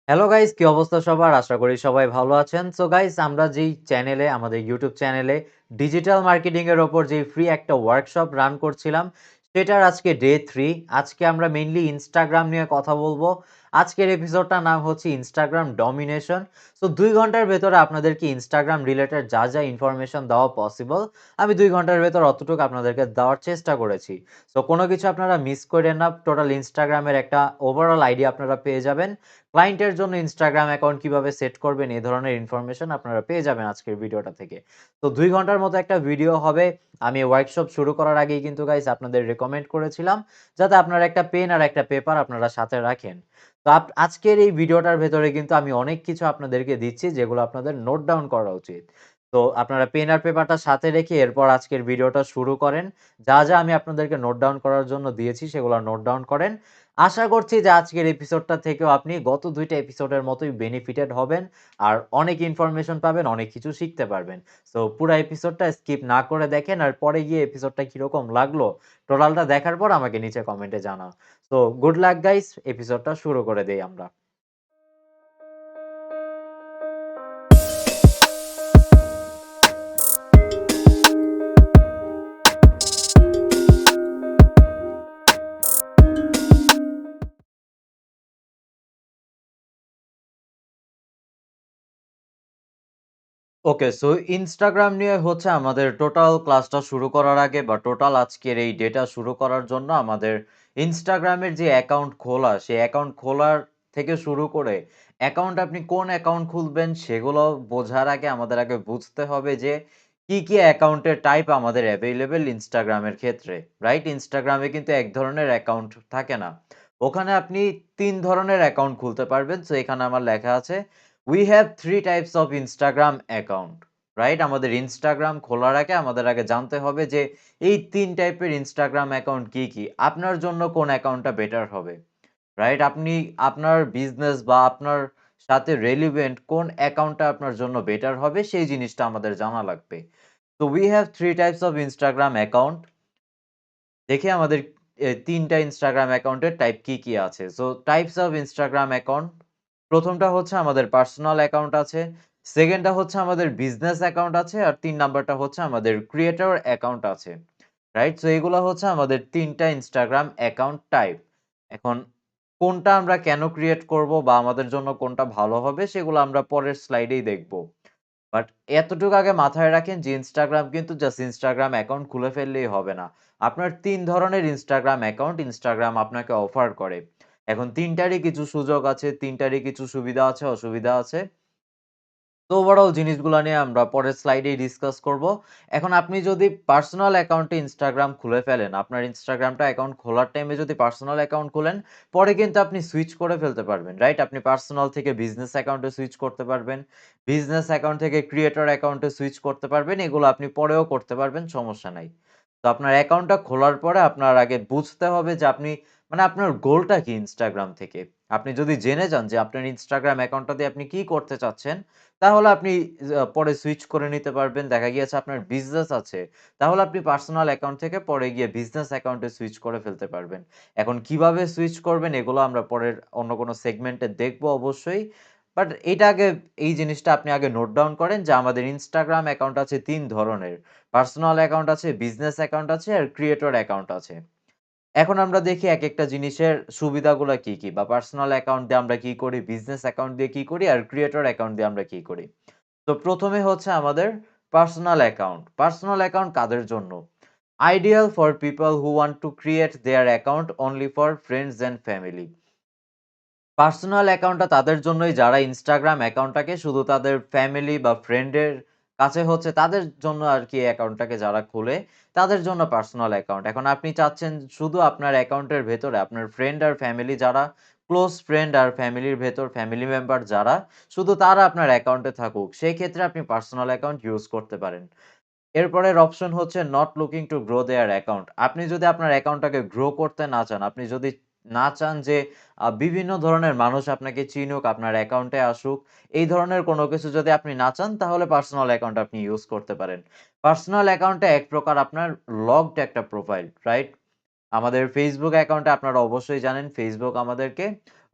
Hello guys, কি অবস্থা সবার? আশা করি সবাই ভালো আছেন। সো গাইস, আমরা যেই চ্যানেলে আমাদের ইউটিউব চ্যানেলে ডিজিটাল মার্কেটিং এর উপর যে ফ্রি একটা ওয়ার্কশপ রান করছিলাম, সেটার আজকে ডে 3। আজকে আমরা মেইনলি ইনস্টাগ্রাম নিয়ে কথা বলবো। আজকের এপিসোডটার নাম হচ্ছে ইনস্টাগ্রাম ডমিনেশন। সো ২ ঘন্টার ভেতরে আপনাদেরকে ইনস্টাগ্রাম রিলেটেড যা ইনফরমেশন দেওয়া পসিবল, আমি ২ ঘন্টার ভেতর অতটুকু আপনাদেরকে দেওয়ার চেষ্টা করেছি। সো কোনো কিছু আপনারা মিস কইরেন না। টোটাল ইনস্টাগ্রামের একটা ওভারঅল আইডিয়া আপনারা পেয়ে যাবেন। ক্লায়েন্টের জন্য ইনস্টাগ্রাম অ্যাকাউন্ট কিভাবে সেট করবেন, এই ধরনের ইনফরমেশন আপনারা পেয়ে যাবেন আজকের ভিডিওটা থেকে। তো ২ ঘন্টার মতো একটা ভিডিও হবে। আমি ওয়ার্কশপ শুরু করার আগেই কিন্তু গাইস আপনাদের রিকমেন্ড করেছিলাম যাতে আপনারা একটা পেন আর একটা পেপার আপনারা সাথে রাখেন। তো আজকের এই ভিডিওটার ভেতরে কিন্তু আমি অনেক কিছু আপনাদেরকে দিচ্ছি যেগুলো আপনাদের নোট ডাউন করা উচিত। তো আপনারা পেন আর পেপারটা সাথে রেখে এরপর আজকের ভিডিওটা শুরু করেন। যা আমি আপনাদেরকে নোট ডাউন করার জন্য দিয়েছি সেগুলো নোট ডাউন করেন। আশা করছি যে আজকের এপিসোডটা থেকেও আপনি গত ২ টা এপিসোডের মতোই বেনিফিটেড হবেন। আর অনেক ইনফরমেশন পাবেন, অনেক কিছু শিখতে পারবেন। সো পুরা এপিসোডটা স্কিপ না করে দেখেন আর পরে গিয়ে এপিসোডটা কিরকম লাগলো, টোটালটা দেখার পর আমাকে নিচে কমেন্টে জানান। সো গুড লাক গাইস, এপিসোডটা শুরু করে দেই আমরা। ওকে, সো Instagram নিয়ে হচ্ছে আমাদের টোটাল ক্লাসটা শুরু করার আগে বা টোটাল আজকের এই ডেটা শুরু করার জন্য আমাদের Instagram এর যে অ্যাকাউন্ট খোলা, সেই অ্যাকাউন্ট খোলার থেকে শুরু করে অ্যাকাউন্ট আপনি কোন অ্যাকাউন্ট খুলবেন সেগুলো বোঝার আগে আমাদের আগে বুঝতে হবে যে কি অ্যাকাউন্টের টাইপ আমাদের অ্যাভেইলেবল Instagram এর ক্ষেত্রে, রাইট? Instagram এ কিন্তু এক ধরনের অ্যাকাউন্ট থাকে না। ওখানে আপনি ৩ ধরনের অ্যাকাউন্ট খুলতে পারবেন। সো এখানে আমার লেখা আছে We have 3 types of Instagram account, right? আমাদের Instagram খোলার আগে আমাদের আগে জানতে হবে যে এই ৩ টাইপের Instagram অ্যাকাউন্ট কি? আপনার জন্য কোন অ্যাকাউন্টটা বেটার হবে, রাইট? আপনি আপনার বিজনেস বা আপনার সাথে রেলেভেন্ট কোন অ্যাকাউন্টটা আপনার জন্য বেটার হবে সেই জিনিসটা আমাদের জানা লাগবে। তো we have 3 types of Instagram account। দেখি আমাদের ৩ টা Instagram অ্যাকাউন্টের টাইপ কি আছে। So types of Instagram account, ১ম টা হচ্ছে আমাদের পার্সোনাল অ্যাকাউন্ট আছে, 2nd টা হচ্ছে আমাদের বিজনেস অ্যাকাউন্ট আছে, আর ৩ নাম্বারটা হচ্ছে আমাদের ক্রিয়েটর অ্যাকাউন্ট আছে। রাইট? সো এগুলা হচ্ছে আমাদের ৩ টা Instagram অ্যাকাউন্ট টাইপ। এখন কোনটা আমরা কেন ক্রিয়েট করব বা আমাদের জন্য কোনটা ভালো হবে সেগুলো আমরা পরের স্লাইডেই দেখব। বাট এতটুকু আগে মাথায় রাখেন যে Instagram কিন্তু জাস্ট Instagram অ্যাকাউন্ট খুলে ফেললেই হবে না। আপনার ৩ ধরনের Instagram অ্যাকাউন্ট Instagram আপনাকে অফার করে। এখন ৩ টারই কিছু সুযোগ আছে, ৩ টারই কিছু সুবিধা আছে, অসুবিধা আছে। তো ওভারঅল জিনিসগুলা নিয়ে আমরা পরের স্লাইডেই ডিসকাস করব। এখন আপনি যদি পার্সোনাল অ্যাকাউন্টে Instagram খুলে ফেলেন, আপনার Instagramটা অ্যাকাউন্ট খোলার টাইমে যদি পার্সোনাল অ্যাকাউন্ট খোলেন, পরে কিন্তু আপনি সুইচ করে ফেলতে পারবেন, রাইট? আপনি পার্সোনাল থেকে বিজনেস অ্যাকাউন্টে সুইচ করতে পারবেন। বিজনেস অ্যাকাউন্ট থেকে ক্রিয়েটর অ্যাকাউন্টে সুইচ করতে পারবেন। এগুলো আপনি পরেও করতে পারবেন, সমস্যা নাই। তো আপনার অ্যাকাউন্টটা খোলার পরে আপনার আগে বুঝতে হবে যে আপনি মানে আপনার গোলটা কি Instagram থেকে? আপনি যদি জেনে যান যে আপনার Instagram অ্যাকাউন্টটা দিয়ে আপনি কি করতে চাচ্ছেন, তাহলে আপনি পরে সুইচ করে নিতে পারবেন। দেখা গিয়েছে আপনার বিজনেস আছে, তাহলে আপনি পার্সোনাল অ্যাকাউন্ট থেকে পরে গিয়ে বিজনেস অ্যাকাউন্টে সুইচ করে ফেলতে পারবেন। এখন কিভাবে সুইচ করবেন এগুলো আমরা পরের অন্য কোনো সেগমেন্টে দেখব অবশ্যই। বাট এটা আগে এই জিনিসটা আপনি আগে নোট ডাউন করেন যে আমাদের Instagram অ্যাকাউন্ট আছে ৩ ধরনের। পার্সোনাল অ্যাকাউন্ট আছে, বিজনেস অ্যাকাউন্ট আছে আর ক্রিয়েটর অ্যাকাউন্ট আছে। এখন আমরা দেখি একেকটা জিনিসের সুবিধাগুলা কি? বা পার্সোনাল অ্যাকাউন্ট দিয়ে আমরা কি করি, বিজনেস অ্যাকাউন্ট দিয়ে কি করি আর ক্রিয়েটর অ্যাকাউন্ট দিয়ে আমরা কি করি। তো ১ম এ হচ্ছে আমাদের পার্সোনাল অ্যাকাউন্ট। পার্সোনাল অ্যাকাউন্ট কাদের জন্য? Ideal for people who want to create there account only for friends and family. Personal অ্যাকাউন্টটা তাদের জন্যই যারা Instagram অ্যাকাউন্টটাকে শুধু তাদের ফ্যামিলি বা ফ্রেন্ডের কাছে হচ্ছে তাদের জন্য আরকি অ্যাকাউন্টটাকে যারা খোলে, তাদের জন্য পার্সোনাল অ্যাকাউন্ট। এখন আপনি চাচ্ছেন শুধু আপনার অ্যাকাউন্টের ভেতরে আপনার ফ্রেন্ড আর ফ্যামিলি যারা ক্লোজ ফ্রেন্ড আর ফ্যামিলির ভেতর ফ্যামিলি মেম্বার যারা, শুধু তারা আপনার অ্যাকাউন্টে থাকুক। সেই ক্ষেত্রে আপনি পার্সোনাল অ্যাকাউন্ট ইউজ করতে পারেন। এরপরের অপশন হচ্ছে not looking to grow their account. আপনি যদি আপনার অ্যাকাউন্টটাকে গ্রো করতে না চান, আপনি যদি না চান যে বিভিন্ন ধরনের মানুষ আপনাকে চিনুক, আপনার অ্যাকাউন্টে আসুক, এই ধরনের কোনো কিছু যদি আপনি না চান তাহলে পার্সোনাল অ্যাকাউন্ট আপনি ইউজ করতে পারেন। পার্সোনাল অ্যাকাউন্টে এক প্রকার আপনার লগড একটা প্রোফাইল, রাইট? আমাদের Facebook অ্যাকাউন্টে আপনারা অবশ্যই জানেন Facebook আমাদেরকে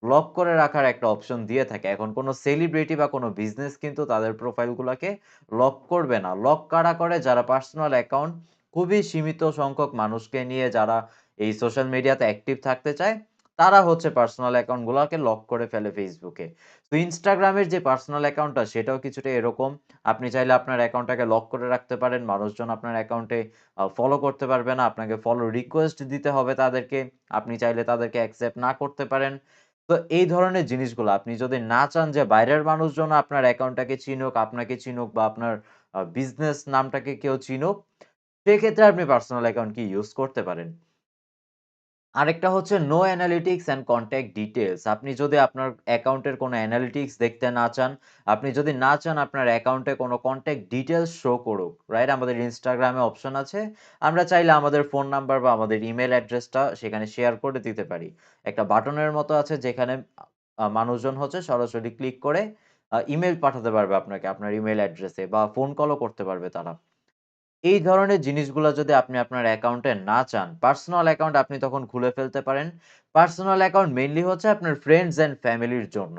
লক করে রাখার একটা অপশন দিয়ে থাকে। এখন কোনো সেলিব্রিটি বা কোনো বিজনেস কিন্তু তাদের প্রোফাইলগুলাকে লক করবে না। লক কারা করে? যারা পার্সোনাল অ্যাকাউন্ট খুবই সীমিত সংখ্যক মানুষকে নিয়ে যারা এই সোশ্যাল মিডিয়াতে অ্যাক্টিভ থাকতে চায়, তারা হচ্ছে পার্সোনাল অ্যাকাউন্টগুলাকে লক করে ফেলে Facebook এ। তো Instagram এর যে পার্সোনাল অ্যাকাউন্টটা সেটাও কিছুটা এরকম। আপনি চাইলে আপনার অ্যাকাউন্টটাকে লক করে রাখতে পারেন। মানুষজন আপনার অ্যাকাউন্টে ফলো করতে পারবে না। আপনাকে ফলো রিকোয়েস্ট দিতে হবে তাদেরকে। আপনি চাইলে তাদেরকে অ্যাকসেপ্ট না করতে পারেন। তো এই ধরনের জিনিসগুলো আপনি যদি না চান যে বাইরের মানুষজন আপনার অ্যাকাউন্টটাকে চিনুক, আপনাকে চিনুক বা আপনার বিজনেস নামটাকে কেউ চিনুক, সেক্ষেত্রে আপনি পার্সোনাল অ্যাকাউন্ট কি ইউজ করতে পারেন। আরেকটা হচ্ছে no analytics and contact details. আপনি যদি আপনার অ্যাকাউন্টের কোনো অ্যানালিটিক্স দেখতে না চান, আপনি যদি না চান আপনার অ্যাকাউন্টে কোনো কনট্যাক্ট ডিটেইলস শো করুক, রাইট? আমাদের Instagram এ অপশন আছে। আমরা চাইলে আমাদের ফোন নাম্বার বা আমাদের ইমেইল অ্যাড্রেসটা সেখানে শেয়ার করে দিতে পারি। একটা বাটনের মতো আছে যেখানে মানুষজন হচ্ছে সরাসরি ক্লিক করে ইমেইল পাঠাতে পারবে আপনাকে আপনার ইমেইল অ্যাড্রেসে বা ফোন কলও করতে পারবে তারা। এই ধরনের জিনিসগুলা যদি আপনি আপনার অ্যাকাউন্টে না চান, পার্সোনাল অ্যাকাউন্ট আপনি তখন খুলে ফেলতে পারেন। পার্সোনাল অ্যাকাউন্ট মেইনলি হচ্ছে আপনার ফ্রেন্ডস অ্যান্ড ফ্যামিলির জন্য।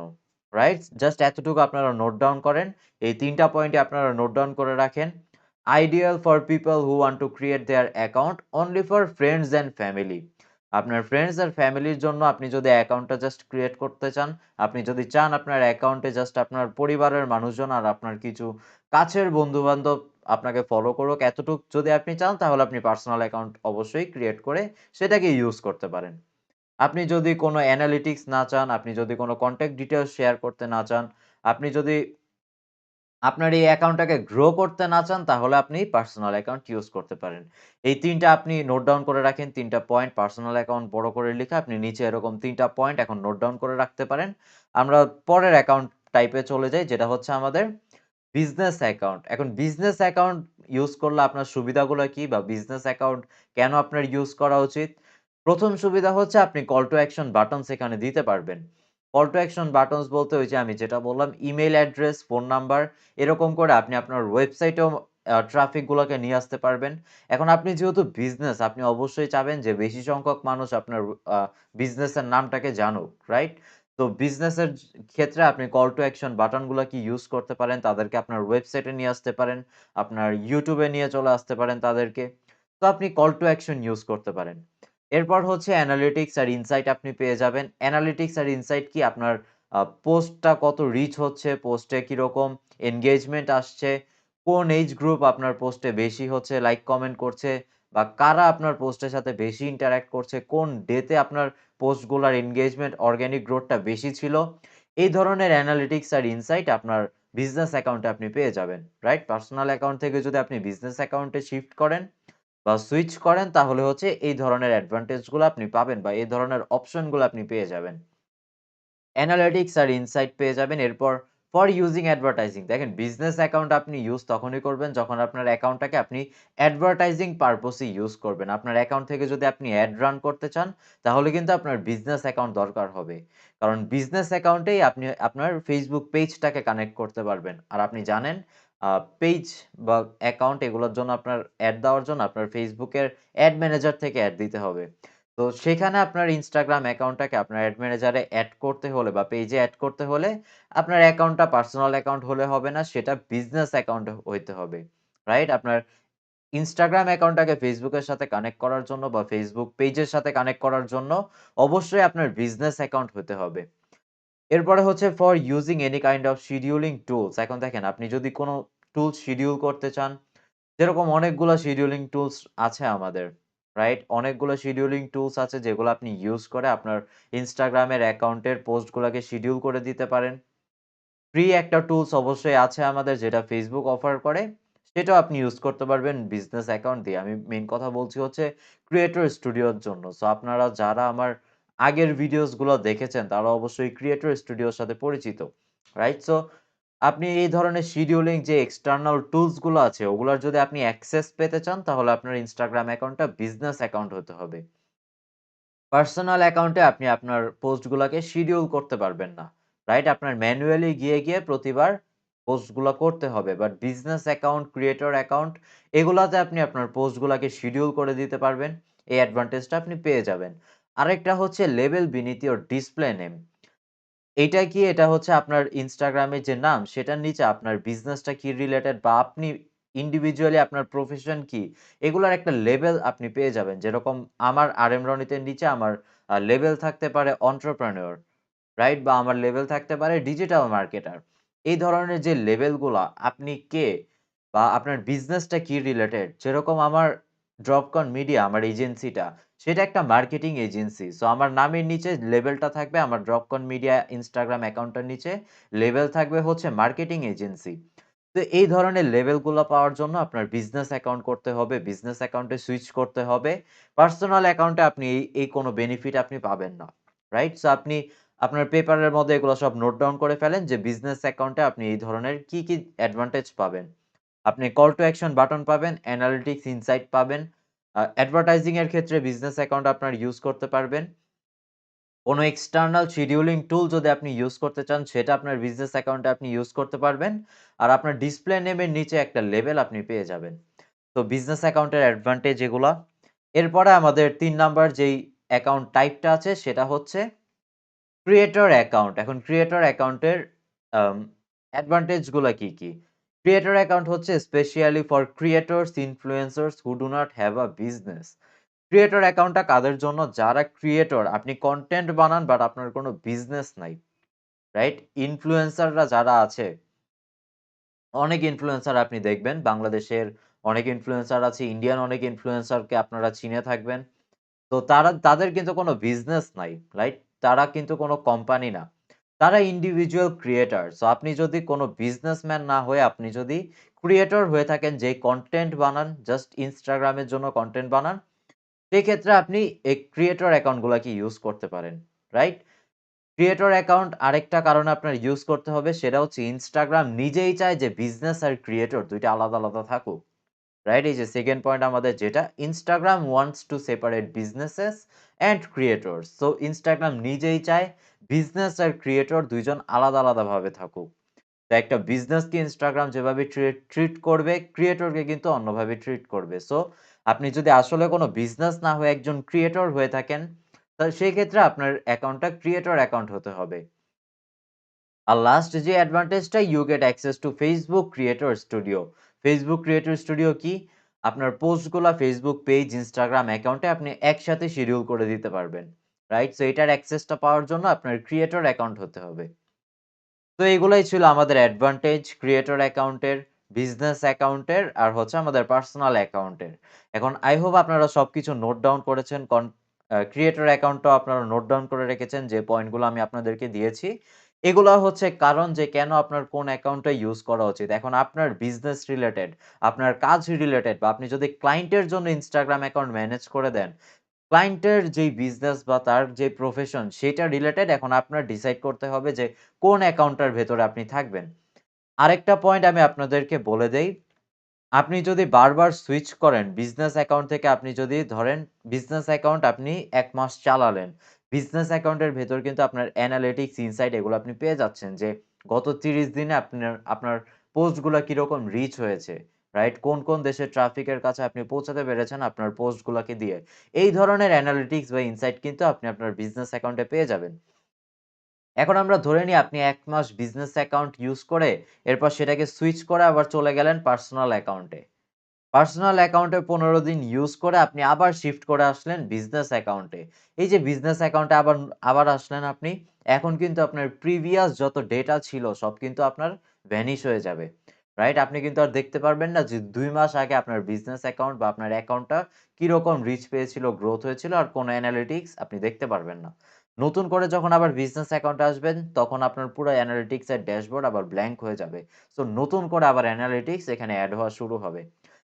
রাইট? জাস্ট এতটুকু আপনারা নোট ডাউন করেন। এই ৩ টা পয়েন্টই আপনারা নোট ডাউন করে রাখেন। Ideal for people who want to create there account only for friends and family. আপনার ফ্রেন্ডস আর ফ্যামিলির জন্য আপনি যদি অ্যাকাউন্টটা জাস্ট ক্রিয়েট করতে চান, আপনি যদি চান আপনার অ্যাকাউন্টে জাস্ট আপনার পরিবারের মানুষজন আর আপনার কিছু কাছের বন্ধু-বান্ধব আপনাকে ফলো করুক, এতটুক যদি আপনি চান তাহলে আপনি পার্সোনাল অ্যাকাউন্ট অবশ্যই ক্রিয়েট করে সেটাকে ইউজ করতে পারেন। আপনি যদি কোনো অ্যানালিটিক্স না চান, আপনি যদি কোনো কনট্যাক্ট ডিটেইলস শেয়ার করতে না চান, আপনি যদি আপনার এই অ্যাকাউন্টটাকে গ্রো করতে না চান তাহলে আপনি পার্সোনাল অ্যাকাউন্ট ইউজ করতে পারেন। এই ৩ টা আপনি নোট ডাউন করে রাখেন। ৩ টা পয়েন্ট পার্সোনাল অ্যাকাউন্ট বড় করে লিখে আপনি নিচে এরকম ৩ টা পয়েন্ট এখন নোট ডাউন করে রাখতে পারেন। আমরা পরের অ্যাকাউন্ট টাইপে চলে যাই যেটা হচ্ছে আমাদের বিজনেস অ্যাকাউন্ট। এখন বিজনেস অ্যাকাউন্ট ইউজ করলে আপনার সুবিধাগুলো কি? বা বিজনেস অ্যাকাউন্ট কেন আপনার ইউজ করা উচিত? ১ম সুবিধা হচ্ছে আপনি কল টু অ্যাকশন বাটন সেখানে দিতে পারবেন। কল টু অ্যাকশন বাটনস বলতে ওই যে আমি যেটা বললাম ইমেইল অ্যাড্রেস, ফোন নাম্বার এরকম করে আপনি আপনার ওয়েবসাইটেও ট্রাফিক গুলাকে নিয়ে আসতে পারবেন। এখন আপনি যেহেতু বিজনেস আপনি অবশ্যই চাবেন যে বেশি সংখ্যক মানুষ আপনার আ বিজনেসের নামটাকে জানুক, রাইট? তো বিজনেসের ক্ষেত্রে আপনি কল টু অ্যাকশন বাটনগুলা কি ইউজ করতে পারেন। তাদেরকে আপনার ওয়েবসাইটে নিয়ে আসতে পারেন। আপনার YouTube এ নিয়ে চলে আসতে পারেন তাদেরকে। তো আপনি কল টু অ্যাকশন ইউজ করতে পারেন। এরপর হচ্ছে অ্যানালিটিক্স আর ইনসাইট আপনি পেয়ে যাবেন। অ্যানালিটিক্স আর ইনসাইট কি আপনার পোস্টটা কত রিচ হচ্ছে, পোস্টে কিরকম এনগেজমেন্ট আসছে, কোন এইজ গ্রুপ আপনার পোস্টে বেশি হচ্ছে লাইক কমেন্ট করছে বা কারা আপনার পোস্টের সাথে বেশি ইন্টারেক্ট করছে, কোন ডেতে আপনার পোস্টগুলার এনগেজমেন্ট, অর্গানিক গ্রোথটা বেশি ছিল। এই ধরনের অ্যানালিটিক্স আর ইনসাইট আপনার বিজনেস অ্যাকাউন্টে আপনি পেয়ে যাবেন। রাইট? পার্সোনাল অ্যাকাউন্ট থেকে যদি আপনি বিজনেস অ্যাকাউন্টে শিফট করেন বা সুইচ করেন তাহলে হচ্ছে এই ধরনের অ্যাডভান্টেজ গুলো আপনি পাবেন বা এই ধরনের অপশন গুলো আপনি পেয়ে যাবেন। অ্যানালিটিক্স আর ইনসাইট পেয়ে যাবেন। এরপর ফর ইউজিং অ্যাডভার্টাইজিং দেখেন বিজনেস অ্যাকাউন্ট আপনি ইউজ তখনই করবেন যখন আপনার অ্যাকাউন্টটাকে আপনি অ্যাডভার্টাইজিং পারপোজ এ ইউজ করবেন। আপনার অ্যাকাউন্ট থেকে যদি আপনি অ্যাড রান করতে চান তাহলে কিন্তু আপনার বিজনেস অ্যাকাউন্ট দরকার হবে। কারণ বিজনেস অ্যাকাউন্টেই আপনি আপনার Facebook পেজটাকে কানেক্ট করতে পারবেন। আর আপনি জানেন পেজ বা অ্যাকাউন্ট এগুলোর জন্য আপনার অ্যাড দেওয়ার জন্য আপনার Facebook এর অ্যাড ম্যানেজার থেকে অ্যাড দিতে হবে। তো সেখানে আপনার Instagram অ্যাকাউন্টটাকে আপনার অ্যাড ম্যানেজারে এড করতে হলে বা পেজে এড করতে হলে আপনার অ্যাকাউন্টটা পার্সোনাল অ্যাকাউন্ট হলে হবে না, সেটা বিজনেস অ্যাকাউন্ট হইতে হবে। রাইট? আপনার Instagram অ্যাকাউন্টটাকে Facebook এর সাথে কানেক্ট করার জন্য বা Facebook পেজের সাথে কানেক্ট করার জন্য অবশ্যই আপনার বিজনেস অ্যাকাউন্ট হতে হবে। এরপরে হচ্ছে for using any kind of scheduling tools. এখন দেখেন আপনি যদি কোন টুলস শিডিউল করতে চান যেরকম অনেকগুলা শিডিউলিং টুলস আছে আমাদের, রাইট? অনেকগুলো শিডিউলিং টুলস আছে যেগুলো আপনি ইউজ করে আপনার Instagram এর অ্যাকাউন্টের পোস্টগুলাকে শিডিউল করে দিতে পারেন। ফ্রি একটা টুলস অবশ্যই আছে আমাদের যেটা Facebook অফার করে। সেটাও আপনি ইউজ করতে পারবেন বিজনেস অ্যাকাউন্ট দিয়ে। আমি মেইন কথা বলছি হচ্ছে ক্রিয়েটর স্টুডিওর জন্য। সো আপনারা যারা আমার আগের ভিডিওস গুলো দেখেছেন তারা অবশ্যই ক্রিয়েটর স্টুডিওর সাথে পরিচিত। রাইট? সো আপনি এই ধরনের শিডিউলিং যে এক্সটার্নাল টুলস গুলো আছে ওগুলার যদি আপনি অ্যাক্সেস পেতে চান তাহলে আপনার Instagram অ্যাকাউন্টটা বিজনেস অ্যাকাউন্ট হতে হবে। পার্সোনাল অ্যাকাউন্টে আপনি আপনার পোস্টগুলাকে শিডিউল করতে পারবেন না। রাইট? আপনার ম্যানুয়ালি গিয়ে প্রতিবার পোস্টগুলা করতে হবে। But business account, creator account এগুলাতে আপনি আপনার পোস্টগুলাকে শিডিউল করে দিতে পারবেন। এই অ্যাডভান্টেজটা আপনি পেয়ে যাবেন। আরেকটা হচ্ছে label beneath your display name. এইটা কি? এটা হচ্ছে আপনার Instagram এর যে নাম, সেটার নিচে আপনার বিজনেসটা কি রিলেটেড বা আপনি ইন্ডিভিজুয়ালি আপনার প্রফেশন কি? এগুলার একটা লেবেল আপনি পেয়ে যাবেন। যেরকম আমার RM রনিতের নিচে আমার লেবেল থাকতে পারে এন্টারপ্রেনিউর, রাইট? বা আমার লেবেল থাকতে পারে ডিজিটাল মার্কেটার। এই ধরনের যে লেবেলগুলা, আপনি কে? বা আপনার বিজনেসটা কি রিলেটেড? যেরকম আমার ড্রপকন মিডিয়া, আমার এজেন্সিটা, সেটা একটা মার্কেটিং এজেন্সি। সো আমার নামের নিচে লেবেলটা থাকবে আমার ড্রপকন মিডিয়া ইনস্টাগ্রাম অ্যাকাউন্টটার নিচে লেবেল থাকবে হচ্ছে মার্কেটিং এজেন্সি। তো এই ধরনের লেবেলগুলো পাওয়ার জন্য আপনার বিজনেস অ্যাকাউন্ট করতে হবে, বিজনেস অ্যাকাউন্টে সুইচ করতে হবে। পার্সোনাল অ্যাকাউন্টে আপনি এই কোনো বেনিফিট আপনি পাবেন না। রাইট? সো আপনি আপনার পেপারের মধ্যে এগুলো সব নোট ডাউন করে ফেলেন যে বিজনেস অ্যাকাউন্টে আপনি এই ধরনের কি অ্যাডভান্টেজ পাবেন। আপনি কল টু অ্যাকশন বাটন পাবেন, অ্যানালিটিক্স ইনসাইট পাবেন। অ্যাডভার্টাইজিং এর ক্ষেত্রে বিজনেস অ্যাকাউন্ট আপনার ইউজ করতে পারবেন। কোনো এক্সটার্নাল শিডিউলিং টুল যদি আপনি ইউজ করতে চান, সেটা আপনার বিজনেস অ্যাকাউন্টে আপনি ইউজ করতে পারবেন। আর আপনার ডিসপ্লে নেমের নিচে একটা লেবেল আপনি পেয়ে যাবেন। তো বিজনেস অ্যাকাউন্টের অ্যাডভান্টেজ এগুলা। এরপরে আমাদের ৩ নাম্বার যেই অ্যাকাউন্ট টাইপটা আছে সেটা হচ্ছে ক্রিয়েটর অ্যাকাউন্ট। এখন ক্রিয়েটর অ্যাকাউন্টের আম অ্যাডভান্টেজ গুলা কি? ক্রিয়েটর অ্যাকাউন্ট হচ্ছে specially for creators, influencers who do not have a business. Creator অ্যাকাউন্টটা কাদের জন্য? যারা ক্রিয়েটর, আপনি কনটেন্ট বানান বাট আপনার কোনো বিজনেস নাই, রাইট? ইনফ্লুয়েন্সাররা যারা আছে, অনেক ইনফ্লুয়েন্সার আপনি দেখবেন বাংলাদেশের অনেক ইনফ্লুয়েন্সার আছে, ইন্ডিয়ান অনেক ইনফ্লুয়েন্সারকে আপনারা চিনে থাকবেন। তো তাদের কিন্তু কোনো বিজনেস নাই, রাইট? তারা কিন্তু কোনো কোম্পানি না। তারা ইন্ডিভিজুয়াল ক্রিয়েটর। সো আপনি যদি কোনো বিজনেসম্যান না হয়ে আপনি যদি ক্রিয়েটর হয়ে থাকেন, যে কনটেন্ট বানান, জাস্ট Instagram এর জন্য কনটেন্ট বানান, সেক্ষেত্রে আপনি এই ক্রিয়েটর অ্যাকাউন্ট গুলাকে ইউজ করতে পারেন, রাইট? ক্রিয়েটর অ্যাকাউন্ট আরেকটা কারণে আপনার ইউজ করতে হবে, সেটা হচ্ছে Instagram নিজেই চায় যে বিজনেস আর ক্রিয়েটর ২ টা আলাদা, আলাদা থাকুক। রাইট? এই যে সেকেন্ড পয়েন্ট আমাদের যেটা, Instagram wants to separate businesses and creators. So Instagram নিজেই চায় বিজনেস আর ক্রিয়েটর ২ জন আলাদা, আলাদাভাবে থাকুক। তো একটা বিজনেসকে Instagram যেভাবে ট্রিট করবে, ক্রিয়েটরকে কিন্তু অন্যভাবে ট্রিট করবে। সো আপনি যদি আসলে কোনো বিজনেস না হয়ে একজন ক্রিয়েটর হয়ে থাকেন, তো সেই ক্ষেত্রে আপনার অ্যাকাউন্টটা ক্রিয়েটর অ্যাকাউন্ট হতে হবে। আর লাস্ট যে অ্যাডভান্টেজটা, you get access to Facebook creator studio. Facebook creator studio কি? আপনার পোস্টগুলা Facebook পেজ, Instagram অ্যাকাউন্টে আপনি একসাথে শিডিউল করে দিতে পারবেন। রাইট? সো এটার অ্যাক্সেসটা পাওয়ার জন্য আপনার ক্রিয়েটর অ্যাকাউন্ট হতে হবে। তো এগুলাই ছিল আমাদের অ্যাডভান্টেজ ক্রিয়েটর অ্যাকাউন্টের, বিজনেস অ্যাকাউন্টের আর হচ্ছে আমাদের পার্সোনাল অ্যাকাউন্টের। এখন আই হোপ আপনারা সবকিছু নোট ডাউন করেছেন। ক্রিয়েটর অ্যাকাউন্টটাও আপনারা নোট ডাউন করে রেখেছেন যে পয়েন্টগুলো আমি আপনাদেরকে দিয়েছি। এগুলা হচ্ছে কারণ যে কেন আপনার কোন অ্যাকাউন্টটা ইউজ করা উচিত। এখন আপনার বিজনেস রিলেটেড, আপনার কাজ রিলেটেড বা আপনি যদি ক্লায়েন্টের জন্য Instagram অ্যাকাউন্ট ম্যানেজ করে দেন, ক্লায়েন্টের যেই বিজনেস বা তার যে প্রফেশন সেটা রিলেটেড এখন আপনার ডিসাইড করতে হবে যে কোন অ্যাকাউন্টটার ভেতরে আপনি থাকবেন। আরেকটা পয়েন্ট আমি আপনাদেরকে বলে দেই। আপনি যদি বারবার সুইচ করেন বিজনেস অ্যাকাউন্ট থেকে, আপনি যদি ধরেন বিজনেস অ্যাকাউন্ট আপনি ১ মাস চালালেন। বিজনেস অ্যাকাউন্টের ভেতর কিন্তু আপনার অ্যানালিটিক্স, ইনসাইট এগুলো আপনি পেয়ে যাচ্ছেন যে গত ৩০ দিনে আপনার পোস্টগুলা কিরকম রিচ হয়েছে, রাইট? কোন দেশের ট্রাফিকের কাছে আপনি পৌঁছাতে পেরেছেন আপনার পোস্টগুলাকে দিয়ে। এই ধরনের অ্যানালিটিক্স বা ইনসাইট কিন্তু আপনি আপনার বিজনেস অ্যাকাউন্টে পেয়ে যাবেন। এখন আমরা ধরে নিই আপনি ১ মাস বিজনেস অ্যাকাউন্ট ইউজ করে এরপর সেটাকে সুইচ করে আবার চলে গেলেন পার্সোনাল অ্যাকাউন্টে। পার্সোনাল অ্যাকাউন্টে ১৫ দিন ইউজ করে আপনি আবার শিফট করে আসলেন বিজনেস অ্যাকাউন্টে। এই যে বিজনেস অ্যাকাউন্টে আবার আসলেন আপনি, এখন কিন্তু আপনার প্রিভিয়াস যত ডেটা ছিল সব কিন্তু আপনার ভ্যানিশ হয়ে যাবে। রাইট? আপনি কিন্তু আর দেখতে পারবেন না যে ২ মাস আগে আপনার বিজনেস অ্যাকাউন্ট বা আপনার অ্যাকাউন্টটা কিরকম রিচ পেয়েছিল, গ্রোথ হয়েছিল আর কোন অ্যানালিটিক্স আপনি দেখতে পারবেন না। নতুন করে যখন আবার বিজনেস অ্যাকাউন্টে আসবেন তখন আপনার পুরো অ্যানালিটিক্স এর ড্যাশবোর্ড আবার ব্ল্যাংক হয়ে যাবে। সো নতুন করে আবার অ্যানালিটিক্স এখানে এড হওয়া শুরু হবে।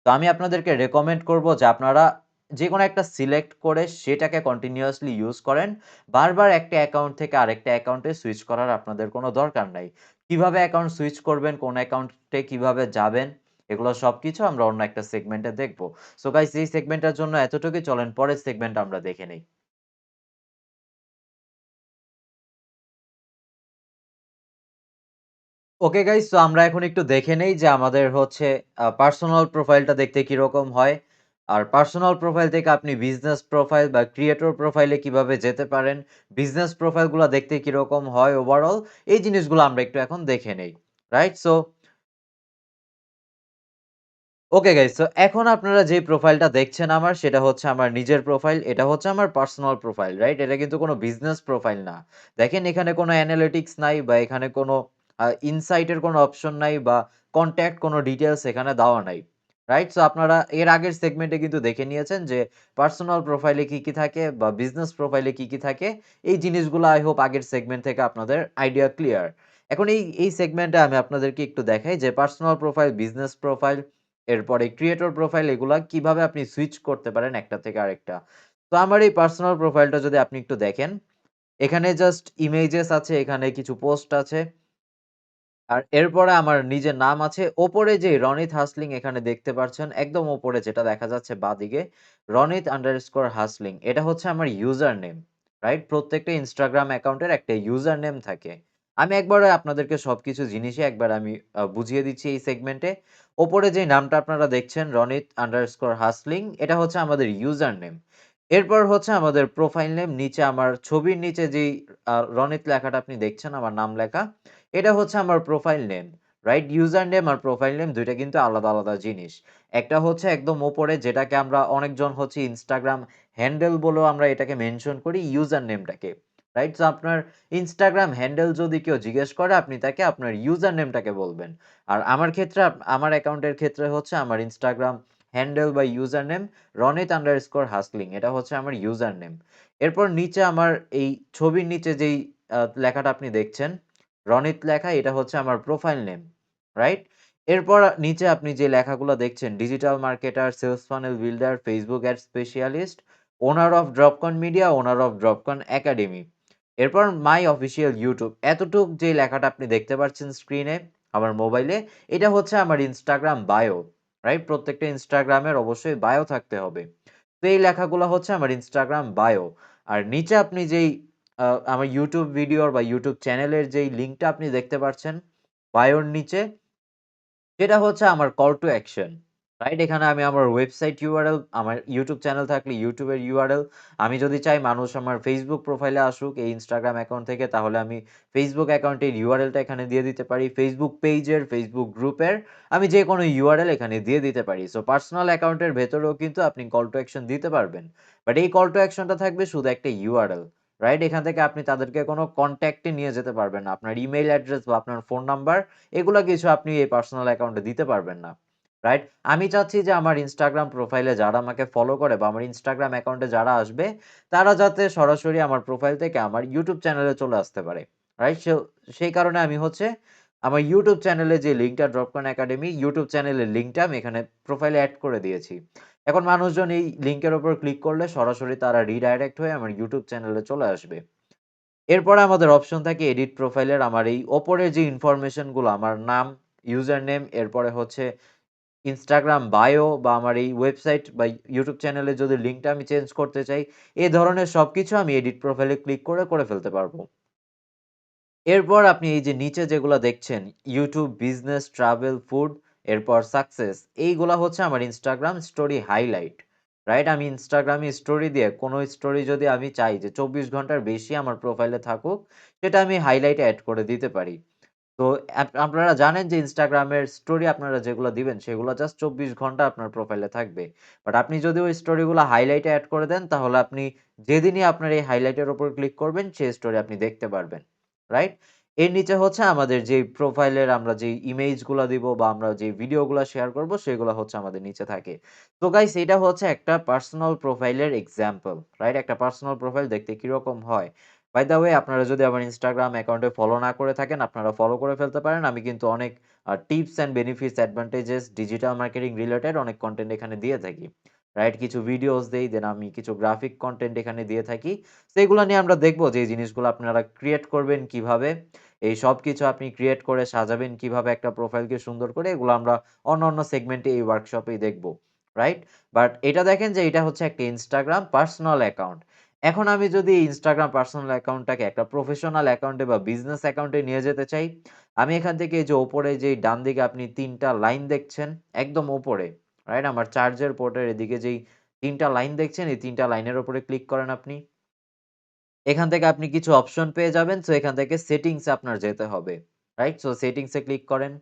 তো আমি আপনাদেরকে রেকমেন্ড করব যে আপনারা যেকোনো একটা সিলেক্ট করে সেটাকে কন্টিনিউয়াসলি ইউজ করেন। বারবার একটা অ্যাকাউন্ট থেকে আরেকটা অ্যাকাউন্টে সুইচ করার আপনাদের কোনো দরকার নাই। কিভাবে অ্যাকাউন্ট সুইচ করবেন, কোন অ্যাকাউন্টে কিভাবে যাবেন, এগুলো সবকিছু আমরা অন্য একটা সেগমেন্টে দেখব। সো গাইস এই সেগমেন্টের জন্য এতটুকুই, চলেন পরের সেগমেন্ট আমরা দেখে নেই। ওকে গাইস, সো আমরা এখন একটু দেখে নেই যে আমাদের হচ্ছে পার্সোনাল প্রোফাইলটা দেখতে কিরকম হয়। আর পার্সোনাল প্রোফাইল থেকে আপনি বিজনেস প্রোফাইল বা ক্রিয়েটর প্রোফাইলে কিভাবে যেতে পারেন, বিজনেস প্রোফাইলগুলা দেখতে কিরকম হয় ওভারঅল, এই জিনিসগুলো আমরা একটু এখন দেখে নেই। Right? So okay guys, so এখন আপনারা যে প্রোফাইলটা দেখছেন আমার, সেটা হচ্ছে আমার নিজের প্রোফাইল। এটা হচ্ছে আমার পার্সোনাল প্রোফাইল, রাইট? এটা কিন্তু কোনো বিজনেস প্রোফাইল না। দেখেন এখানে কোনো অ্যানালিটিক্স নাই বা এখানে কোনো ইনসাইট এর কোনো অপশন নাই বা কনট্যাক্ট কোনো ডিটেইলস এখানে দেওয়া নাই। রাইট? সো আপনারা এর আগের সেগমেন্টে কিন্তু দেখে নিয়েছেন যে পার্সোনাল প্রোফাইলে কি, কি থাকে বা বিজনেস প্রোফাইলে কি, কি থাকে। এই জিনিসগুলো আই হোপ আগের সেগমেন্ট থেকে আপনাদের আইডিয়া ক্লিয়ার। এখন এই সেগমেন্টে আমি আপনাদেরকে একটু দেখাই যে পার্সোনাল প্রোফাইল, বিজনেস প্রোফাইল, এরপরে ক্রিয়েটর প্রোফাইল, এগুলা কিভাবে আপনি সুইচ করতে পারেন একটা থেকে আরেকটা। তো আমার এই পার্সোনাল প্রোফাইলটা যদি আপনি একটু দেখেন, এখানে জাস্ট ইমেজেস আছে, এখানে কিছু পোস্ট আছে। আর এরপরে আমার নিজের নাম আছে। ওপরে যে রনিত হাসলিং এখানে দেখতে পাচ্ছেন, একদম ওপরে যেটা দেখা যাচ্ছে বাঁদিকে, রনিত আন্ডারস্কোর হাসলিং, এটা হচ্ছে আমার ইউজার নেম। রাইট? প্রত্যেকটা ইনস্টাগ্রাম অ্যাকাউন্টের একটা ইউজার নেম থাকে। আমি একবারে আপনাদেরকে সবকিছু জিনিসই একবার আমি বুঝিয়ে দিচ্ছি এই সেগমেন্টে। ওপরে যে নামটা আপনারা দেখছেন রনিত আন্ডারস্কোর হাসলিং, এটা হচ্ছে আমাদের ইউজার নেম। এরপর হচ্ছে আমাদের প্রোফাইল নেম, নিচে আমার ছবির নিচে যেই রনিত লেখাটা আপনি দেখছেন, আমার নাম লেখা, এটা হচ্ছে আমার profile name. Right? User name আর প্রোফাইল নেম ২ টা কিন্তু আলাদা, আলাদা জিনিস। একটা হচ্ছে একদম উপরে, যেটাকে আমরা অনেকজন হচ্ছে ইনস্টাগ্রাম হ্যান্ডেল বলেও আমরা এটাকে মেনশন করি ইউজার নেমটাকে। রাইট? সো আপনার ইনস্টাগ্রাম হ্যান্ডেল যদি কেউ জিজ্ঞেস করে, আপনি তাকে আপনার ইউজার নেমটাকে বলবেন। আর আমার ক্ষেত্রে আমার অ্যাকাউন্টের ক্ষেত্রে হচ্ছে আমার ইনস্টাগ্রাম হ্যান্ডেল বা ইউজার নেম রনিত আন্ডারস্কোর হাসলিং, এটা হচ্ছে আমার ইউজার নেম। এরপর নিচে আমার এই ছবির নিচে যেই লেখাটা আপনি দেখছেন, রনিত লেখা, এটা হচ্ছে আমার প্রোফাইল নেম। রাইট? এরপর নিচে আপনি যে লেখাগুলো দেখছেন, digital marketer, sales funnel builder, Facebook ad specialist, owner of Dropcon media, owner of Dropcon academy. এরপর মাই অফিসিয়াল ইউটিউব। এতটুক যে লেখাটা আপনি দেখতে পাচ্ছেন স্ক্রিনে আমার মোবাইলে, এটা হচ্ছে আমার ইনস্টাগ্রাম বায়ো। রাইট? প্রত্যেকটা ইনস্টাগ্রামের অবশ্যই বায়ো থাকতে হবে। তো এই লেখাগুলো হচ্ছে আমার ইনস্টাগ্রাম বায়ো। আর নিচে আপনি যেই আ আমার YouTube ভিডিওর বা YouTube চ্যানেলের যেই লিঙ্কটা আপনি দেখতে পাচ্ছেন বায়োর নিচে, সেটা হচ্ছে আমার কল টু অ্যাকশন। রাইট? এখানে আমি আমার ওয়েবসাইট ইউআরএল, আমার YouTube চ্যানেল থাকলে YouTube এর ইউআরএল, আমি যদি চাই মানুষ আমার Facebook প্রোফাইলে আসুক এই Instagram অ্যাকাউন্ট থেকে, তাহলে আমি Facebook অ্যাকাউন্টের ইউআরএলটা এখানে দিয়ে দিতে পারি। Facebook পেজের, Facebook গ্রুপের আমি যেকোনো ইউআরএল এখানে দিয়ে দিতে পারি। সো পার্সোনাল অ্যাকাউন্টের ভেতরেও কিন্তু আপনি কল টু অ্যাকশন দিতে পারবেন। বাট এই কল টু অ্যাকশনটা থাকবে শুধু একটা ইউআরএল। রাইট? এখান থেকে আপনি তাদেরকে কোনো কনট্যাক্ট এ নিয়ে যেতে পারবেন না। আপনার ইমেইল অ্যাড্রেস বা আপনার ফোন নাম্বার, এগুলা কিছু আপনি এই পার্সোনাল অ্যাকাউন্টে দিতে পারবেন না। রাইট? আমি চাচ্ছি যে আমার Instagram প্রোফাইলে যারা আমাকে ফলো করে বা আমার Instagram অ্যাকাউন্টে যারা আসবে, তারা যাতে সরাসরি আমার প্রোফাইল থেকে আমার YouTube চ্যানেলে চলে আসতে পারে। রাইট? সেই কারণে আমি হচ্ছে আমার YouTube চ্যানেলে যে লিঙ্কটা ড্রপকন একাডেমি, YouTube চ্যানেলের লিঙ্কটা আমি এখানে প্রোফাইলে এড করে দিয়েছি। এখন মানুষজন এই লিঙ্কের উপর ক্লিক করলে সরাসরি তারা রিডাইরেক্ট হয়ে আমার YouTube চ্যানেলে চলে আসবে। এরপরে আমাদের অপশন থাকে এডিট প্রোফাইলের। আমার এই ওপরের যে ইনফরমেশন গুলো, আমার নাম, ইউজার নেম, এরপরে হচ্ছে ইনস্টাগ্রাম বায়ো বা আমার এই ওয়েবসাইট বা ইউটিউব চ্যানেলে যদি লিঙ্কটা আমি চেঞ্জ করতে চাই, এ ধরনের সবকিছু আমি এডিট প্রোফাইলে ক্লিক করে ফেলতে পারবো। এরপর আপনি এই যে নিচে যেগুলা দেখছেন, ইউটিউব, বিজনেস, ট্রাভেল, ফুড, এরপর সাকসেস, এইগুলা হচ্ছে আমার ইনস্টাগ্রাম স্টোরি হাইলাইট। রাইট? আমি ইনস্টাগ্রামে স্টোরি দিয়ে কোনো স্টোরি যদি আমি চাই যে ২৪ ঘন্টার বেশি আমার প্রোফাইলে থাকুক, সেটা আমি হাইলাইটে এড করে দিতে পারি। তো আপনারা জানেন যে ইনস্টাগ্রামের স্টোরি আপনারা যেগুলো দিবেন, সেগুলো জাস্ট ২৪ ঘন্টা আপনার প্রোফাইলে থাকবে। বাট আপনি যদি ওই স্টোরিগুলো হাইলাইটে এড করে দেন, তাহলে আপনি যেদিনই আপনার এই হাইলাইটের উপর ক্লিক করবেন, সেই স্টোরি আপনি দেখতে পারবেন। রাইট? এর নিচে হচ্ছে আমাদের যেই প্রোফাইলের আমরা যেই ইমেজগুলা দিব বা আমরা যে ভিডিওগুলা শেয়ার করব, সেগুলো হচ্ছে আমাদের নিচে থাকে। তো গাইস, এটা হচ্ছে একটা পার্সোনাল প্রোফাইলের এক্সাম্পল। রাইট? একটা পার্সোনাল প্রোফাইল দেখতে কিরকম হয়। বাই দ্য ওয়ে, আপনারা যদি আমার Instagram অ্যাকাউন্টে ফলো না করে থাকেন, আপনারা ফলো করে ফেলতে পারেন। আমি কিন্তু অনেক tips and benefits, advantages, digital marketing related অনেক কনটেন্ট এখানে দিয়ে থাকি। রাইট? কিছু ভিডিওস দেই, দেন আমি কিছু গ্রাফিক কনটেন্ট এখানে দিয়ে থাকি। তো এগুলা নিয়ে আমরা দেখব যে এই জিনিসগুলো আপনারা ক্রিয়েট করবেন কিভাবে? এই সবকিছু আপনি ক্রিয়েট করে সাজাবেন কিভাবে একটা প্রোফাইলকে সুন্দর করে? এগুলো আমরা অন্য সেগমেন্টে এই ওয়ার্কশপেই দেখব। রাইট? বাট এটা দেখেন যে এটা হচ্ছে একটা Instagram পার্সোনাল অ্যাকাউন্ট। এখন আমি যদি Instagram পার্সোনাল অ্যাকাউন্টটাকে একটা প্রফেশনাল অ্যাকাউন্টে বা বিজনেস অ্যাকাউন্টে নিয়ে যেতে চাই, আমি এখান থেকে এই যে উপরে যে ডানদিকে আপনি ৩ টা লাইন দেখছেন, একদম উপরে, রাইট? আমার চার্জের পোর্টের এদিকে যেই ৩ টা লাইন দেখছেন, এই ৩ টা লাইনের উপরে ক্লিক করেন আপনি। এখান থেকে আপনি কিছু অপশন পেয়ে যাবেন। সো এখান থেকে সেটিংস এ আপনার যেতে হবে। রাইট? সো সেটিংস এ ক্লিক করেন।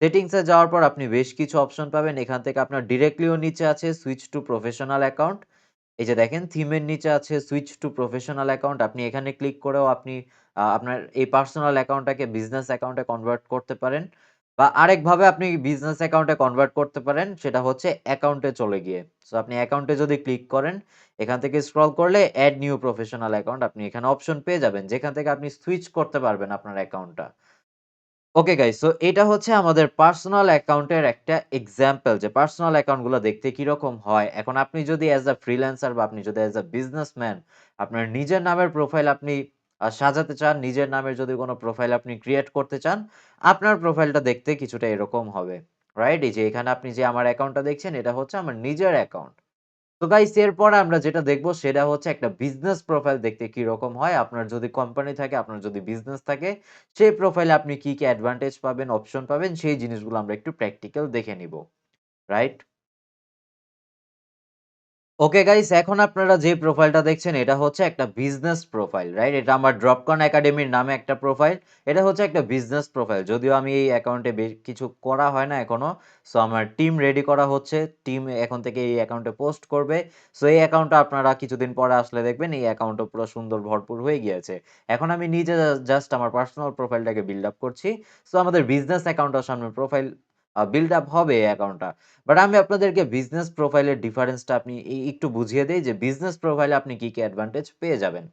সেটিংস এ যাওয়ার পর আপনি বেশ কিছু অপশন পাবেন। এখান থেকে আপনার ডিরেক্টলিও নিচে আছে সুইচ টু প্রফেশনাল অ্যাকাউন্ট। এই যে দেখেন থিমের নিচে আছে সুইচ টু প্রফেশনাল অ্যাকাউন্ট। আপনি এখানে ক্লিক করেও আপনি আপনার এই পার্সোনাল অ্যাকাউন্টটাকে বিজনেস অ্যাকাউন্টে কনভার্ট করতে পারেন। বা আরেকভাবে আপনি বিজনেস অ্যাকাউন্টে কনভার্ট করতে পারেন সেটা হচ্ছে অ্যাকাউন্টে চলে গিয়ে। সো আপনি অ্যাকাউন্টে যদি ক্লিক করেন, এখান থেকে স্ক্রল করলে এড নিউ প্রফেশনাল অ্যাকাউন্ট আপনি এখানে অপশন পেয়ে যাবেন যেখান থেকে আপনি সুইচ করতে পারবেন আপনার অ্যাকাউন্টটা। ওকে গাইস, সো এটা হচ্ছে আমাদের পার্সোনাল অ্যাকাউন্টের একটা এক্সাম্পল যে পার্সোনাল অ্যাকাউন্ট গুলো দেখতে কিরকম হয়। এখন আপনি যদি অ্যাজ আ ফ্রিল্যান্সার বা আপনি যদি অ্যাজ আ বিজনেসম্যান আপনার নিজের নামের প্রোফাইল আপনি সাজাতে চান, নিজের নামের যদি কোনো প্রোফাইল আপনি ক্রিয়েট করতে চান, আপনার প্রোফাইলটা দেখতে কিছুটা এরকম হবে। রাইট? এই যে এখানে আপনি যে আমার অ্যাকাউন্টটা দেখছেন এটা হচ্ছে আমার নিজের অ্যাকাউন্ট। তো গাইস এরপরে আমরা যেটা দেখব সেটা হচ্ছে একটা বিজনেস প্রোফাইল দেখতে কিরকম হয়। আপনার যদি কোম্পানি থাকে, আপনার যদি বিজনেস থাকে, সেই প্রোফাইলে আপনি কি, কি অ্যাডভান্টেজ পাবেন, অপশন পাবেন সেই জিনিসগুলো আমরা একটু প্র্যাকটিক্যাল দেখে নিব। রাইট? ওকে গাইস, এখন আপনারা যে প্রোফাইলটা দেখছেন এটা হচ্ছে একটা বিজনেস প্রোফাইল, রাইট? এটা আমার ড্রপকন একাডেমির নামে একটা প্রোফাইল। এটা হচ্ছে একটা বিজনেস প্রোফাইল। যদিও আমি এই অ্যাকাউন্টে কিছু করা হয় না এখনো। সো আমার টিম রেডি করা হচ্ছে। টিম এখন থেকে এই অ্যাকাউন্টে পোস্ট করবে। সো এই অ্যাকাউন্টটা আপনারা কিছুদিন পরে আসলে দেখবেন এই অ্যাকাউন্টটা পুরো সুন্দর ভরপুর হয়ে গিয়েছে। এখন আমি নিজে জাস্ট আমার পার্সোনাল প্রোফাইলটাকে বিল্ড আপ করছি। সো আমাদের বিজনেস অ্যাকাউন্টের সামনে প্রোফাইল বিল্ড আপ হবে এই অ্যাকাউন্টটা। বাট আমি আপনাদেরকে বিজনেস প্রোফাইলের ডিফারেন্সটা আপনি একটু বুঝিয়ে দেই যে বিজনেস প্রোফাইলে আপনি কি, কি অ্যাডভান্টেজ পেয়ে যাবেন।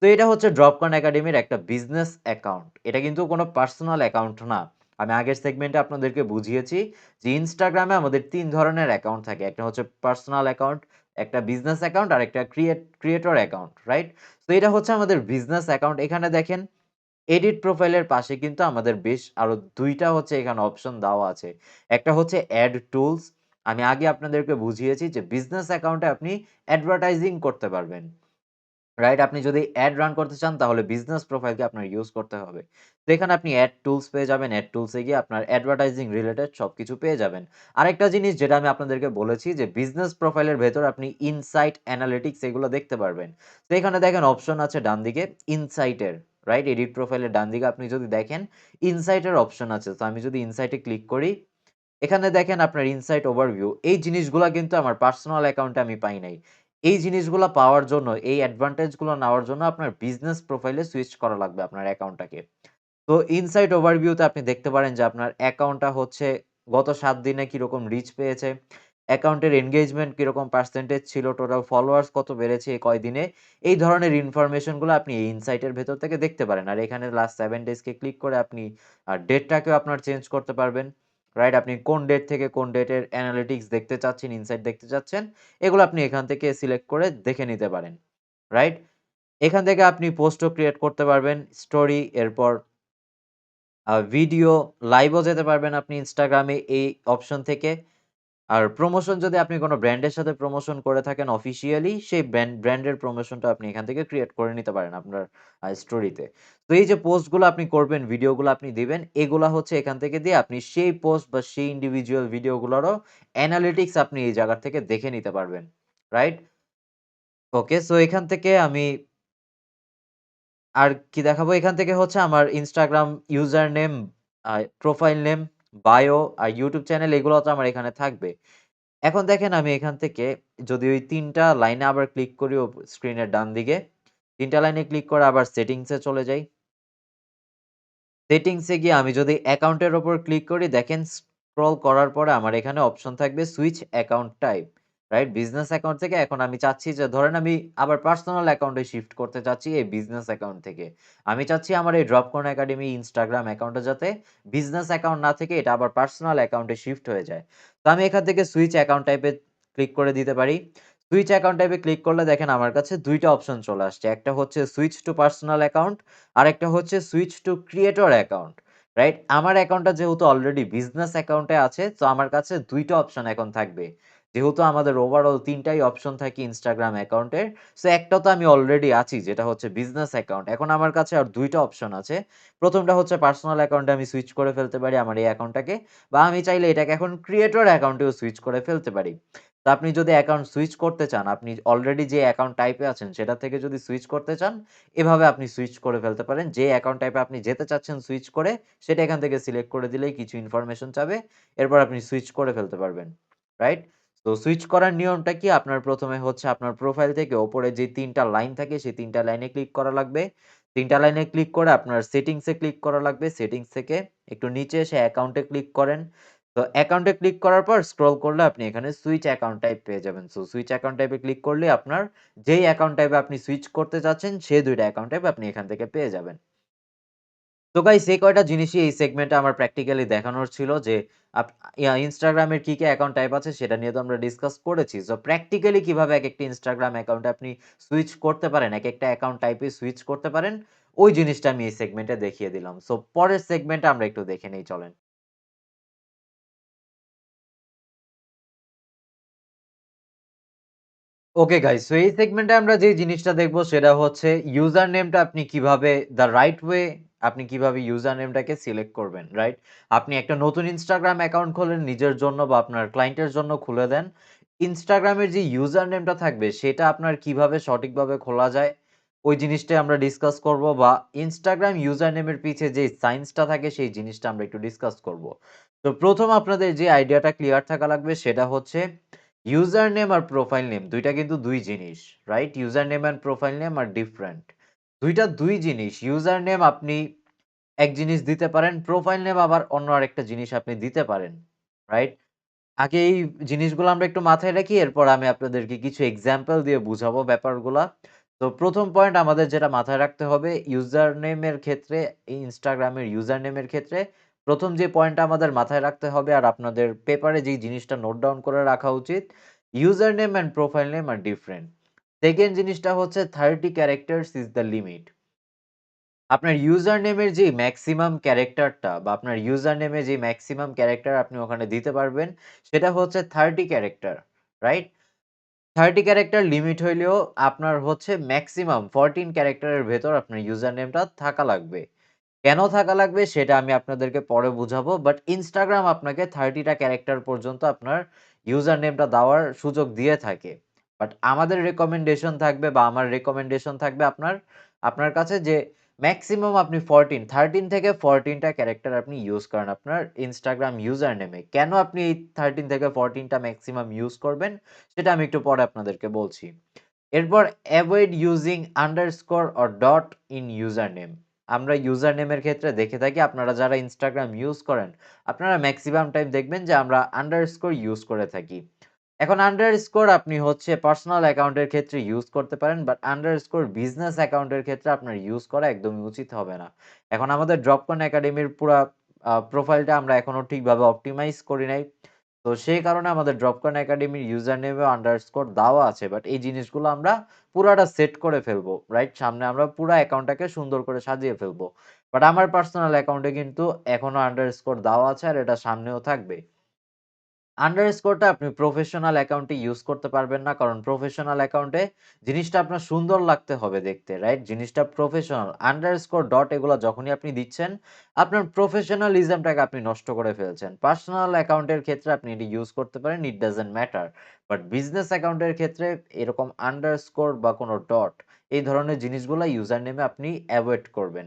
তো এটা হচ্ছে ড্রপকন একাডেমির একটা বিজনেস অ্যাকাউন্ট। এটা কিন্তু কোনো পার্সোনাল অ্যাকাউন্ট না। আমি আগের সেগমেন্টে আপনাদেরকে বুঝিয়েছি যে ইনস্টাগ্রামে আমাদের ৩ ধরনের অ্যাকাউন্ট থাকে। একটা হচ্ছে পার্সোনাল অ্যাকাউন্ট, একটা বিজনেস অ্যাকাউন্ট আর একটা ক্রিয়েটর অ্যাকাউন্ট, রাইট? তো এটা হচ্ছে আমাদের বিজনেস অ্যাকাউন্ট। এখানে দেখেন এডিট প্রোফাইলের পাশে কিন্তু আমাদের বেশ আরো ২ টা হচ্ছে এখানে অপশন দেওয়া আছে। একটা হচ্ছে এড টুলস। আমি আগে আপনাদেরকে বুঝিয়েছি যে বিজনেস অ্যাকাউন্টে আপনি অ্যাডভার্টাইজিং করতে পারবেন। রাইট? আপনি যদি এড রান করতে চান তাহলে বিজনেস প্রোফাইলকে আপনার ইউজ করতে হবে। তো এখানে আপনি এড টুলস পেয়ে যাবেন। এড টুলসে গিয়ে আপনার অ্যাডভার্টাইজিং রিলেটেড সবকিছু পেয়ে যাবেন। আরেকটা জিনিস যেটা আমি আপনাদেরকে বলেছি যে বিজনেস প্রোফাইলের ভেতর আপনি ইনসাইট অ্যানালিটিক্স এগুলো দেখতে পারবেন। তো এখানে দেখেন অপশন আছে ডানদিকে ইনসাইটের, রাইট? এডিট প্রোফাইলের ডানদিকে আপনি যদি দেখেন ইনসাইটের অপশন আছে। তো আমি যদি ইনসাইটে ক্লিক করি, এখানে দেখেন আপনার ইনসাইট ওভারভিউ। এই জিনিসগুলা কিন্তু আমার পার্সোনাল অ্যাকাউন্টে আমি পাই নাই। এই জিনিসগুলা পাওয়ার জন্য, এই অ্যাডভান্টেজ গুলো নেওয়ার জন্য আপনার বিজনেস প্রোফাইলে সুইচ করা লাগবে আপনার অ্যাকাউন্টটাকে। তো ইনসাইট ওভারভিউতে আপনি দেখতে পারেন যে আপনার অ্যাকাউন্টটা হচ্ছে গত ৭ দিনে কিরকম রিচ পেয়েছে, অ্যাকাউন্টের এনগেজমেন্ট কিরকম পার্সেন্টেজ ছিল, টোটাল ফলোয়ার্স কত বেড়েছে এই কয়দিনে। এই ধরনের ইনফরমেশন গুলো আপনি এই ইনসাইটের ভেতর থেকে দেখতে পারেন। আর এখানে লাস্ট ৭ ডেজকে ক্লিক করে আপনি ডেটটাকেও আপনার চেঞ্জ করতে পারবেন। রাইট? আপনি কোন ডেট থেকে কোন ডেটের অ্যানালিটিক্স দেখতে চাচ্ছেন, ইনসাইট দেখতে চাচ্ছেন, এগুলো আপনি এখান থেকে সিলেক্ট করে দেখে নিতে পারেন। রাইট? এখান থেকে আপনি পোস্টও ক্রিয়েট করতে পারবেন, স্টোরি, এরপর ভিডিও, লাইভও যেতে পারবেন আপনি ইনস্টাগ্রামে এই অপশন থেকে। আর প্রমোশন যদি আপনি কোন ব্র্যান্ডের সাথে প্রমোশন করে থাকেন অফিসিয়ালি, সেই ব্র্যান্ডের প্রমোশনটা আপনি এখান থেকে ক্রিয়েট করে নিতে পারেন আপনার স্টোরিতে। তো এই যে পোস্টগুলো আপনি করবেন, ভিডিওগুলো আপনি দিবেন, এগুলা হচ্ছে এখান থেকে দিয়ে আপনি সেই পোস্ট বা সেই ইন্ডিভিজুয়াল ভিডিওগুলোরও অ্যানালিটিক্স আপনি এই জায়গা থেকে দেখে নিতে পারবেন। রাইট? ওকে, সো এখান থেকে আমি আর কি দেখাবো? এখান থেকে হচ্ছে আমার Instagram ইউজার নেম, আ প্রোফাইল নেম, বায়ো আর YouTube চ্যানেল এগুলো তো আমার এখানে থাকবে। এখন দেখেন আমি এখান থেকে যদি ওই ৩ টা লাইনে আবার ক্লিক করি স্ক্রিনের ডানদিকে, ৩ টা লাইনে ক্লিক করে আবার সেটিংস এ চলে যাই। সেটিংস এ গিয়ে আমি যদি অ্যাকাউন্টের উপর ক্লিক করি দেখেন স্ক্রল করার পরে আমার এখানে অপশন থাকবে switch account type. Right? Business account থেকে এখন আমি চাচ্ছি যে ধরেন আমি আবার পার্সোনাল অ্যাকাউন্টে শিফট করতে চাচ্ছি এই বিজনেস অ্যাকাউন্ট থেকে। আমি চাচ্ছি আমার এই ড্রপকন একাডেমি ইনস্টাগ্রাম অ্যাকাউন্টে যাতে বিজনেস অ্যাকাউন্ট না থেকে এটা আবার পার্সোনাল অ্যাকাউন্টে শিফট হয়ে যায়। তো আমি এখান থেকে সুইচ অ্যাকাউন্ট টাইপে ক্লিক করে দিতে পারি। সুইচ অ্যাকাউন্ট টাইপে ক্লিক করলে দেখেন আমার কাছে ২ টা অপশন চলে আসছে। একটা হচ্ছে সুইচ টু পার্সোনাল অ্যাকাউন্ট, আরেকটা হচ্ছে switch to creator account. Right? আমার অ্যাকাউন্টটা যেহেতু অলরেডি বিজনেস অ্যাকাউন্টে আছে, তো আমার কাছে ২ টা অপশন এখন থাকবে। যেহেতু আমাদের ওভারঅল ৩ টাই অপশন থাকে Instagram অ্যাকাউন্টের। সো একটা তো আমি অলরেডি আছি যেটা হচ্ছে বিজনেস অ্যাকাউন্ট। এখন আমার কাছে আর ২ টা অপশন আছে। ১ম টা হচ্ছে পার্সোনাল অ্যাকাউন্টে আমি সুইচ করে ফেলতে পারি আমার এই অ্যাকাউন্টটাকে, বা আমি চাইলে এটাকে এখন ক্রিয়েটর অ্যাকাউন্টেও সুইচ করে ফেলতে পারি। তো আপনি যদি অ্যাকাউন্ট সুইচ করতে চান, আপনি অলরেডি যে অ্যাকাউন্ট টাইপে আছেন সেটা থেকে যদি সুইচ করতে চান, এভাবে আপনি সুইচ করে ফেলতে পারেন। যে অ্যাকাউন্ট টাইপে আপনি যেতে চাচ্ছেন সুইচ করে, সেটা এখান থেকে সিলেক্ট করে দিলেই কিছু ইনফরমেশন চাবে। এরপর আপনি সুইচ করে ফেলতে পারবেন। রাইট? তো সুইচ করার নিয়মটা কি? আপনার ১ম এ হচ্ছে আপনার প্রোফাইল থেকে উপরে যে ৩ টা লাইন থাকে সেই ৩ টা লাইনে ক্লিক করা লাগবে। ৩ টা লাইনে ক্লিক করে আপনার সেটিংস এ ক্লিক করা লাগবে। সেটিংস থেকে একটু নিচে এসে অ্যাকাউন্ট এ ক্লিক করেন। তো অ্যাকাউন্ট এ ক্লিক করার পর স্ক্রল করলে আপনি এখানে সুইচ অ্যাকাউন্ট টাইপ পেয়ে যাবেন। সো সুইচ অ্যাকাউন্ট টাইপে ক্লিক করলে আপনার যেই অ্যাকাউন্ট টাইপে আপনি সুইচ করতে চাচ্ছেন সেই ২ টা অ্যাকাউন্ট টাইপ আপনি এখান থেকে পেয়ে যাবেন। তো গাইস এই কয়টা জিনিসই এই সেগমেন্টে আমার প্র্যাকটিক্যালি দেখানোর ছিল যে আপ Instagram এর কি অ্যাকাউন্ট টাইপ আছে সেটা নিয়ে তো আমরা ডিসকাস করেছি। সো প্র্যাকটিক্যালি কিভাবে একেকটা Instagram অ্যাকাউন্টে আপনি সুইচ করতে পারেন, একেকটা অ্যাকাউন্ট টাইপে সুইচ করতে পারেন, ওই জিনিসটা আমি এই সেগমেন্টে দেখিয়ে দিলাম। সো পরের সেগমেন্টে আমরা একটু দেখে নেই চলেন। ওকে গাইস, সো এই সেগমেন্টে আমরা যে জিনিসটা দেখব সেটা হচ্ছে ইউজার নেমটা আপনি কিভাবে দ্য রাইট ওয়ে আপনি কিভাবে ইউজার নেমটাকে সিলেক্ট করবেন, রাইট? আপনি একটা নতুন Instagram অ্যাকাউন্ট খোলেন নিজের জন্য বা আপনার ক্লায়েন্টের জন্য খুলে দেন। Instagram এর যে ইউজার নেমটা থাকবে সেটা আপনার কিভাবে সঠিকভাবে খোলা যায় ওই জিনিসটাই আমরা ডিসকাস করব, বা Instagram ইউজার নেমের পিছে যে সায়েন্সটা থাকে সেই জিনিসটা আমরা একটু ডিসকাস করব। তো ১ম আপনাদের যে আইডিয়াটা ক্লিয়ার থাকা লাগবে সেটা হচ্ছে ইউজার নেম আর প্রোফাইল নেম ২ টা কিন্তু ২ জিনিস, right? User name and profile name are different. ২ টা ২ জিনিস। ইউজার নেম আপনি এক জিনিস দিতে পারেন, প্রোফাইল নেম আবার অন্য আরেকটা জিনিস আপনি দিতে পারেন, রাইট? আগে এই জিনিসগুলো আমরা একটু মাথায় রাখি, এরপর আমি আপনাদেরকে কিছু এক্সাম্পল দিয়ে বুঝাবো ব্যাপারগুলা। তো ১ম পয়েন্ট আমাদের যেটা মাথায় রাখতে হবে ইউজার নেমের ক্ষেত্রে, এই Instagram এর ইউজার নেমের ক্ষেত্রে ১ম যে পয়েন্টটা আমাদের মাথায় রাখতে হবে আর আপনাদের পেপারে যেই জিনিসটা নোট ডাউন করে রাখা উচিত, user name and profile name are different. 2nd জিনিসটা হচ্ছে 30 ক্যারেক্টারস ইস দ্য লিমিট। আপনার ইউজার নেমের যে মেক্সিমাম ক্যারেক্টারটা বা আপনার ইউজার নেমে যে মেক্সিমাম ক্যারেক্টার আপনি ওখানে দিতে পারবেন সেটা হচ্ছে 30 ক্যারেক্টার, রাইট? 30 ক্যারেক্টার লিমিট হইলেও আপনার হচ্ছে মেক্সিমাম 14 ক্যারেক্টারের ভেতর আপনার ইউজার নেমটা থাকা লাগবে। কেন থাকা লাগবে সেটা আমি আপনাদেরকে পরে বুঝাবো। বাট Instagram আপনাকে 30 টা ক্যারেক্টার পর্যন্ত আপনার ইউজার নেমটা দেওয়ার সুযোগ দিয়ে থাকে। বাট আমাদের রিকমেন্ডেশন থাকবে বা আমার রিকমেন্ডেশন থাকবে আপনার কাছে যে মেক্সিমাম আপনি 13 থেকে 14 টা ক্যারেক্টার আপনি ইউজ করেন আপনার Instagram ইউজার নেমে। কেন আপনি এই 13 থেকে 14 টা মেক্সিমাম ইউজ করবেন সেটা আমি একটু পরে আপনাদেরকে বলছি। এরপর avoid using underscore or dot in user name. আমরা ইউজার নেমের ক্ষেত্রে দেখে থাকি আপনারা যারা Instagram ইউজ করেন, আপনারা মেক্সিমাম টাইম দেখবেন যে আমরা আন্ডারস্কোর ইউজ করে থাকি। এখন আন্ডারস্কোর আপনি হচ্ছে পার্সোনাল অ্যাকাউন্টের ক্ষেত্রে ইউজ করতে পারেন, বাট আন্ডারস্কোর বিজনেস অ্যাকাউন্টের ক্ষেত্রে আপনার ইউজ করা একদমই উচিত হবে না। এখন আমাদের ড্রপকন একাডেমির পুরা প্রোফাইলটা আমরা এখনো ঠিকভাবে অপটিমাইজ করি নাই। তো সেই কারণে আমাদের ড্রপকন একাডেমির ইউজার নেমেও আন্ডারস্কোর দেওয়া আছে। বাট এই জিনিসগুলো আমরা পুরাটা সেট করে ফেলবো। রাইট? সামনে আমরা পুরা অ্যাকাউন্টটাকে সুন্দর করে সাজিয়ে ফেলবো। বাট আমার পার্সোনাল অ্যাকাউন্টে কিন্তু এখনো আন্ডারস্কোর দেওয়া আছে আর এটা সামনেও থাকবে। আন্ডারস্কোরটা আপনি প্রফেশনাল অ্যাকাউন্টে ইউজ করতে পারবেন না। কারণ প্রফেশনাল অ্যাকাউন্টে জিনিসটা আপনার সুন্দর লাগতে হবে দেখতে, রাইট? জিনিসটা প্রফেশনাল। আন্ডারস্কোর, ডট এগুলা যখনই আপনি দিচ্ছেন, আপনার প্রফেশনালিজমটাকে আপনি নষ্ট করে ফেলছেন। পার্সোনাল অ্যাকাউন্টের ক্ষেত্রে আপনি এটি ইউজ করতে পারেন, it doesn't matter. But business অ্যাকাউন্টের ক্ষেত্রে এরকম আন্ডারস্কোর বা কোনো ডট এই ধরনের জিনিসগুলা ইউজার নেমে আপনি এভয়েড করবেন।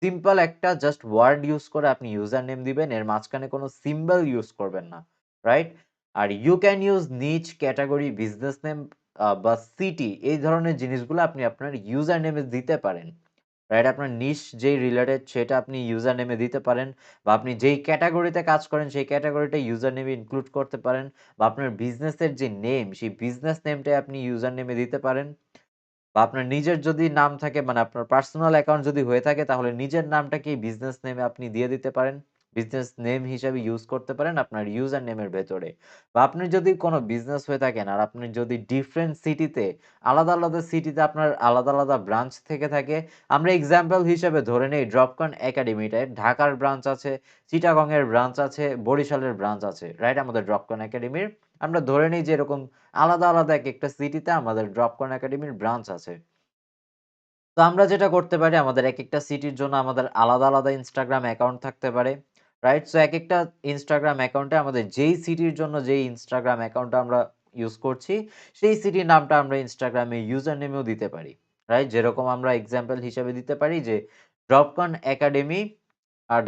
সিম্পল একটা জাস্ট ওয়ার্ড ইউজ করে আপনি ইউজার নেম দিবেন। এর মাঝখানে কোনো সিম্বল ইউজ করবেন না। রাইট? আর you can use niche, category, business name বা সিটি এই ধরনের জিনিসগুলো আপনি আপনার ইউজার নেমে দিতে পারেন। রাইট? আপনার নিশ যেই রিলেটেড সেটা আপনি ইউজার নেমে দিতে পারেন, বা আপনি যেই ক্যাটেগরিতে কাজ করেন সেই ক্যাটেগরিটা ইউজার নেমে ইনক্লুড করতে পারেন, বা আপনার বিজনেসের যে নেম সেই বিজনেস নেমটাই আপনি ইউজার নেমে দিতে পারেন। বা আপনার নিজের যদি নাম থাকে মানে আপনার পার্সোনাল অ্যাকাউন্ট যদি হয়ে থাকে তাহলে নিজের নামটাকেই বিজনেস নেমে আপনি দিয়ে দিতে পারেন। বিজনেস নেম হিসাবে ইউজ করতে পারেন আপনার ইউজার নেমের ভেতরে। বা আপনি যদি কোনো বিজনেস হয়ে থাকেন আর আপনি যদি ডিফারেন্ট সিটিতে আলাদা সিটিতে আপনার আলাদা ব্রাঞ্চ থেকে থাকে। আমরা এক্সাম্পল হিসেবে ধরে নেই ড্রপকন একাডেমিটায় ঢাকার ব্রাঞ্চ আছে, চিটাগং এর ব্রাঞ্চ আছে, বরিশালের ব্রাঞ্চ আছে। রাইট? আমাদের ড্রপকন একাডেমির। আমরা ধরে নিই যে এরকম আলাদা, আলাদা একেকটা সিটিতে আমাদের ড্রপকন একাডেমির ব্রাঞ্চ আছে। তো আমরা যেটা করতে পারি আমাদের একেকটা সিটির জন্য আমাদের আলাদা, আলাদা Instagram অ্যাকাউন্ট থাকতে পারে। রাইট? সো একেকটা Instagram অ্যাকাউন্টে আমাদের যেই সিটির জন্য যেই Instagram অ্যাকাউন্টটা আমরা ইউজ করছি, সেই সিটির নামটা আমরা Instagram এ ইউজার নেমেও দিতে পারি। রাইট? যেরকম আমরা এক্সাম্পল হিসেবে দিতে পারি যে Dropcon academy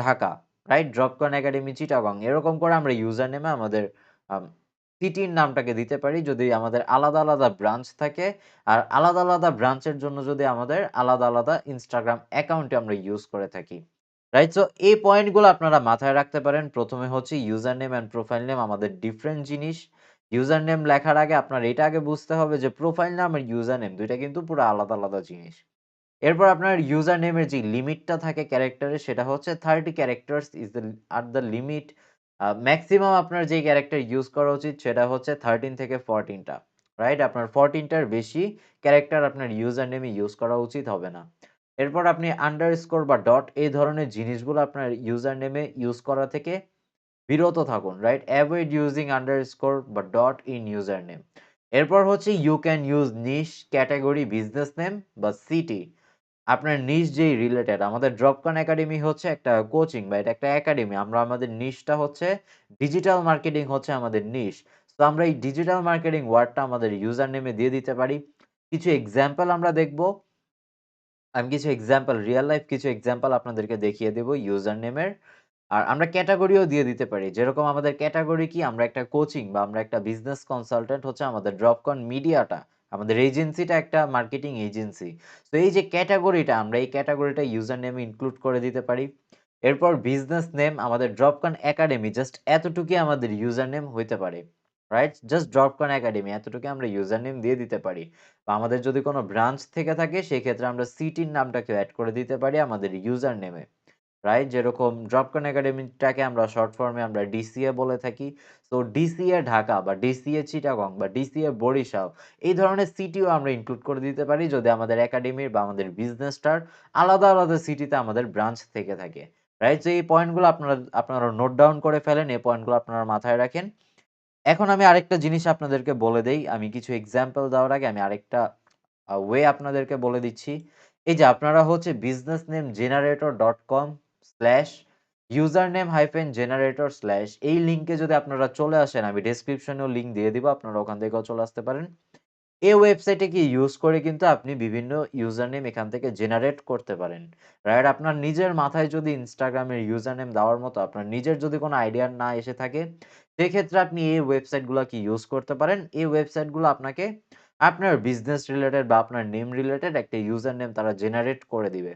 Dhaka. Right? Dropcon academy Chittagong. এরকম করে আমরা ইউজার নেমে আমাদের আম সিটির নামটাকে দিতে পারি যদি আমাদের আলাদা, আলাদা ব্রাঞ্চ থাকে। আর আলাদা, আলাদা ব্রাঞ্চের জন্য যদি আমাদের আলাদা, আলাদা Instagram অ্যাকাউন্টে আমরা ইউজ করে থাকি। রাইট? সো এই পয়েন্টগুলো আপনারা মাথায় রাখতে পারেন। ১ম এ হচ্ছে user name and profile name আমাদের ডিফারেন্ট জিনিস। ইউজার নেম লেখার আগে আপনার এটা আগে বুঝতে হবে যে প্রোফাইল নাম আর ইউজার নেম ২ টা কিন্তু পুরো আলাদা, আলাদা জিনিস। এরপর আপনার ইউজার নেমের যে লিমিটটা থাকে ক্যারেক্টারের সেটা হচ্ছে 30 characters is the are the limit. Maximum আপনার যে ক্যারেক্টার ইউজ করা উচিত সেটা হচ্ছে 13 থেকে 14 টা। রাইট? আপনার 14 টার বেশি ক্যারেক্টার আপনার ইউজার নেমে ইউজ করা উচিত হবে না। এরপর আপনি আন্ডারস্কোর বা ডট এই ধরনের জিনিসগুলো আপনার ইউজার নেমে ইউজ করা থেকে বিরত থাকুন। রাইট? এভয়েড ইউজিং আন্ডারস্কোর বা ডট ইন ইউজার নেম। এরপর হচ্ছে you can use niche, category, business name বা সিটি। আপনার নিশ যেই রিলেটেড আমাদের ড্রপকন একাডেমি হচ্ছে একটা কোচিং বা এটা একটা একাডেমি। আমরা আমাদের নিশটা হচ্ছে ডিজিটাল মার্কেটিং হচ্ছে আমাদের নিশ। তো আমরা এই ডিজিটাল মার্কেটিং ওয়ার্ডটা আমাদের ইউজার নেমে দিয়ে দিতে পারি। কিছু এক্সাম্পল আমরা দেখব। আমি কিছু এক্সাম্পল রিয়াল লাইফ কিছু এক্সাম্পল আপনাদেরকে দেখিয়ে দেব ইউজার নেমের। আর আমরা ক্যাটেগরিও দিয়ে দিতে পারি। যেরকম আমাদের ক্যাটেগরি কি আমরা একটা কোচিং বা আমরা একটা বিজনেস কনসালটেন্ট হচ্ছে আমাদের ড্রপকন মিডিয়াটা, আমাদের এজেন্সিটা একটা মার্কেটিং এজেন্সি। তো এই যে ক্যাটেগরিটা আমরা এই ক্যাটেগরিটা ইউজার নেমে ইনক্লুড করে দিতে পারি। এরপর বিজনেস নেম আমাদের ড্রপকন একাডেমি জাস্ট এতটুকুই আমাদের ইউজার নেম হইতে পারে। রাইট? জাস্ট ড্রপকন একাডেমি এতটুকু আমরা ইউজার নেম দিয়ে দিতে পারি। বা আমাদের যদি কোনো ব্রাঞ্চ থেকে থাকে সেক্ষেত্রে আমরা সিটির নামটাকেও এড করে দিতে পারি আমাদের ইউজার নেমে। রাইট? যেরকম ড্রপকন একাডেমিটাকে আমরা শর্ট ফর্মে আমরা ডিসিএ বলে থাকি। সো ডিসিএ ঢাকা বা ডিসিএ চিটাগং বা ডিসিএ বরিশাল এই ধরনের সিটিও আমরা ইনক্লুড করে দিতে পারি যদি আমাদের একাডেমির বা আমাদের বিজনেসটার আলাদা, আলাদা সিটিতে আমাদের ব্রাঞ্চ থেকে থাকে। রাইট? সো এই পয়েন্টগুলো আপনারা নোট ডাউন করে ফেলেন। এই পয়েন্টগুলো আপনারা মাথায় রাখেন। এখন আমি আরেকটা জিনিস আপনাদেরকে বলে দেই। আমি কিছু এক্সাম্পল দেওয়ার আগে আমি আরেকটা ওয়ে আপনাদেরকে বলে দিচ্ছি। এই যে আপনারা হচ্ছে businessnamegenerator.com/username-generator/ এই লিঙ্কে যদি আপনারা চলে আসেন, আমি ডেসক্রিপশনেও লিঙ্ক দিয়ে দিব। আপনারা ওখান থেকেও চলে আসতে পারেন। এই ওয়েবসাইটে ইউজ করে কিন্তু আপনি বিভিন্ন ইউজার নেম এখান থেকে জেনারেট করতে পারেন। রাইট? আপনার নিজের মাথায় যদি Instagram এর ইউজার নেম দেওয়ার মতো আপনার নিজের যদি কোনো আইডিয়া না এসে থাকে, সেক্ষেত্রে আপনি এই ওয়েবসাইটগুলাকে ইউজ করতে পারেন। এই ওয়েবসাইটগুলো আপনাকে আপনার বিজনেস রিলেটেড বা আপনার নেম রিলেটেড একটা ইউজার নেম তারা জেনারেট করে দিবে।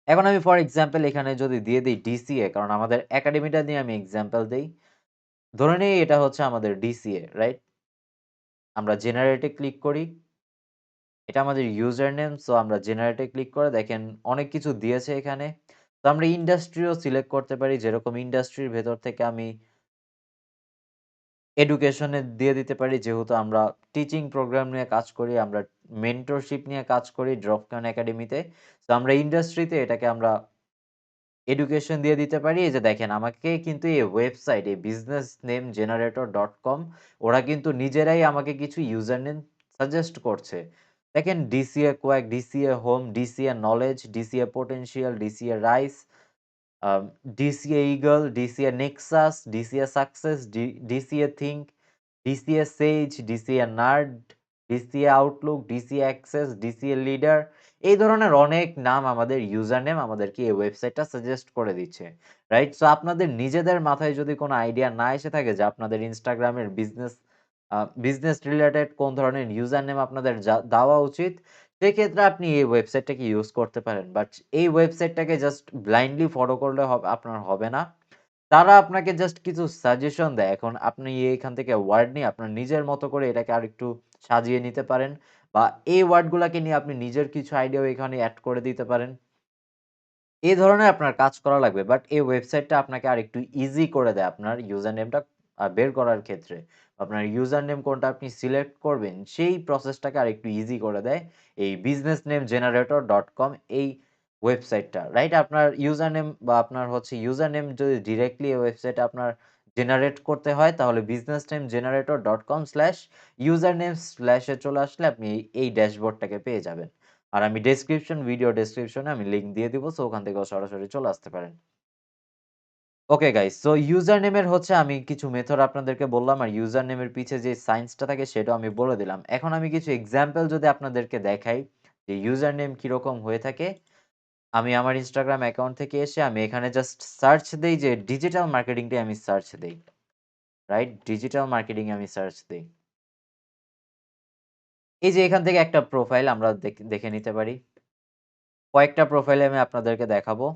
এখন আমি ফর এক্সাম্পল এখানে যদি দিয়ে দেই ডিসিএ কারণ আমাদের একাডেমিটা নিয়ে আমি এক্সাম্পল দেই। ধরে নেই এটা হচ্ছে আমাদের ডিসিএ, রাইট? আমরা জেনারেটে ক্লিক করি। এটা আমাদের ইউজার নেম। সো আমরা জেনারেটে ক্লিক করে দেখেন অনেক কিছু দিয়েছে এখানে। তো আমরা ইন্ডাস্ট্রিও সিলেক্ট করতে পারি। যেরকম ইন্ডাস্ট্রির ভেতর থেকে আমি এডুকেশনে দিয়ে দিতে পারি। যেহেতু আমরা টিচিং প্রোগ্রাম নিয়ে কাজ করি, আমরা মেন্টরশিপ নিয়ে কাজ করি ড্রপকন একাডেমিতে। তো আমরা ইন্ডাস্ট্রিতে এটাকে আমরা এডুকেশন দিয়ে দিতে পারি। এই যে দেখেন আমাকে কিন্তু এই ওয়েবসাইট এই businessnamegenerator.com ওরা কিন্তু নিজেরাই আমাকে কিছু ইউজার নেম সাজেস্ট করছে। দেখেন DCA quack, DCA home, DCA knowledge, DCA potential, DCA rise, DCA eagle, DCA nexus, DCA success, DCA think, DCA sage, DCA nerd, DCA outlook, DCA access, DCA leader এই ধরনের অনেক নাম আমাদের user name আমাদেরকে এই ওয়েবসাইটটা সাজেস্ট করে দিচ্ছে। রাইট? সো আপনাদের নিজেদের মাথায় যদি কোনো আইডিয়া না এসে থাকে যে আপনাদের ইনস্টাগ্রামের বিজনেস রিলেটেড কোন ধরনের ইউজার নেম আপনাদের দেওয়া উচিত, সেক্ষেত্রে আপনি এই ওয়েবসাইটটাকে ইউজ করতে পারেন। বাট এই ওয়েবসাইটটাকে জাস্ট ব্লাইন্ডলি ফলো করলে আপনার হবে না। তারা আপনাকে জাস্ট কিছু সাজেশন দেয়। এখন আপনি এখান থেকে ওয়ার্ড নিয়ে আপনার নিজের মতো করে এটাকে আরেকটু সাজিয়ে নিতে পারেন বা এই ওয়ার্ডগুলাকে নিয়ে আপনি নিজের কিছু আইডিয়াও এখানে এড করে দিতে পারেন। এই ধরনের আপনার কাজ করা লাগবে। বাট এই ওয়েবসাইটটা আপনাকে আরেকটু ইজি করে দেয় আপনার ইউজার নেমটা বের করার ক্ষেত্রে। আপনার ইউজার নেম কোনটা আপনি সিলেক্ট করবেন সেই প্রসেসটাকে আরেকটু ইজি করে দেয় এই businessnamegenerator.com এই ওয়েবসাইটটা। রাইট? আপনার ইউজার নেম বা আপনার হচ্ছে ইউজার নেম যদি ডিরেক্টলি এই ওয়েবসাইটে আপনার জেনারেট করতে হয় তাহলে businessnamegenerator.com/username/ এ চলে আসলে আপনি এই ড্যাশবোর্ডটাকে পেয়ে যাবেন। আর আমি ভিডিও ডেসক্রিপশনে আমি লিংক দিয়ে দিব, সো ওখান থেকেও সরাসরি চলে আসতে পারেন। ওকে গাইস, সো ইউজার নেমের হচ্ছে আমি কিছু মেথড আপনাদেরকে বললাম আর ইউজার নেমের পিছে যে সায়েন্সটা থাকে সেটাও আমি বলে দিলাম। এখন আমি কিছু এক্সাম্পল যদি আপনাদেরকে দেখাই যে ইউজার নেম কিরকম হয়ে থাকে, আমি আমার ইনস্টাগ্রাম অ্যাকাউন্ট থেকে এসে আমি এখানে জাস্ট সার্চ দেই যে ডিজিটাল মার্কেটিংটাই আমি সার্চ দেই। রাইট? ডিজিটাল মার্কেটিং আমি সার্চ দেই। এই যে এখান থেকে একটা প্রোফাইল আমরা দেখে নিতে পারি। কয়েকটা প্রোফাইলে আমি আপনাদেরকে দেখাবো।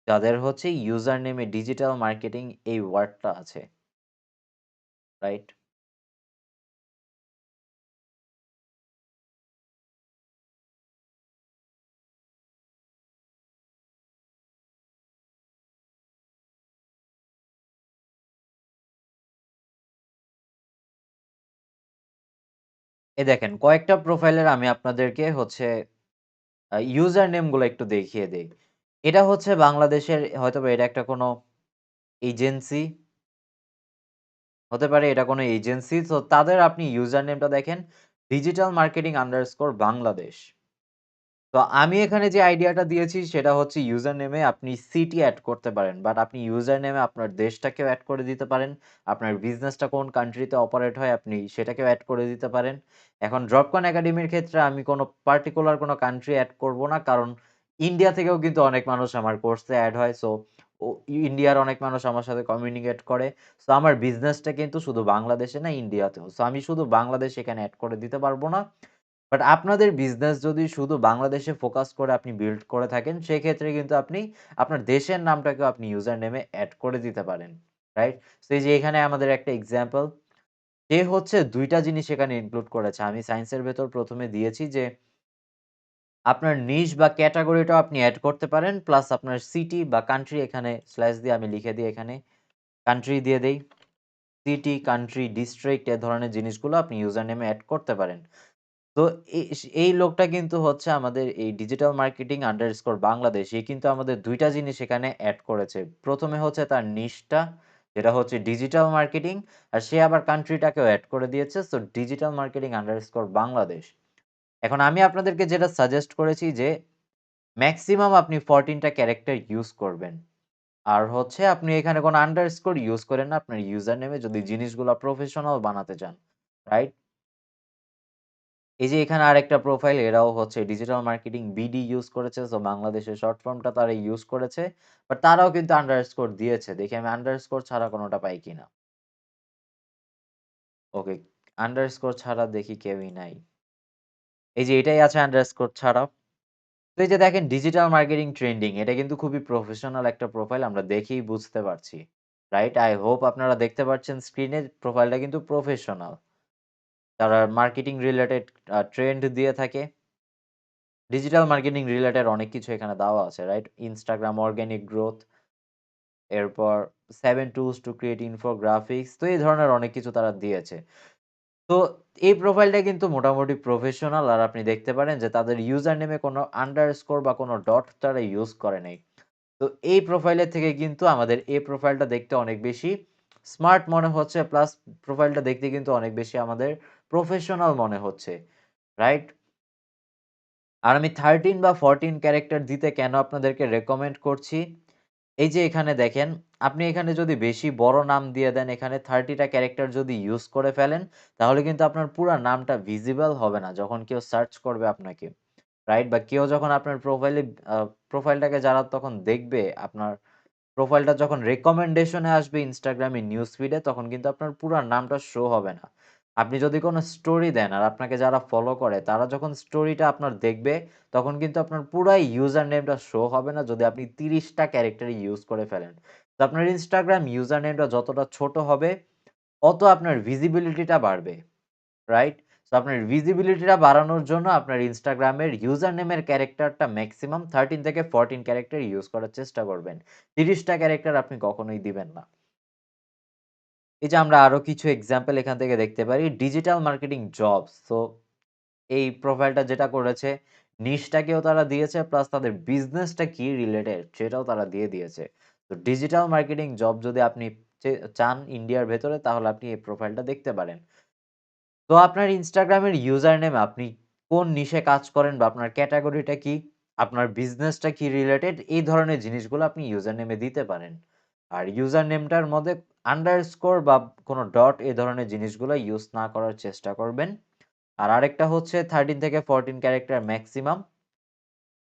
যাদের হচ্ছে ইউজার নেমে ডিজিটাল মার্কেটিং এই ওয়ার্ডটা আছে। রাইট? এই দেখেন কয়েকটা প্রোফাইলের আমি আপনাদেরকে হচ্ছে ইউজার নেম গুলো একটু দেখিয়ে দেই। এটা হচ্ছে বাংলাদেশের, হয়তোবা এটা একটা কোনো এজেন্সি হতে পারে, এটা কোনো এজেন্সি। তো তাদের আপনি ইউজার নেমটা দেখেন ডিজিটাল মার্কেটিং আন্ডারস্কোর বাংলাদেশ। তো আমি এখানে যে আইডিয়াটা দিয়েছি সেটা হচ্ছে ইউজার নেমে আপনি সিটি অ্যাড করতে পারেন, বাট আপনি ইউজার নেমে আপনার দেশটাকেও অ্যাড করে দিতে পারেন। আপনার বিজনেসটা কোন কান্ট্রিতে অপারেট হয় আপনি সেটাকেও অ্যাড করে দিতে পারেন। এখন ড্রপকন একাডেমির ক্ষেত্রে আমি কোনো পার্টিকুলার কোনো কান্ট্রি অ্যাড করব না, কারণ ইন্ডিয়া থেকেও কিন্তু অনেক মানুষ আমার কোর্সে অ্যাড হয়। সো ইন্ডিয়ার অনেক মানুষ আমার সাথে কমিউনিকেট করে। সো আমার বিজনেসটা কিন্তু শুধু বাংলাদেশে না, ইন্ডিয়াতেও। সো আমি শুধু বাংলাদেশ এখানে অ্যাড করে দিতে পারবো না। বাট আপনাদের বিজনেস যদি শুধু বাংলাদেশে ফোকাস করে আপনি বিল্ড করে থাকেন, সেক্ষেত্রে কিন্তু আপনি আপনার দেশের নামটাকেও আপনি ইউজার নেমে এড করে দিতে পারেন। রাইট? সো এই যে এখানে আমাদের একটা এক্সাম্পল, সে হচ্ছে ২ টা জিনিস এখানে ইনক্লুড করেছে। আমি সায়েন্সের ভেতর ১ম এ দিয়েছি যে আপনার নিশ বা ক্যাটেগরিটাও আপনি এড করতে পারেন। প্লাস আপনার সিটি বা কান্ট্রি এখানে স্ল্যাশ দিয়ে আমি লিখে দিই, এখানে কান্ট্রি দিয়ে দেই। সিটি, কান্ট্রি, ডিস্ট্রিক্ট এ ধরনের জিনিসগুলো আপনি ইউজার নেমে এড করতে পারেন। তো এই লোকটা কিন্তু হচ্ছে আমাদের এই ডিজিটাল মার্কেটিং আন্ডারস্কোর বাংলাদেশ। এ কিন্তু আমাদের ২ টা জিনিস এখানে এড করেছে। ১ম এ হচ্ছে তার নিশটা, যেটা হচ্ছে ডিজিটাল মার্কেটিং, আর সে আবার কান্ট্রিটাকেও এড করে দিয়েছে। So digital marketing underscore Bangladesh. এখন আমি আপনাদেরকে যেটা সাজেস্ট করেছি যে মেক্সিমাম আপনি 14 টা ক্যারেক্টার ইউজ করবেন। আর হচ্ছে আপনি এখানে কোনো আন্ডারস্কোর ইউজ করেন না আপনার ইউজার নেমে যদি জিনিসগুলা প্রফেশনাল বানাতে চান। রাইট? এই যে এখানে আরেকটা প্রোফাইল, এরাও হচ্ছে ডিজিটাল মার্কেটিং বিডি ইউজ করেছে। সো বাংলাদেশের শর্ট ফর্মটা তারা ইউজ করেছে। বাট তারাও কিন্তু আন্ডারস্কোর দিয়েছে। দেখি আমি আন্ডারস্কোর ছাড়া কোনটা পাই কিনা। ওকে, আন্ডারস্কোর ছাড়া দেখি কেউই নাই। এই যে এটাই আছে আন্ডারস্কোর ছাড়া। তো এই যে দেখেন ডিজিটাল মার্কেটিং ট্রেন্ডিং, এটা কিন্তু খুবই প্রফেশনাল একটা প্রোফাইল, আমরা দেখেই বুঝতে পারছি। রাইট? আই হোপ আপনারা দেখতে পাচ্ছেন স্ক্রিনে প্রোফাইলটা কিন্তু প্রফেশনাল। তারা মার্কেটিং রিলেটেড ট্রেন্ড দিয়ে থাকে। ডিজিটাল মার্কেটিং রিলেটেড অনেক কিছু এখানে দেওয়া আছে। রাইট? ইনস্টাগ্রাম অর্গানিক গ্রোথ, এরপর 7 টুলস টু ক্রিয়েট ইনফোগ্রাফিক্স, তো এই ধরনের অনেক কিছু তারা দিয়েছে। তো এই প্রোফাইলটা কিন্তু মোটামুটি প্রফেশনাল, আর আপনি দেখতে পারেন যে তাদের ইউজার নেমে কোনো আন্ডারস্কোর বা কোনো ডট তারা ইউজ করে নাই। তো এই প্রোফাইলের থেকে কিন্তু আমাদের এই প্রোফাইলটা দেখতে অনেক বেশি স্মার্ট মনে হচ্ছে, প্লাস প্রোফাইলটা দেখতে কিন্তু অনেক বেশি আমাদের প্রফেশনাল মনে হচ্ছে। রাইট? আর আমি 13 বা 14 ক্যারেক্টার দিতে কেন আপনাদেরকে রেকমেন্ড করছি, এই যে এখানে দেখেন, আপনি এখানে যদি বেশি বড় নাম দিয়ে দেন, এখানে 30 টা ক্যারেক্টার যদি ইউজ করে ফেলেন, তাহলে কিন্তু আপনার পুরা নামটা ভিজিবল হবে না যখন কেউ সার্চ করবে আপনাকে। রাইট? বা কেউ যখন আপনার আ প্রোফাইলটাকে যারা তখন দেখবে, আপনার প্রোফাইলটা যখন রিকমেন্ডেশন এ আসবে Instagram এর নিউজ ফিডে, তখন কিন্তু আপনার পুরা নামটা শো হবে না। আপনি যদি কোনো স্টোরি দেন আর আপনাকে যারা ফলো করে তারা যখন স্টোরিটা আপনার দেখবে, তখন কিন্তু আপনার পুরাই ইউজার নেমটা শো হবে না যদি আপনি ৩০ টা ক্যারেক্টার ইউজ করে ফেলেন। তো আপনার Instagram ইউজার নেমটা যতটা ছোট হবে, অত আপনার ভিজিবিলিটিটা বাড়বে। রাইট? সো আপনার ভিজিবিলিটিটা বাড়ানোর জন্য আপনার Instagram এর ইউজার নেমের ক্যারেক্টারটা মেক্সিমাম 13 থেকে 14 ক্যারেক্টার ইউজ করার চেষ্টা করবেন। ৩০ টা ক্যারেক্টার আপনি কখনোই দিবেন না। এই যে আমরা আরো কিছু এক্সাম্পল এখান থেকে দেখতে পারি। Digital marketing jobs. সো এই প্রোফাইলটা যেটা করেছে, নিশটাকেও তারা দিয়েছে, প্লাস তাদের বিজনেসটা কি রিলেটেড সেটাও তারা দিয়ে দিয়েছে। তো ডিজিটাল মার্কেটিং জব যদি আপনি চান ইন্ডিয়ার ভেতরে, তাহলে আপনি এই প্রোফাইলটা দেখতে পারেন। তো আপনার ইনস্টাগ্রামের ইউজার নেম, আপনি কোন নিশে কাজ করেন বা আপনার ক্যাটেগরিটা কি, আপনার বিজনেসটা কি রিলেটেড, এই ধরনের জিনিসগুলো আপনি ইউজার নেমে দিতে পারেন। আর ইউজার নেমটার মধ্যে আন্ডারস্কোর বা কোনো ডট এই ধরনের জিনিসগুলো ইউজ না করার চেষ্টা করবেন। আর আরেকটা হচ্ছে 13 থেকে 14 ক্যারেক্টার ম্যাক্সিমাম।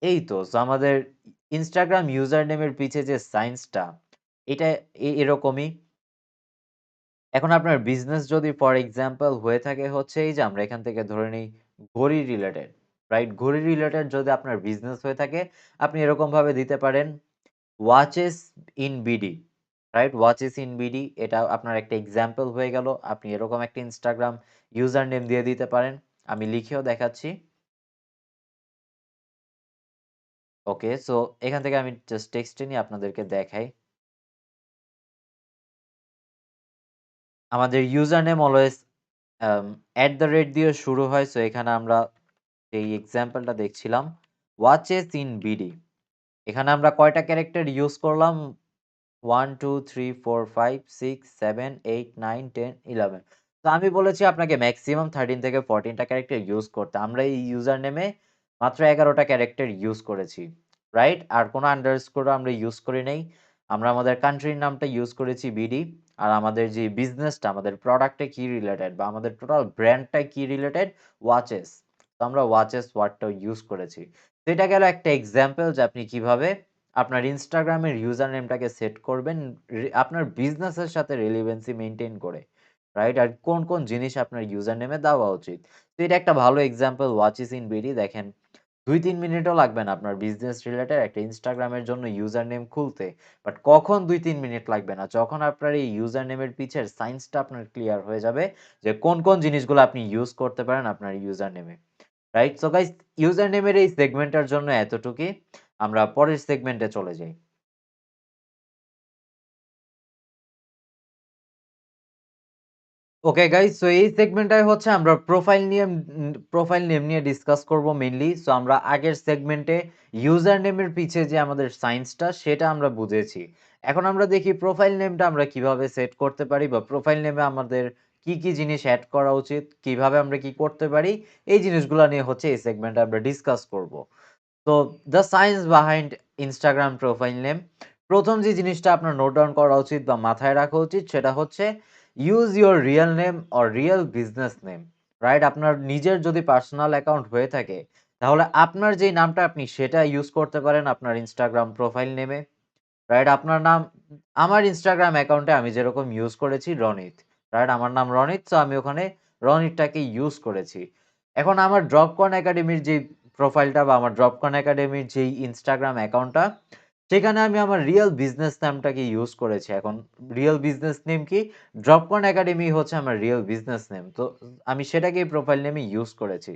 এই তো। সো আমাদের ইনস্টাগ্রাম ইউজার নেমের পিছে যে সায়েন্সটা, এটা এরকমই। এখন আপনার বিজনেস যদি ফর এক্সাম্পল হয়ে থাকে হচ্ছে এই যে আমরা এখান থেকে ধরে নিই ঘড়ি রিলেটেড, রাইট? ঘড়ি রিলেটেড যদি আপনার বিজনেস হয়ে থাকে, আপনি এরকমভাবে দিতে পারেন watches in BD, right? Watches in BD, এটা আপনার একটা এক্সাম্পল হয়ে গেল। আপনি এরকম একটা ইনস্টাগ্রাম ইউজার নেম দিয়ে দিতে পারেন। আমি লিখেও দেখাচ্ছি। ওকে, সো এখান থেকে আমি জাস্ট টেক্সটে নিয়ে আপনাদেরকে দেখাই। আমাদের ইউজার নেম অলওয়েজ @ দিয়ে শুরু হয়। সো এখানে আমরা এই এক্সাম্পলটা দেখছিলাম ওয়াচেস ইন বিডি। এখানে আমরা কয়টা ক্যারেক্টার ইউজ করলাম? 1 2 3 4 5 6 7 8 9 10 11। তো আমি বলেছি আপনাকে ম্যাক্সিমাম 13 থেকে 14 টা ক্যারেক্টার ইউজ করতে। আমরা এই ইউজার নেমে মাত্র 11 টা ক্যারেক্টার ইউজ করেছি, রাইট? আর কোনো আন্ডারস্কোর আমরা ইউজ করি নাই। আমরা আমাদের কান্ট্রির নামটা ইউজ করেছি বিডি। আর আমাদের যে বিজনেসটা, আমাদের প্রোডাক্টে কি রিলেটেড বা আমাদের টোটাল ব্র্যান্ডটা কি রিলেটেড, ওয়াচেস। তো আমরা ওয়াচেস ওয়ার্ডটাও ইউজ করেছি। তো এটা গেল একটা এক্সাম্পল যে আপনি কিভাবে আপনার ইনস্টাগ্রামের ইউজার নেমটাকে সেট করবেন আপনার বিজনেসের সাথে রিলেভেন্সি মেনটেন করে, রাইট? আর কোন কোন জিনিস আপনার ইউজার নেমে দেওয়া উচিত। তো এটা একটা ভালো এক্সাম্পল ওয়াচেস ইন বিডি। দেখেন 2-3 মিনিটও লাগবে না আপনার বিজনেস রিলেটেড একটা ইনস্টাগ্রামের জন্য ইউজার নেম খুলতে। বাট কখন 2-3 মিনিট লাগবে না, যখন আপনার এই ইউজার নেমের পিছের সায়েন্সটা আপনার ক্লিয়ার হয়ে যাবে যে কোন কোন জিনিসগুলো আপনি ইউজ করতে পারেন আপনার ইউজার নেমে, রাইট? সো গাইস, ইউজার নেমের এই সেগমেন্টের জন্য এতটুকুই। আমরা পরের সেগমেন্টে চলে যাই। ওকে গাইস, সো এই সেগমেন্টটায় হচ্ছে আমরা প্রোফাইল নেম নিয়ে ডিসকাস করব মেইনলি। সো আমরা আগের সেগমেন্টে ইউজার নেমের পিছে যে আমাদের সায়েন্সটা সেটা আমরা বুঝেছি। এখন আমরা দেখি প্রোফাইল নেমটা আমরা কিভাবে সেট করতে পারি বা প্রোফাইল নেমে আমাদের কি কি জিনিস অ্যাড করা উচিত, কিভাবে আমরা কি করতে পারি, এই জিনিসগুলো নিয়ে হচ্ছে এই সেগমেন্টে আমরা ডিসকাস করব। তো the science behind Instagram profile name. প্রথম যে জিনিসটা আপনার নোট ডাউন করা উচিত বা মাথায় রাখা উচিত সেটা হচ্ছে use your real name or real business name, right? আপনার নিজের যদি পার্সোনাল অ্যাকাউন্ট হয়ে থাকে, তাহলে আপনার যেই নামটা আপনি সেটা ইউজ করতে পারেন আপনার ইনস্টাগ্রাম প্রোফাইল নেমে, রাইট? আপনার নাম, আমার ইনস্টাগ্রাম অ্যাকাউন্টে আমি যেরকম ইউজ করেছি রনিত, রাইট? আমার নাম রনিত, সো আমি ওখানে রনিতটাকে ইউজ করেছি। এখন আমার ড্রপকন একাডেমির যে প্রোফাইলটা বা আমার ড্রপকন একাডেমির যেই ইনস্টাগ্রাম অ্যাকাউন্টটা, সেখানে আমি আমার রিয়েল বিজনেস নামটাকে ইউজ করেছি। এখন রিয়েল বিজনেস নেম কি? ড্রপকন একাডেমি হচ্ছে আমার রিয়েল বিজনেস নেম। তো আমি সেটাকেই প্রোফাইল নেমে ইউজ করেছি।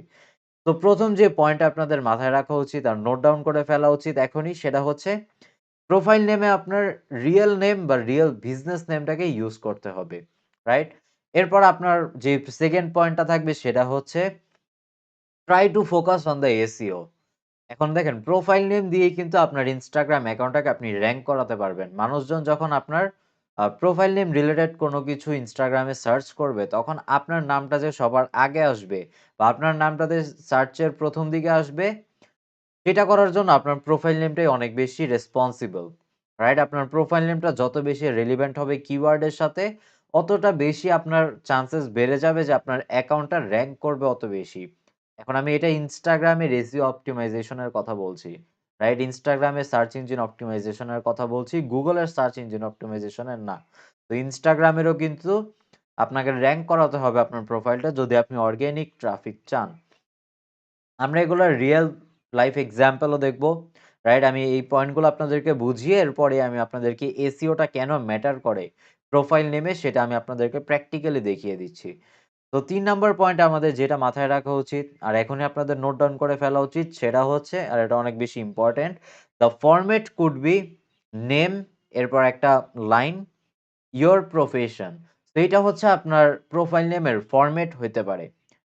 তো প্রথম যে পয়েন্ট আপনাদের মাথায় রাখা উচিত আর নোট ডাউন করে ফেলা উচিত এখনই, সেটা হচ্ছে প্রোফাইল নেমে আপনার রিয়েল নেম বা রিয়েল বিজনেস নেমটাকে ইউজ করতে হবে, রাইট? এরপর আপনার যে সেকেন্ড পয়েন্টটা থাকবে সেটা হচ্ছে try to focus on the SEO. এখন দেখেন প্রোফাইল নেম দিয়েই কিন্তু আপনার ইনস্টাগ্রাম অ্যাকাউন্টটাকে আপনি র‍্যাংক করাতে পারবেন। মানুষজন যখন আপনার প্রোফাইল নেম রিলেটেড কোনো কিছু ইনস্টাগ্রামে সার্চ করবে, তখন আপনার নামটা যে সবার আগে আসবে বা আপনার নামটা যে সার্চের প্রথম দিকে আসবে, এটা করার জন্য আপনার প্রোফাইল নেমটাই অনেক বেশি রেসপন্সিবল, রাইট? আপনার প্রোফাইল নেমটা যত বেশি রিলেভেন্ট হবে কিওয়ার্ডের সাথে, অতটা বেশি আপনার চান্সেস বেড়ে যাবে যে আপনার অ্যাকাউন্টটা র‍্যাংক করবে অত বেশি। এখন আমি এটা ইনস্টাগ্রামের এসইও অপটিমাইজেশনের কথা বলছি, রাইট? ইনস্টাগ্রামের সার্চ ইঞ্জিন অপটিমাইজেশনের কথা বলছি, গুগলের সার্চ ইঞ্জিন অপটিমাইজেশনের না। তো ইনস্টাগ্রামেরও কিন্তু আপনাকে র‍্যাংক করাতে হবে আপনার প্রোফাইলটা, যদি আপনি অর্গানিক ট্রাফিক চান। আমরা এগুলার রিয়েল লাইফ এক্সাম্পলও দেখব, রাইট? আমি এই পয়েন্টগুলো আপনাদেরকে বুঝিয়ে এরপরে আমি আপনাদেরকে এসইওটা কেন ম্যাটার করে প্রোফাইল নেমে, সেটা আমি আপনাদেরকে প্র্যাকটিক্যালি দেখিয়ে দিচ্ছি। তো ৩ নাম্বার পয়েন্ট আমাদের যেটা মাথায় রাখা উচিত আর এখনই আপনাদের নোট ডাউন করে ফেলা উচিত সেটা হচ্ছে, আর এটা অনেক বেশি important, the format could be name, এরপর একটা লাইন, ইওর প্রফেশন। তো এটা হচ্ছে আপনার প্রোফাইল নেমের ফরম্যাট হইতে পারে,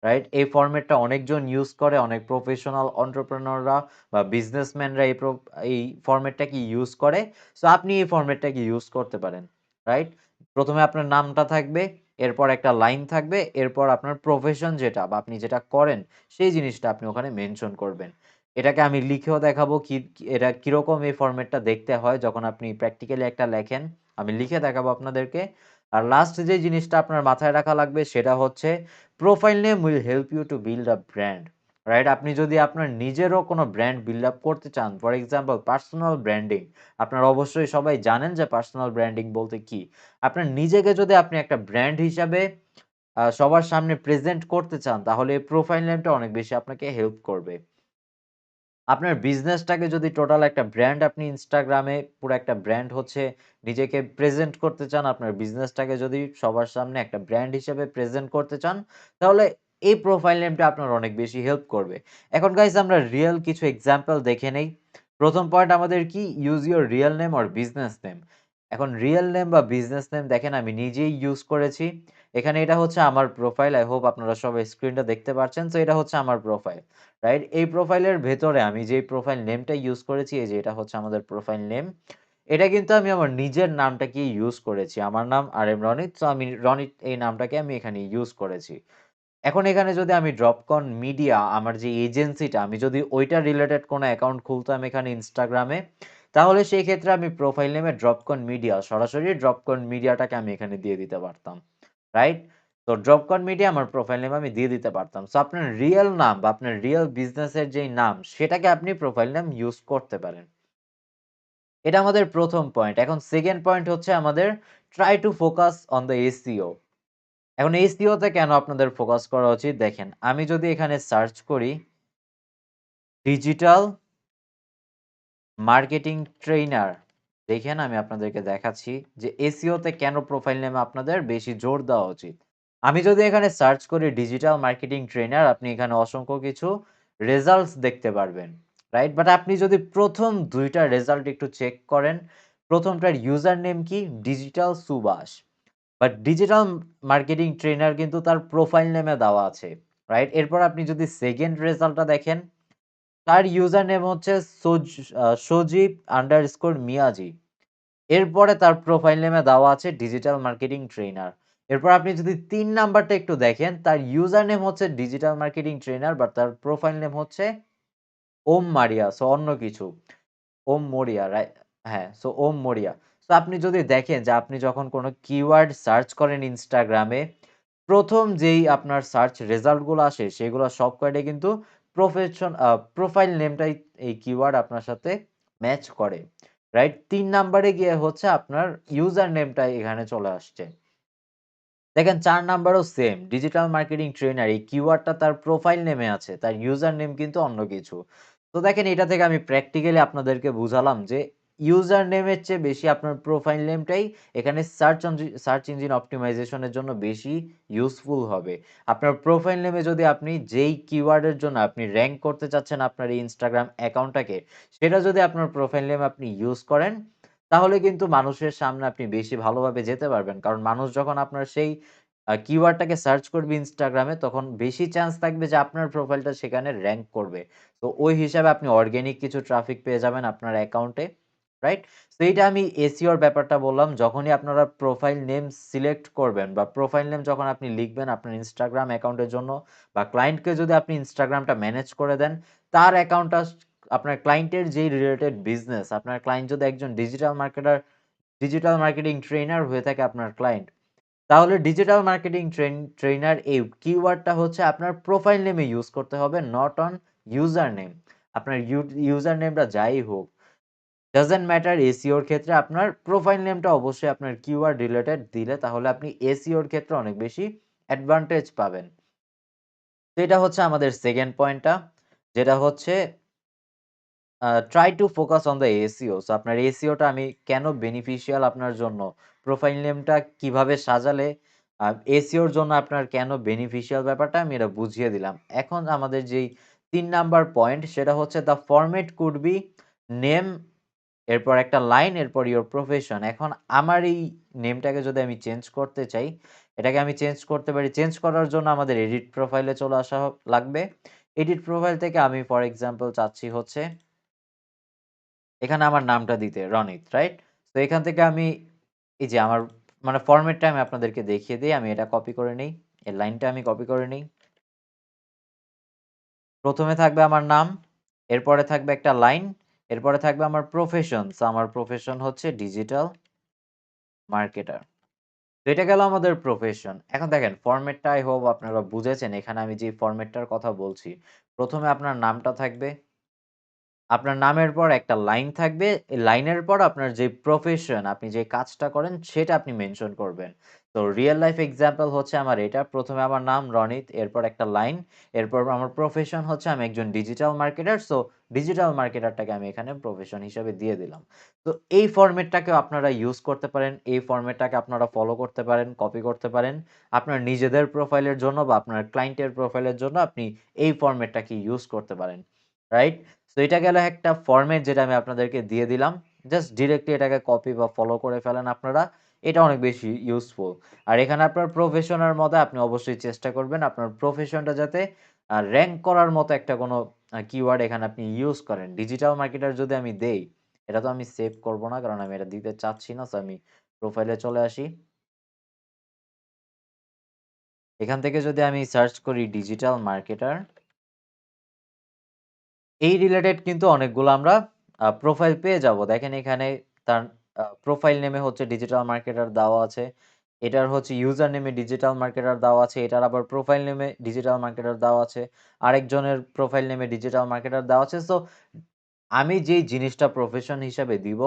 রাইট? এই ফরম্যাটটা অনেকজন ইউজ করে, অনেক প্রফেশনাল এন্টারপ্রেনিউররা বা বিজনেসম্যানরা এই ফরম্যাটটাকে ইউজ করে। সো আপনি এই ফরম্যাটটাকে ইউজ করতে পারেন। রাইট? ১ম এ আপনার নামটা থাকবে, এরপর একটা লাইন থাকবে, এরপর আপনার প্রফেশন যেটা বা আপনি যেটা করেন সেই জিনিসটা আপনি ওখানে মেনশন করবেন। এটাকে আমি লিখেও দেখাবো এটা কিরকম এই ফরম্যাটটা দেখতে হয় যখন আপনি প্র্যাকটিক্যালি একটা লেখেন। আমি লিখে দেখাবো আপনাদেরকে। আর লাস্ট যে জিনিসটা আপনার মাথায় রাখা লাগবে সেটা হচ্ছে profile name will help you to build a brand. Right? আপনি যদি আপনার নিজেরও কোনো ব্র্যান্ড বিল্ড আপ করতে চান, ফর এক্সাম্পল পার্সোনাল ব্র্যান্ডিং। আপনারা অবশ্যই সবাই জানেন যে পার্সোনাল ব্র্যান্ডিং বলতে কি? আপনার নিজেকে যদি আপনি একটা ব্র্যান্ড হিসাবে সবার সামনে প্রেজেন্ট করতে চান, তাহলে প্রোফাইল নেমটা অনেক বেশি আপনাকে হেল্প করবে। আপনার বিজনেসটাকে যদি টোটাল একটা ব্র্যান্ড আপনি ইনস্টাগ্রামে পুরো একটা ব্র্যান্ড হচ্ছে নিজেকে প্রেজেন্ট করতে চান, আপনার বিজনেসটাকে যদি সবার সামনে একটা ব্র্যান্ড হিসেবে প্রেজেন্ট করতে চান, তাহলে এই প্রোফাইল নেমটা আপনার অনেক বেশি হেল্প করবে। এখন গাইস আমরা রিয়েল কিছু এক্সাম্পল দেখে নেই। ১ম পয়েন্ট আমাদের কি? Use your real name or business name. এখন রিয়েল নেম বা বিজনেস নেম দেখেন আমি নিজেই ইউজ করেছি। এখানে এটা হচ্ছে আমার প্রোফাইল। আই হোপ আপনারা সবাই স্ক্রিনটা দেখতে পাচ্ছেন। সো এটা হচ্ছে আমার প্রোফাইল। রাইট? এই প্রোফাইলের ভেতরে আমি যেই প্রোফাইল নেমটা ইউজ করেছি, এই যে এটা হচ্ছে আমাদের প্রোফাইল নেম। এটা কিন্তু আমি আমার নিজের নামটাকে ইউজ করেছি। আমার নাম আর.এম. রনিত। সো আমি রনিত এই নামটাকে আমি এখানে ইউজ করেছি। এখন এখানে যদি আমি ড্রপকন মিডিয়া আমার যে এজেন্সিটা আমি যদি ওইটা রিলেটেড কোনো অ্যাকাউন্ট খুলতাম এখানে ইনস্টাগ্রামে, তাহলে সেই ক্ষেত্রে আমি প্রোফাইল নেমে ড্রপকন মিডিয়া সরাসরি ড্রপকন মিডিয়াটাকে আমি এখানে দিয়ে দিতে পারতাম। রাইট? তো ড্রপকন মিডিয়া আমার প্রোফাইল নেম আমি দিয়ে দিতে পারতাম। সো আপনার রিয়াল নাম বা আপনার রিয়াল বিজনেসের যেই নাম সেটাকে আপনি প্রোফাইল নেম ইউজ করতে পারেন। এটা আমাদের ১ম পয়েন্ট। এখন 2nd পয়েন্ট হচ্ছে আমাদের try to focus on the SEO. এখন এসইও তে কেন আপনাদের ফোকাস করা উচিত? দেখেন, আমি যদি এখানে সার্চ করি ডিজিটাল মার্কেটিং ট্রেইনার, দেখেন আমি আপনাদেরকে দেখাচ্ছি যে এসইও তে কেন প্রোফাইল নেমে আপনাদের বেশি জোর দেওয়া উচিত। আমি যদি এখানে সার্চ করি ডিজিটাল মার্কেটিং ট্রেইনার, আপনি এখানে অসংখ্য কিছু রেজাল্টস দেখতে পারবেন। রাইট? বাট আপনি যদি ১ম ২ টা রেজাল্ট একটু চেক করেন, ১ম টার ইউজার নেম কি? ডিজিটাল সুবাস। বাট ডিজিটাল মার্কেটিং ট্রেইনার কিন্তু তার প্রোফাইল নেমে দেওয়া আছে। রাইট? এরপর আপনি যদি 2nd রেজাল্টটা দেখেন, তার ইউজার নেম হচ্ছে সজীব_মিয়াজি। এরপরে তার প্রোফাইল নেমে দেওয়া আছে ডিজিটাল মার্কেটিং ট্রেইনার। এরপর আপনি যদি ৩ নাম্বারটা একটু দেখেন, তার ইউজার নেম হচ্ছে ডিজিটাল মার্কেটিং ট্রেইনার বাট তার প্রোফাইল নেম হচ্ছে ওম মারিয়া। সো অন্য কিছু। ওম মরিয়া হ্যাঁ, সো ওম মরিয়া। সো আপনি যদি দেখেন যে আপনি যখন কোনো কিওয়ার্ড সার্চ করেন ইনস্টাগ্রামে, ১ম যেই আপনার সার্চ রেজাল্ট গুলো আসে সেগুলো সব কয়টাই কিন্তু প্রোফাইল নেমটাই এই কিওয়ার্ড আপনার সাথে ম্যাচ করে। রাইট? ৩ নাম্বারে গিয়ে হচ্ছে আপনার ইউজার নেমটা এখানে চলে আসছে। দেখেন ৪ নাম্বারও সেম। ডিজিটাল মার্কেটিং ট্রেইনার এই কিওয়ার্ডটা তার প্রোফাইল নেমে আছে। তার ইউজার নেম কিন্তু অন্য কিছু। তো দেখেন এটা থেকে আমি প্র্যাকটিক্যালি আপনাদেরকে বুঝালাম যে ইউজার নেমের চেয়ে বেশি আপনার প্রোফাইল নেমটাই এখানে সার্চ ইঞ্জিন অপটিমাইজেশন এর জন্য বেশি ইউজফুল হবে। আপনার প্রোফাইল নেমে যদি আপনি যেই কিওয়ার্ডের জন্য আপনি র‍্যাংক করতে চাচ্ছেন আপনার এই Instagram অ্যাকাউন্টটাকে, সেটা যদি আপনার প্রোফাইল নেম আপনি ইউজ করেন, তাহলে কিন্তু মানুষের সামনে আপনি বেশি ভালোভাবে যেতে পারবেন। কারণ মানুষ যখন আপনার সেই কিওয়ার্ডটাকে সার্চ করবে Instagram এ তখন বেশি চান্স থাকবে যে আপনার প্রোফাইলটা সেখানে র‍্যাংক করবে। তো ওই হিসাবে আপনি অর্গানিক কিছু ট্রাফিক পেয়ে যাবেন আপনার অ্যাকাউন্টে। রাইট? তো এইটা আমি এসইও র ব্যাপারটা বললাম। যখনই আপনারা প্রোফাইল নেম সিলেক্ট করবেন বা প্রোফাইল নেম যখন আপনি লিখবেন আপনার Instagram অ্যাকাউন্টের জন্য বা ক্লায়েন্টকে যদি আপনি Instagramটা ম্যানেজ করে দেন, তার অ্যাকাউন্টটা আপনার ক্লায়েন্টের যেই রিলেটেড বিজনেস, আপনার ক্লায়েন্ট যদি একজন ডিজিটাল মার্কেটিং ট্রেইনার হয়ে থাকে আপনার ক্লায়েন্ট, তাহলে ডিজিটাল মার্কেটিং ট্রেইনার এই কিওয়ার্ডটা হচ্ছে আপনার প্রোফাইল নেমে ইউজ করতে হবে, নট অন ইউজার নেম। আপনার ইউজার নেমটা যাই হোক, ডাজন্ট ম্যাটার এসইও এর ক্ষেত্রে আপনার প্রোফাইল নেমটা অবশ্যই আপনার কিওয়ার্ড রিলেটেড দিলে তাহলে আপনি এসইও এর ক্ষেত্রে অনেক বেশি অ্যাডভান্টেজ পাবেন। তো এটা হচ্ছে আমাদের 2nd পয়েন্টটা, যেটা হচ্ছে try to focus on the SEO. So আপনার এসইওটা আমি কেন বেনিফিশিয়াল আপনার জন্য, প্রোফাইল নেমটা কিভাবে সাজালে এসইওর জন্য আপনার কেন বেনিফিশিয়াল ব্যাপারটা আমি এটা বুঝিয়ে দিলাম। এখন আমাদের যেই ৩ নাম্বার পয়েন্ট সেটা হচ্ছে the format could be name, এরপর একটা লাইন, এরপর ইওর প্রফেশন। এখন আমার এই নেমটাকে যদি আমি চেঞ্জ করতে চাই, এটাকে আমি চেঞ্জ করতে পারি। চেঞ্জ করার জন্য আমাদের এডিট প্রোফাইলে চলে আসা লাগবে। এডিট প্রোফাইল থেকে আমি ফর এক্সাম্পল চাচ্ছি হচ্ছে এখানে আমার নামটা দিতে রনিত, রাইট? তো এখান থেকে আমি এই যে আমার মানে ফরম্যাটটা আমি আপনাদেরকে দেখিয়ে দেই। আমি এটা কপি করে নেই। এই লাইনটা আমি কপি করে নেই। প্রথমে থাকবে আমার নাম, এরপরে থাকবে একটা লাইন, এরপরে থাকবে আমার প্রফেশন। সো আমার প্রফেশন হচ্ছে ডিজিটাল মার্কেটার। তো এটা গেল আমাদের প্রফেশন। এখন দেখেন ফরম্যাটটা আই হোপ আপনারা বুঝেছেন। এখানে আমি যে ফরম্যাটটার কথা বলছি, প্রথমে আপনার নামটা থাকবে, আপনার নামের পর একটা লাইন থাকবে। এই লাইনের পর আপনার যে প্রফেশন, আপনি যে কাজটা করেন সেটা আপনি মেনশন করবেন। তো রিয়েল লাইফ এক্সাম্পল হচ্ছে আমার এটা। প্রথমে আমার নাম রনিত, এরপর একটা লাইন, এরপর আমার প্রফেশন হচ্ছে আমি একজন ডিজিটাল মার্কেটার। সো ডিজিটাল মার্কেটারটাকে আমি এখানে প্রফেশন হিসেবে দিয়ে দিলাম। তো এই ফরম্যাটটাকেও আপনারা ইউজ করতে পারেন। এই ফরম্যাটটাকে আপনারা ফলো করতে পারেন, কপি করতে পারেন। আপনার নিজেদের প্রোফাইলের জন্য বা আপনার ক্লায়েন্টের প্রোফাইলের জন্য আপনি এই ফরম্যাটটাকে ইউজ করতে পারেন। রাইট? তো এটা গেল একটা ফরম্যাট যেটা আমি আপনাদেরকে দিয়ে দিলাম। জাস্ট ডিরেক্টলি এটাকে কপি বা ফলো করে ফেলেন আপনারা। এটা অনেক বেশি ইউজফুল। আর এখানে আপনার প্রফেশনের মধ্যে আপনি অবশ্যই চেষ্টা করবেন আপনার প্রফেশনটা যাতে র‍্যাংক করার মতো একটা কোনো কিওয়ার্ড এখানে আপনি ইউজ করেন। ডিজিটাল মার্কেটার যদি আমি দেই, এটা তো আমি সেভ করব না কারণ আমি এটা দিতে চাচ্ছি না। সো আমি প্রোফাইলে চলে আসি। এখান থেকে যদি আমি সার্চ করি ডিজিটাল মার্কেটার, এই রিলেটেড কিন্তু অনেকগুলো আমরা প্রোফাইল পেয়ে যাব। দেখেন এখানে তার প্রোফাইল নেমে হচ্ছে ডিজিটাল মার্কেটার দেওয়া আছে। এটার হচ্ছে ইউজার নেমে ডিজিটাল মার্কেটার দেওয়া আছে। এটার আবার প্রোফাইল নেমে ডিজিটাল মার্কেটার দেওয়া আছে। আরেকজনের প্রোফাইল নেমে ডিজিটাল মার্কেটার দেওয়া আছে। সো আমি যেই জিনিসটা প্রফেশন হিসাবে দিব,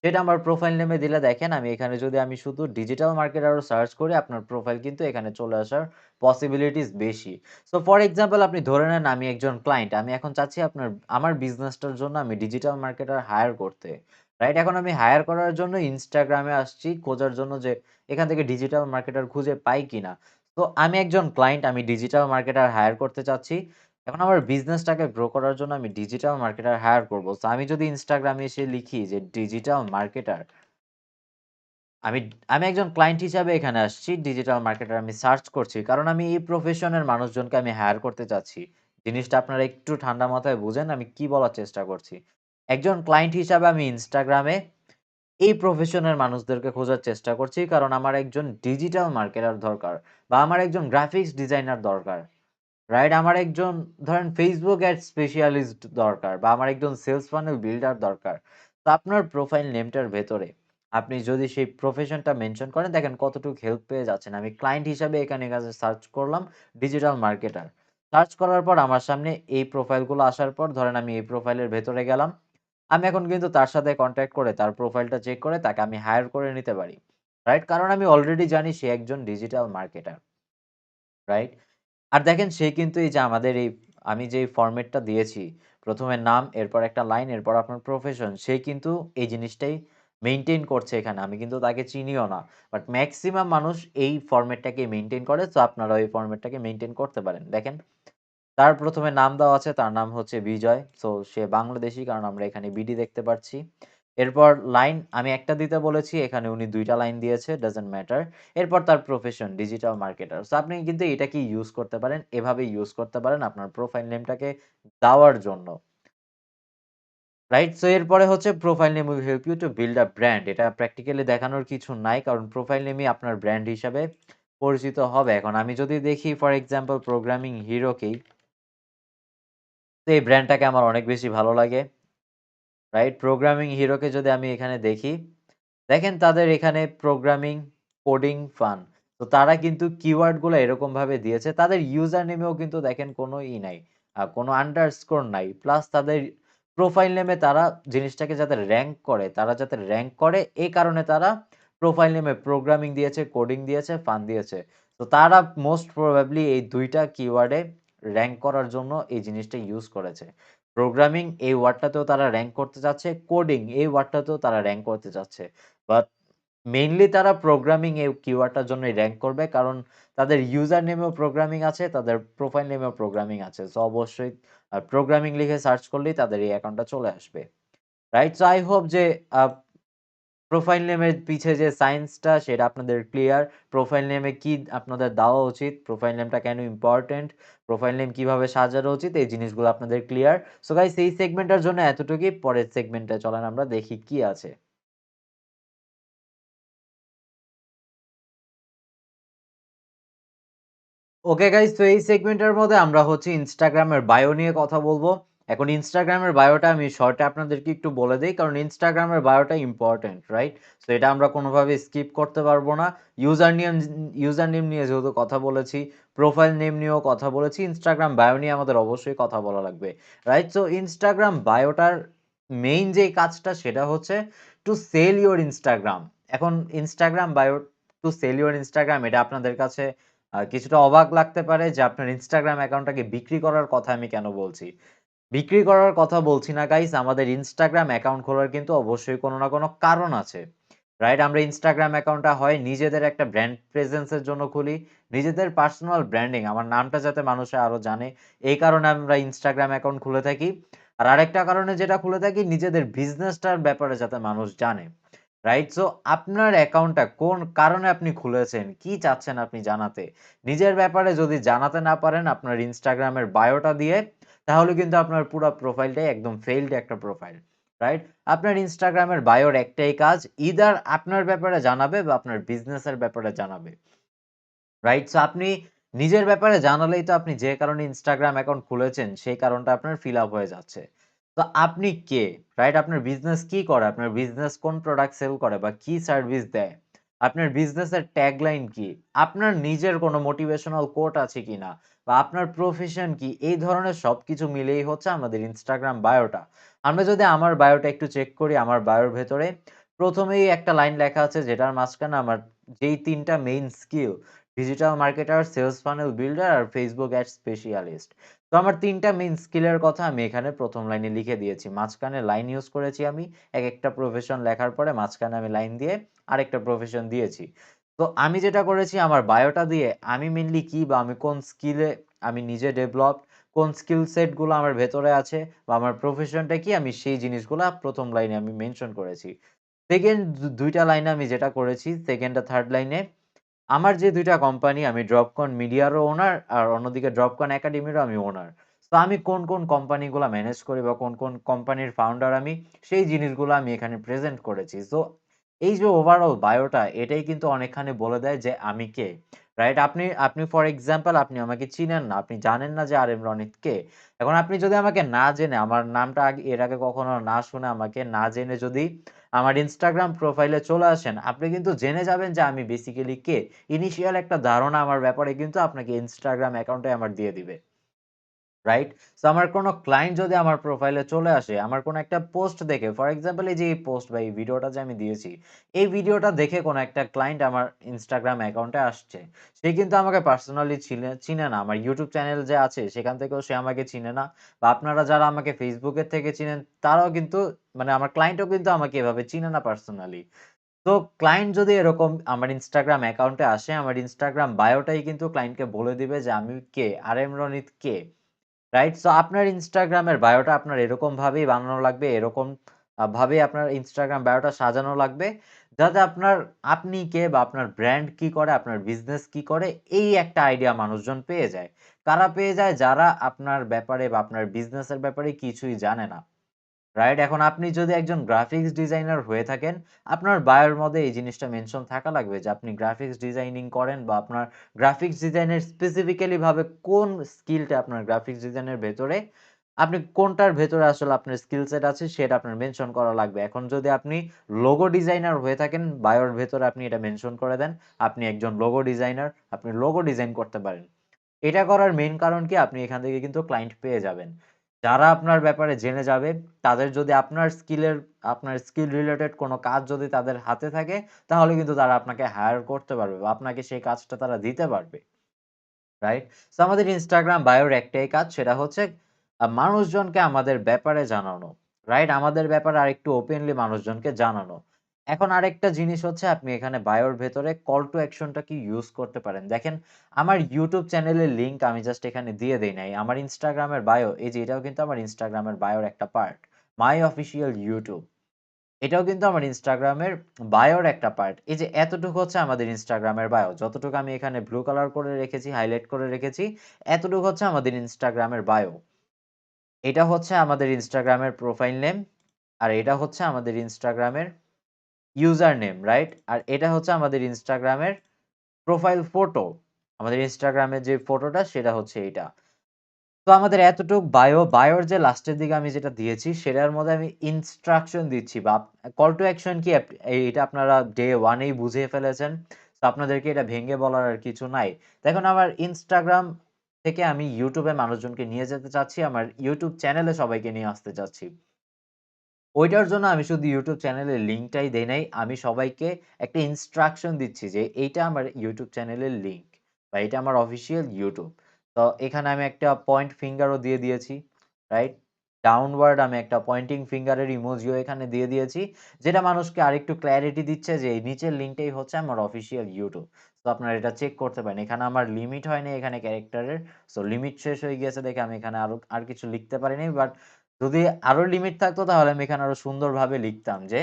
সেটা আমার প্রোফাইল নেমে দিলে দেখেন আমি এখানে যদি আমি শুধু ডিজিটাল মার্কেটারও সার্চ করি, আপনার প্রোফাইল কিন্তু এখানে চলে আসার পসিবিলিটিস বেশি। সো ফর এক্সাম্পল আপনি ধরে নেন আমি একজন ক্লায়েন্ট। আমি এখন চাচ্ছি আমার বিজনেসটার জন্য আমি ডিজিটাল মার্কেটার হায়ার করতে। রাইট? এখন আমি হায়ার করার জন্য Instagram এ আসছি খোঁজার জন্য যে এখান থেকে ডিজিটাল মার্কেটার খুঁজে পাই কিনা। তো আমি একজন ক্লায়েন্ট, আমি ডিজিটাল মার্কেটার হায়ার করতে চাচ্ছি। এখন আমার বিজনেসটাকে গ্রো করার জন্য আমি ডিজিটাল মার্কেটার হায়ার করব। সো আমি যদি Instagram এ এসে লিখি যে ডিজিটাল মার্কেটার, আমি আমি একজন ক্লায়েন্ট হিসাবে এখানে আসছি। ডিজিটাল মার্কেটার আমি সার্চ করছি। কারণ আমি এই প্রফেশনের মানুষজনকে আমি হায়ার করতে চাচ্ছি। জিনিসটা আপনারা একটু ঠান্ডা মাথায় বুঝেন আমি কি বলার চেষ্টা করছি। একজন ক্লায়েন্ট হিসাবে আমি Instagram এ এই প্রফেশনের মানুষদেরকে খোঁজার চেষ্টা করছি। কারণ আমার একজন ডিজিটাল মার্কেটার দরকার বা আমার একজন গ্রাফিক্স ডিজাইনার দরকার। রাইট? আমার একজন ধরেন Facebook অ্যাড স্পেশালিস্ট দরকার বা আমার একজন সেলস ফানেল বিল্ডার দরকার। তো আপনার প্রোফাইল নেমটার ভেতরে আপনি যদি সেই প্রফেশনটা মেনশন করেন দেখেন কতটুকু হেল্প পেয়ে যাচ্ছেন। আমি ক্লায়েন্ট হিসাবে এখানে কাছে সার্চ করলাম ডিজিটাল মার্কেটার। সার্চ করার পর আমার সামনে এই প্রোফাইলগুলো আসার পর ধরেন আমি এই প্রোফাইলের ভেতরে গেলাম। আমি এখন কিন্তু তার সাথে কনট্যাক্ট করে তার প্রোফাইলটা চেক করে তাকে আমি হায়ার করে নিতে পারি। রাইট? কারণ আমি অলরেডি জানি সে একজন ডিজিটাল মার্কেটার। রাইট? আর দেখেন সে কিন্তু এই যে আমাদের এই আমি যেই ফরম্যাটটা দিয়েছি, ১ম এ নাম, এরপর একটা লাইন, এরপর আপনার প্রফেশন। সে কিন্তু এই জিনিসটাই মেইনটেইন করছে এখানে। আমি কিন্তু তাকে চিনিও না। বাট মেক্সিমাম মানুষ এই ফরম্যাটটাকে মেইনটেইন করে। সো আপনারাও এই ফরম্যাটটাকে মেইনটেইন করতে পারেন। দেখেন তার ১ম এ নাম দেওয়া আছে, তার নাম হচ্ছে বিজয়। সো সে বাংলাদেশী কারণ আমরা এখানে বিডি দেখতে পাচ্ছি। এরপর লাইন আমি একটা দিতে বলেছি, এখানে উনি ২ টা লাইন দিয়েছে, ডাজন্ট ম্যাটার। এরপর তার প্রফেশন ডিজিটাল মার্কেটার। সো আপনি কিন্তু এটাকে ইউজ করতে পারেন, এভাবে ইউজ করতে পারেন আপনার প্রোফাইল নেমটাকে দেওয়ার জন্য। রাইট? সো এরপরে হচ্ছে profile name will help you to build a brand. এটা প্র্যাকটিক্যালি দেখানোর কিছু নাই কারণ প্রোফাইল নেমই আপনার ব্র্যান্ড হিসাবে পরিচিত হবে। এখন আমি যদি দেখি ফর এক্সাম্পল প্রোগ্রামিং হিরোকেই, তো এই ব্র্যান্ডটাকে আমার অনেক বেশি ভালো লাগে। রাইট? প্রোগ্রামিং হিরোকে যদি আমি এখানে দেখি, দেখেন তাদের এখানে প্রোগ্রামিং, কোডিং, ফান। তো তারা কিন্তু কিওয়ার্ড গুলো এরকমভাবে দিয়েছে। তাদের ইউজার নেমেও কিন্তু দেখেন কোনো নাই। কোনো আন্ডারস্কোর নাই। প্লাস তাদের প্রোফাইল নেমে তারা জিনিসটাকে যাতে র‍্যাংক করে, তারা যাতে র‍্যাংক করে এই কারণে তারা প্রোফাইল নেমে প্রোগ্রামিং দিয়েছে, কোডিং দিয়েছে, ফান দিয়েছে। তো তারা মোস্ট প্রবাবলি এই ২ টা কিওয়ার্ডে র‍্যাংক করার জন্য এই জিনিসটা ইউজ করেছে। প্রোগ্রামিং এই ওয়ার্ডটাতেও তারা র‍্যাংক করতে চাচ্ছে, কোডিং এই ওয়ার্ডটাতেও তারা র‍্যাংক করতে চাচ্ছে। বাট মেইনলি তারা প্রোগ্রামিং এই কিওয়ার্ডটার জন্যই র‍্যাংক করবে। কারণ তাদের ইউজার নেমেও প্রোগ্রামিং আছে, তাদের প্রোফাইল নেমেও প্রোগ্রামিং আছে। সো অবশ্যই প্রোগ্রামিং লিখে সার্চ করলেই তাদের এই অ্যাকাউন্টটা চলে আসবে। রাইট? সো আই হোপ যে আ প্রোফাইল নেমের পিছে যে সায়েন্সটা সেটা আপনাদের ক্লিয়ার। প্রোফাইল নেমে কি আপনাদের দেওয়া উচিত, প্রোফাইল নেমটা কেন ইম্পোর্টেন্ট, প্রোফাইল নেম কিভাবে সাজানো উচিত, এই জিনিসগুলো আপনাদের ক্লিয়ার। সো গাইস এই সেগমেন্টটার জন্য এতটুকুই। পরের সেগমেন্টে চলেন আমরা দেখি কি আছে। ওকে গাইস, তো এই সেগমেন্টের মধ্যে আমরা হচ্ছে ইনস্টাগ্রামের বায়ো নিয়ে কথা বলবো। এখন ইনস্টাগ্রামের বায়োটা আমি শর্টে আপনাদেরকে একটু বলে দেই, কারণ ইনস্টাগ্রামের বায়োটা ইম্পর্টেন্ট, রাইট? সো এটা আমরা কোনোভাবে স্কিপ করতে পারবো না। ইউজার নেম নিয়ে যেহেতু কথা বলেছি, প্রোফাইল নেম নিয়েও কথা বলেছি, ইনস্টাগ্রাম বায়ো নিয়ে আমাদের অবশ্যই কথা বলা লাগবে, রাইট? সো ইনস্টাগ্রাম বায়োটার মেইন যে কাজটা সেটা হচ্ছে টু সেল ইউর ইনস্টাগ্রাম। এখন Instagram bio to sell your Instagram, এটা আপনাদের কাছে কিছুটা অবাক লাগতে পারে যে আপনার ইনস্টাগ্রাম অ্যাকাউন্টটাকে বিক্রি করার কথা আমি কেন বলছি? বিক্রি করার কথা বলছি না গাইস। আমাদের ইনস্টাগ্রাম অ্যাকাউন্ট খোলার কিন্তু অবশ্যই কোনো না কোনো কারণ আছে, রাইট? আমরা ইনস্টাগ্রাম অ্যাকাউন্টটা হয় নিজেদের একটা ব্র্যান্ড প্রেজেন্স এর জন্য খুলি, নিজেদের পার্সোনাল ব্র্যান্ডিং, আমার নামটা যাতে মানুষে আরো জানে, এই কারণে আমরা ইনস্টাগ্রাম অ্যাকাউন্ট খুলে থাকি। আর আরেকটা কারণে যেটা খুলে থাকি, নিজেদের বিজনেসটার ব্যাপারে যাতে মানুষ জানে, রাইট? সো আপনার অ্যাকাউন্টটা কোন কারণে আপনি খুলেছেন, কি চাচ্ছেন আপনি জানাতে, নিজের ব্যাপারে যদি জানাতে না পারেন আপনার ইনস্টাগ্রামের বায়োটা দিয়ে, তাহলে কিন্তু আপনার পুরা প্রোফাইলটাই একদম ফেইলড একটা প্রোফাইল, রাইট? আপনার ইনস্টাগ্রামের বায়োর একটাই কাজ, ইদার আপনার ব্যাপারে জানাবে বা আপনার বিজনেসের ব্যাপারে জানাবে, রাইট? সো আপনি নিজের ব্যাপারে জানালেই তো আপনি যে কারণে ইনস্টাগ্রাম অ্যাকাউন্ট খুলেছেন সেই কারণটা আপনার ফিল আপ হয়ে যাচ্ছে। তো আপনি কে, রাইট? আপনার বিজনেস কি করে, আপনার বিজনেস কোন প্রোডাক্ট সেল করে বা কি সার্ভিস দেয়, আপনার বিজনেসের ট্যাগলাইন কি, আপনার নিজের কোনো মোটিভেশনাল কোট আছে কিনা, বা আপনার প্রফেশন কি, এই ধরনের সবকিছু মিলেই হচ্ছে আমাদের ইনস্টাগ্রাম বায়োটা। আমরা যদি আমার বায়োটা একটু চেক করি, আমার বায়োর ভেতরে প্রথমেই একটা লাইন লেখা আছে যেটার মাঝখানে আমার যেই ৩ টা main skill, digital marketer, sales funnel builder আর ফেসবুক অ্যাড স্পেশালিস্ট। তো আমার ৩ টা মেইন স্কিলের কথা আমি এখানে ১ম লাইনে লিখে দিয়েছি। মাঝখানে লাইন ইউজ করেছি আমি। একেকটা প্রফেশন লেখার পরে মাঝখানে আমি লাইন দিয়ে আরেকটা প্রফেশন দিয়েছি। তো আমি যেটা করেছি আমার বায়োটা দিয়ে আমি মেইনলি কি বা আমি কোন স্কিলে আমি নিজে ডেভেলপড, কোন স্কিল সেট গুলো আমার ভেতরে আছে বা আমার প্রফেশনটা কি, আমি সেই জিনিসগুলা ১ম লাইনে আমি মেনশন করেছি। সেকেন্ড ২ টা লাইনে আমি যেটা করেছি, সেকেন্ড আর থার্ড লাইনে আমার যে ২ টা কোম্পানি, আমি ড্রপকন মিডিয়ারও ওনার আর অন্যদিকে ড্রপকন একাডেমিরও আমি ওনার। তো আমি কোন, কোন কোম্পানিগুলা ম্যানেজ করি বা কোন, কোন কোম্পানির ফাউন্ডার আমি, সেই জিনিসগুলো আমি এখানে প্রেজেন্ট করেছি। সো এই যে ওভারঅল বায়োটা, এটাই কিন্তু অনেকখানি বলে দেয় যে আমি কে, রাইট? আপনি আপনি ফর এক্সাম্পল আপনি আমাকে চিনেন না, আপনি জানেন না যে আর এম রনিত কে। এখন আপনি যদি আমাকে না জেনে, আমার নামটা এর আগে কখনো না শুনে, আমাকে না জেনে যদি আমার ইনস্টাগ্রাম প্রোফাইলে চলে আসেন, আপনি কিন্তু জেনে যাবেন যে আমি বেসিক্যালি কে। ইনিশিয়াল একটা ধারণা আমার ব্যাপারে কিন্তু আপনাকে ইনস্টাগ্রাম অ্যাকাউন্টে আমার দিয়ে দিবে, রাইট? সো আমার কোনো ক্লায়েন্ট যদি আমার প্রোফাইলে চলে আসে, আমার কোনো একটা পোস্ট দেখে, ফর এক্সাম্পল এই যে এই পোস্ট বা এই ভিডিওটা যে আমি দিয়েছি, এই ভিডিওটা দেখে কোনো একটা ক্লায়েন্ট আমার ইনস্টাগ্রাম অ্যাকাউন্টে আসছে। সে কিন্তু আমাকে পার্সোনালি চিনে না। আমার ইউটিউব চ্যানেল যে আছে সেখান থেকেও সে আমাকে চিনে না। বা আপনারা যারা আমাকে ফেসবুকের থেকে চিনেন তারাও কিন্তু, মানে আমার ক্লায়েন্টও কিন্তু আমাকে এভাবে চিনে না পার্সোনালি। তো ক্লায়েন্ট যদি এরকম আমার ইনস্টাগ্রাম অ্যাকাউন্টে আসে, আমার ইনস্টাগ্রাম বায়োটাই কিন্তু ক্লায়েন্টকে বলে দিবে যে আমি কে, আর এম রনিত কে, রাইট? সো আপনার ইনস্টাগ্রামের বায়োটা আপনার এরকম ভাবেই বানানো লাগবে, এরকম ভাবেই আপনার ইনস্টাগ্রাম বায়োটা সাজানো লাগবে, যাতে আপনার আপনি কে বা আপনার ব্র্যান্ড কি করে, আপনার বিজনেস কি করে, এই একটা আইডিয়া মানুষজন পেয়ে যায়। কারা পেয়ে যায়? যারা আপনার ব্যাপারে বা আপনার বিজনেসের ব্যাপারে কিছুই জানে না। রাইট? এখন আপনি যদি একজন গ্রাফিক্স ডিজাইনার হয়ে থাকেন, আপনার বায়োর মধ্যে এই জিনিসটা মেনশন থাকা লাগবে যে আপনি গ্রাফিক্স ডিজাইনিং করেন বা আপনার গ্রাফিক্স ডিজাইনের স্পেসিফিক্যালি ভাবে কোন স্কিলটা আপনার গ্রাফিক্স ডিজাইনের ভেতরে, আপনি কোনটার ভেতরে আসলে আপনার স্কিল সেট আছে সেটা আপনার মেনশন করা লাগবে। এখন যদি আপনি লোগো ডিজাইনার হয়ে থাকেন, বায়োর ভেতরে আপনি এটা মেনশন করে দেন, আপনি একজন লোগো ডিজাইনার, আপনি লোগো ডিজাইন করতে পারেন। এটা করার মেইন কারণ কি? আপনি এখান থেকে কিন্তু ক্লায়েন্ট পেয়ে যাবেন। যারা আপনার ব্যাপারে জেনে যাবে, তাদের যদি আপনার স্কিল রিলেটেড কোনো কাজ যদি তাদের হাতে থাকে, তাহলে কিন্তু তারা আপনাকে হায়ার করতে পারবে বা আপনাকে সেই কাজটা তারা দিতে পারবে। রাইট? সো আমাদের Instagram বায়োর একটাই কাজ, সেটা হচ্ছে মানুষজনকে আমাদের ব্যাপারে জানানো। রাইট? আমাদের ব্যাপারে আরেকটু ওপেনলি মানুষজনকে জানানো। এখন আরেকটা জিনিস হচ্ছে আপনি এখানে বায়োর ভেতরে কল টু অ্যাকশন টা কি ইউজ করতে পারেন। দেখেন, আমার YouTube চ্যানেলের লিংক আমি জাস্ট এখানে দিয়ে দেই নাই। আমার Instagram এর বায়ো, এই যে এটাও কিন্তু আমার Instagram এর বায়োর একটা পার্ট। মাই অফিসিয়াল YouTube। এটাও কিন্তু আমার ইনস্টাগ্রামের বায়োর একটা পার্ট। এই যে এতটুকু হচ্ছে আমাদের ইনস্টাগ্রামের বায়ো। যতটুকু আমি এখানে ব্লু কালার করে রেখেছি, হাইলাইট করে রেখেছি, এতটুকু হচ্ছে আমাদের ইনস্টাগ্রামের বায়ো। এটা হচ্ছে আমাদের ইনস্টাগ্রামের প্রোফাইল নেম, আর এটা হচ্ছে আমাদের ইনস্টাগ্রামের ইউজার নেম, রাইট? আর এটা হচ্ছে আমাদের ইনস্টাগ্রামের প্রোফাইল ফটো। আমাদের ইনস্টাগ্রামের যে ফটোটা সেটা হচ্ছে এইটা। তো আমাদের এতটুক বায়োর যে লাস্টের দিকে আমি যেটা দিয়েছি সেটার মধ্যে আমি ইনস্ট্রাকশন দিচ্ছি বা কল টু অ্যাকশন কি এটা আপনারা ডে 1 এই বুঝিয়ে ফেলেছেন। তো আপনাদেরকে এটা ভেঙে বলার আর কিছু নাই। দেখুন আমার ইনস্টাগ্রাম থেকে আমি ইউটিউবে মানুষজনকে নিয়ে যেতে চাচ্ছি। আমার ইউটিউব চ্যানেলে সবাইকে নিয়ে আসতে চাচ্ছি। ওইটার জন্য আমি শুধু ইউটিউব চ্যানেলের লিঙ্কটাই দেই নাই। আমি সবাইকে একটা ইনস্ট্রাকশন দিচ্ছি যে এইটা আমার ইউটিউব চ্যানেলের লিঙ্ক বা এটা আমার অফিসিয়াল ইউটিউব। তো এখানে আমি একটা পয়েন্ট ফিঙ্গারও দিয়ে দিয়েছি, রাইট? ডাউনওয়ার্ড আমি একটা পয়েন্টিং ফিঙ্গারের ইমোজিও এখানে দিয়ে দিয়েছি। যেটা মানুষকে আরেকটু ক্ল্যারিটি দিচ্ছে যে এই নিচের লিঙ্কটাই হচ্ছে আমার অফিসিয়াল ইউটিউব। তো আপনারা এটা চেক করতে পারেন। এখানে আমার লিমিট হয়নি এখানে ক্যারেক্টারের। সো লিমিট শেষ হয়ে গিয়েছে দেখে আমি এখানে আর কিছু লিখতে পারিনি। বাট যদি আরো লিমিট থাকতো তাহলে আমি এখানে আরো সুন্দরভাবে লিখতাম যে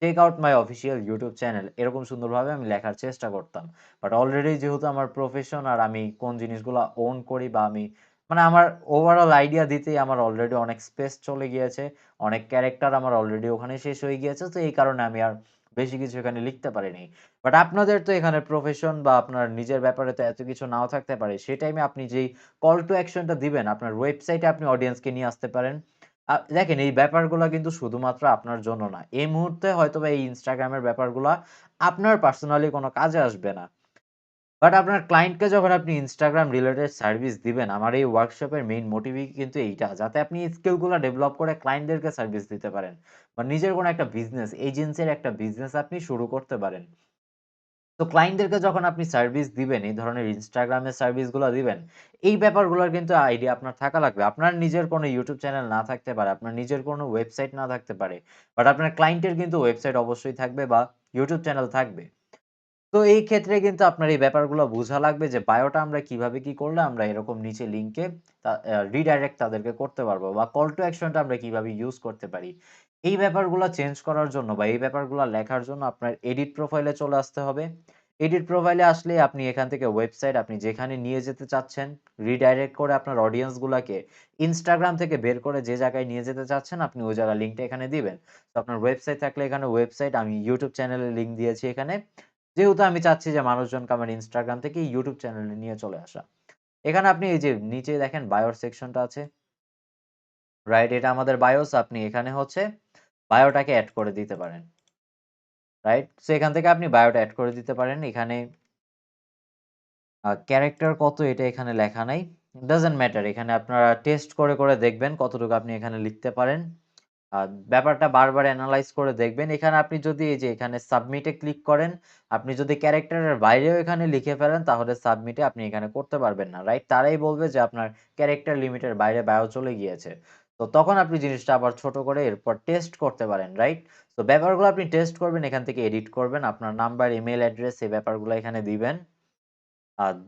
check out my official YouTube channel, এরকম সুন্দরভাবে আমি লেখার চেষ্টা করতাম। বাট অলরেডি যেহেতু আমার প্রফেশন আর আমি কোন জিনিসগুলো ওন করি বা আমি মানে আমার ওভারঅল আইডিয়া দিতেই আমার অলরেডি অনেক স্পেস চলে গিয়েছে, অনেক ক্যারেক্টার আমার অলরেডি ওখানে শেষ হয়ে গিয়েছে। তো এই কারণে আমি আর বেশি কিছু এখানে লিখতে পারিনি। বাট আপনাদের তো এখানে প্রফেশন বা আপনার নিজের ব্যাপারে তো এত কিছু নাও থাকতে পারে। সেই টাইমে আপনি যেই কল টু অ্যাকশনটা দিবেন আপনার ওয়েবসাইটে আপনি অডিয়েন্সকে নিয়ে আসতে পারেন। দেখেন এই ব্যাপারগুলা কিন্তু শুধুমাত্র আপনার জন্য না। এই মুহূর্তে হয়তোবা এই Instagram এর ব্যাপারগুলা আপনার পার্সোনালি কোনো কাজে আসবে না। বাট আপনার ক্লায়েন্টকে যখন আপনি Instagram রিলেটেড সার্ভিস দিবেন, আমার এই ওয়ার্কশপের মেইন মোটিভই কিন্তু এইটা। যাতে আপনি স্কিলগুলা ডেভেলপ করে ক্লায়েন্টদেরকে সার্ভিস দিতে পারেন। বা নিজের কোনো একটা বিজনেস, এজেন্সির একটা বিজনেস আপনি শুরু করতে পারেন। তো ক্লায়েন্টদেরকে যখন আপনি সার্ভিস দিবেন, এই ধরনের Instagram এর সার্ভিসগুলা দিবেন, এই ব্যাপারগুলোর কিন্তু আইডিয়া আপনার থাকা লাগবে। আপনার নিজের কোনো YouTube চ্যানেল না থাকতে পারে, আপনার নিজের কোনো ওয়েবসাইট না থাকতে পারে। বাট আপনার ক্লায়েন্টের কিন্তু ওয়েবসাইট অবশ্যই থাকবে বা YouTube চ্যানেল থাকবে। তো এই ক্ষেত্রে কিন্তু আপনার এই ব্যাপারগুলো বোঝা লাগবে যে বায়োটা আমরা কিভাবে কি করলে আমরা এরকম নিচে লিঙ্কে রিডাইরেক্ট তাদেরকে করতে পারবো বা কল টু অ্যাকশনটা আমরা কিভাবে ইউজ করতে পারি। এই ব্যাপারগুলো চেঞ্জ করার জন্য বা এই ব্যাপারগুলো লেখার জন্য আপনার এডিট প্রোফাইলে চলে আসতে হবে। এডিট প্রোফাইলে আসলে আপনি এখান থেকে ওয়েবসাইট আপনি যেখানে নিয়ে যেতে চাচ্ছেন, রিডাইরেক্ট করে আপনার অডিয়েন্স গুলাকে Instagram থেকে বের করে যে জায়গায় নিয়ে যেতে চাচ্ছেন আপনি ওই জায়গার লিঙ্কটা এখানে দিবেন। তো আপনার ওয়েবসাইট থাকলে এখানে ওয়েবসাইট, আমি YouTube চ্যানেলের লিঙ্ক দিয়েছি এখানে। যেহেতু আমি চাচ্ছি যে মানুষজনকে আমার Instagram থেকে YouTube চ্যানেলে নিয়ে চলে আসা। এখানে আপনি এই যে নিচে দেখেন বায়োর সেকশনটা আছে, রাইট? এটা আমাদের বায়োস। আপনি এখানে হচ্ছে বায়োটাকে এড করে দিতে পারেন, রাইট? সো এখান থেকে আপনি বায়োটা এড করে দিতে পারেন। এখানে ক্যারেক্টার কত এটা এখানে লেখা নাই। Doesn't matter. এখানে আপনারা টেস্ট করে দেখবেন কতটুকু আপনি এখানে লিখতে পারেন। ব্যাপারটা বারবার এনালাইজ করে দেখবেন। এখানে আপনি যদি এই যে এখানে সাবমিটে ক্লিক করেন, আপনি যদি ক্যারেক্টারের বাইরেও এখানে লিখে ফেলেন তাহলে সাবমিটে আপনি এখানে করতে পারবেন না, রাইট? তারাই বলবে যে আপনার ক্যারেক্টার লিমিটের বাইরে বায়ো চলে গিয়েছে। তো তখন আপনি জিনিসটা আবার ছোট করে এরপর টেস্ট করতে পারেন, রাইট? তো ব্যাপারগুলো আপনি টেস্ট করবেন, এখান থেকে এডিট করবেন। আপনার নাম্বার, ইমেইল অ্যাড্রেস এই ব্যাপারগুলো এখানে দিবেন।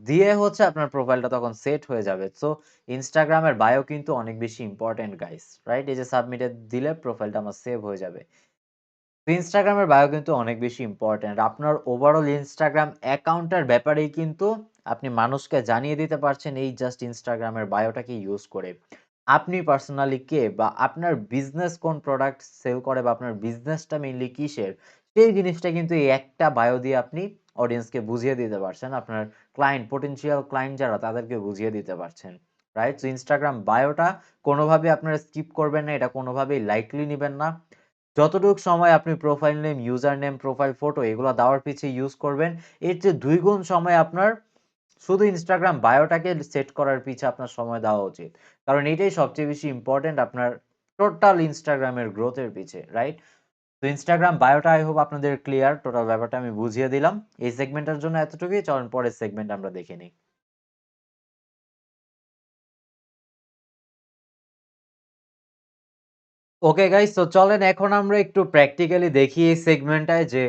দিয়ে হচ্ছে আপনার প্রোফাইলটা তখন সেট হয়ে যাবে। সো Instagram এর বায়ো কিন্তু অনেক বেশি ইম্পোর্টেন্ট গাইস, রাইট? এই যে সাবমিটে দিলে প্রোফাইলটা আমার সেভ হয়ে যাবে। তো Instagram এর বায়ো কিন্তু অনেক বেশি ইম্পোর্টেন্ট। আপনার ওভারঅল Instagram অ্যাকাউন্টের ব্যাপারেই কিন্তু আপনি মানুষকে জানিয়ে দিতে পারছেন এই জাস্ট Instagram এর বায়োটাকে ইউজ করে। আপনি পার্সোনালি কে বা আপনার বিজনেস কোন প্রোডাক্ট সেল করে বা আপনার বিজনেসটা মেইনলি কিসের, সেই জিনিসটা কিন্তু এই একটা বায়ো দিয়ে আপনি অডিয়েন্সকে বুঝিয়ে দিতে পারছেন। আপনার ক্লায়েন্ট, পটেনশিয়াল ক্লায়েন্ট যারা তাদেরকে বুঝিয়ে দিতে পারছেন। রাইট? সো Instagram বায়োটা কোনোভাবে আপনারা স্কিপ করবেন না। এটা কোনোভাবেই লাইটলি নিবেন না। যতটুক সময় আপনি profile name, user name, profile photo এগুলা দেওয়ার পিছে ইউজ করবেন, এর চেয়ে ২ গুণ সময় আপনার শুধু Instagram বায়োটাকে সেট করার পিছে আপনার সময় দেওয়া উচিত। কারণ এটাই সবচেয়ে বেশি ইম্পোর্টেন্ট আপনার টোটাল Instagram এর গ্রোথ এর পিছে, রাইট? তো Instagram বায়োটা আই হোপ আপনাদের ক্লিয়ার। টোটাল ব্যাপারটা আমি বুঝিয়ে দিলাম। এই সেগমেন্টের জন্য এতটুকুই। চলেন পরের সেগমেন্ট আমরা দেখে নিই। ওকে গাইস, তো চলেন এখন আমরা একটু প্র্যাকটিক্যালি দেখি এই সেগমেন্টটায় যে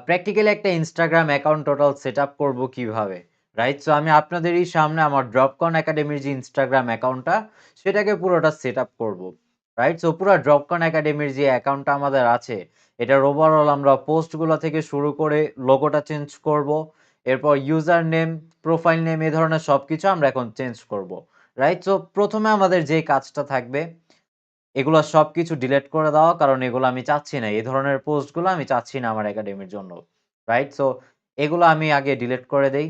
প্র্যাকটিক্যালি একটা Instagram অ্যাকাউন্ট টোটাল সেটআপ করব কিভাবে, রাইট? সো আমি আপনাদেরই সামনে আমার ড্রপকন একাডেমির যে Instagram অ্যাকাউন্টটা সেটাকে পুরোটা সেটআপ করব, রাইট? সো পুরো ড্রপকন একাডেমির যে অ্যাকাউন্টটা আমাদের আছে এটার ওভারঅল আমরা পোস্টগুলা থেকে শুরু করে লোগোটা চেঞ্জ করব। এরপর ইউজার নেম, প্রোফাইল নেম এ ধরনের সবকিছু আমরা এখন চেঞ্জ করব। রাইট? সো ১ম এ আমাদের যে কাজটা থাকবে এগুলা সবকিছু ডিলিট করে দেওয়া। কারণ এগুলো আমি চাচ্ছি না। এই ধরনের পোস্টগুলো আমি চাচ্ছি না আমার একাডেমির জন্য। রাইট? সো এগুলো আমি আগে ডিলিট করে দেই।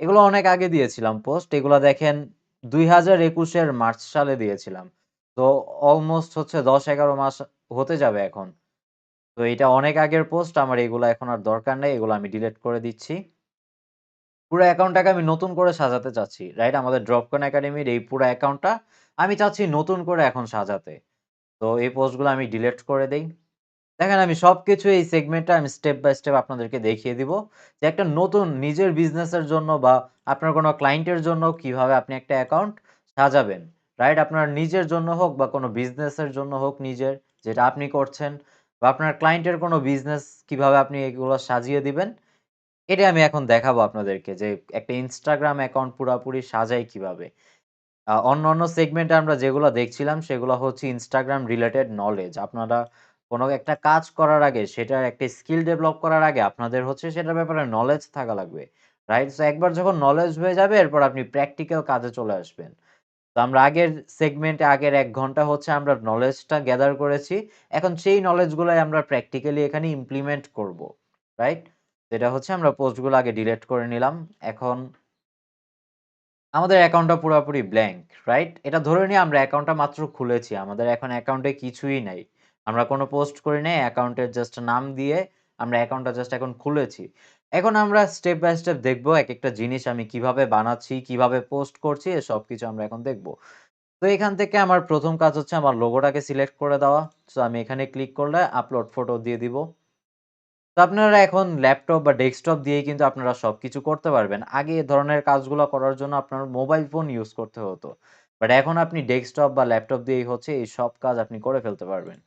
এগুলো অনেক আগে দিয়েছিলাম পোস্ট। এগুলা দেখেন ২০২১ এর মার্চ সালে দিয়েছিলাম। তো অলমোস্ট হচ্ছে ১০-১১ মাস হতে যাবে এখন। তো এটা অনেক আগের পোস্ট। আমার এগুলা এখন আর দরকার নেই। এগুলো আমি ডিলিট করে দিচ্ছি। পুরো অ্যাকাউন্টটাকে আমি নতুন করে সাজাতে চাচ্ছি। রাইট? আমাদের ড্রপকন একাডেমির এই পুরা অ্যাকাউন্টটা আমি চাচ্ছি নতুন করে এখন সাজাতে। তো এই পোস্টগুলো আমি ডিলিট করে দেই। দেখেন আমি সবকিছু এই সেগমেন্টে আমি স্টেপ বাই স্টেপ আপনাদেরকে দেখিয়ে দিব যে একটা নতুন নিজের বিজনেসের জন্য বা আপনার কোনো ক্লায়েন্টের জন্য কিভাবে আপনি একটা অ্যাকাউন্ট সাজাবেন। রাইট? আপনার নিজের জন্য হোক বা কোনো বিজনেসের জন্য হোক নিজের যেটা আপনি করছেন বা আপনার ক্লায়েন্টের কোনো বিজনেস কিভাবে আপনি এগুলো সাজিয়ে দিবেন, এটাই আমি এখন দেখাবো আপনাদেরকে যে একটা Instagram অ্যাকাউন্ট পুরাপুরি সাজাই কিভাবে। অন্যান্য সেগমেন্টে আমরা যেগুলো দেখছিলাম সেগুলো হচ্ছে Instagram রিলেটেড নলেজ। আপনারা কোনো একটা কাজ করার আগে সেটার একটা স্কিল ডেভেলপ করার আগে আপনাদের হচ্ছে সেটার ব্যাপারে নলেজ থাকা লাগবে। রাইট? সো একবার যখন নলেজ হয়ে যাবে এরপর আপনি প্র্যাকটিক্যাল কাজে চলে আসবেন। তো আমরা আগের সেগমেন্টে আগের ১ ঘন্টা হচ্ছে আমরা নলেজটা গ্যাদার করেছি। এখন সেই নলেজগুলাই আমরা প্র্যাকটিক্যালি এখানে ইমপ্লিমেন্ট করব। রাইট? যেটা হচ্ছে আমরা পোস্টগুলো আগে ডিলিট করে নিলাম। এখন আমাদের অ্যাকাউন্টটা পুরাপুরি ব্ল্যাংক, রাইট? এটা ধরে নিয়ে আমরা অ্যাকাউন্টটা মাত্র খুলেছি। আমাদের এখন অ্যাকাউন্টে কিছুই নাই। আমরা কোনো পোস্ট করি নাই। অ্যাকাউন্টের জাস্ট নাম দিয়ে আমরা অ্যাকাউন্টটা জাস্ট এখন খুলেছি। এখন আমরা স্টেপ বাই স্টেপ দেখব একেকটা জিনিস আমি কিভাবে বানাচ্ছি, কিভাবে পোস্ট করছি এ সবকিছু আমরা এখন দেখব। তো এখান থেকে আমার ১ম কাজ হচ্ছে আমার লোগোটাকে সিলেক্ট করে দেওয়া। সো আমি এখানে ক্লিক করলে আপলোড ফটো দিয়ে দিব। তো আপনারা এখন ল্যাপটপ বা ডেস্কটপ দিয়েই কিন্তু আপনারা সবকিছু করতে পারবেন। আগে এ ধরনের কাজগুলো করার জন্য আপনার মোবাইল ফোন ইউজ করতে হতো। বাট এখন আপনি ডেস্কটপ বা ল্যাপটপ দিয়েই হচ্ছে এই সব কাজ আপনি করে ফেলতে পারবেন।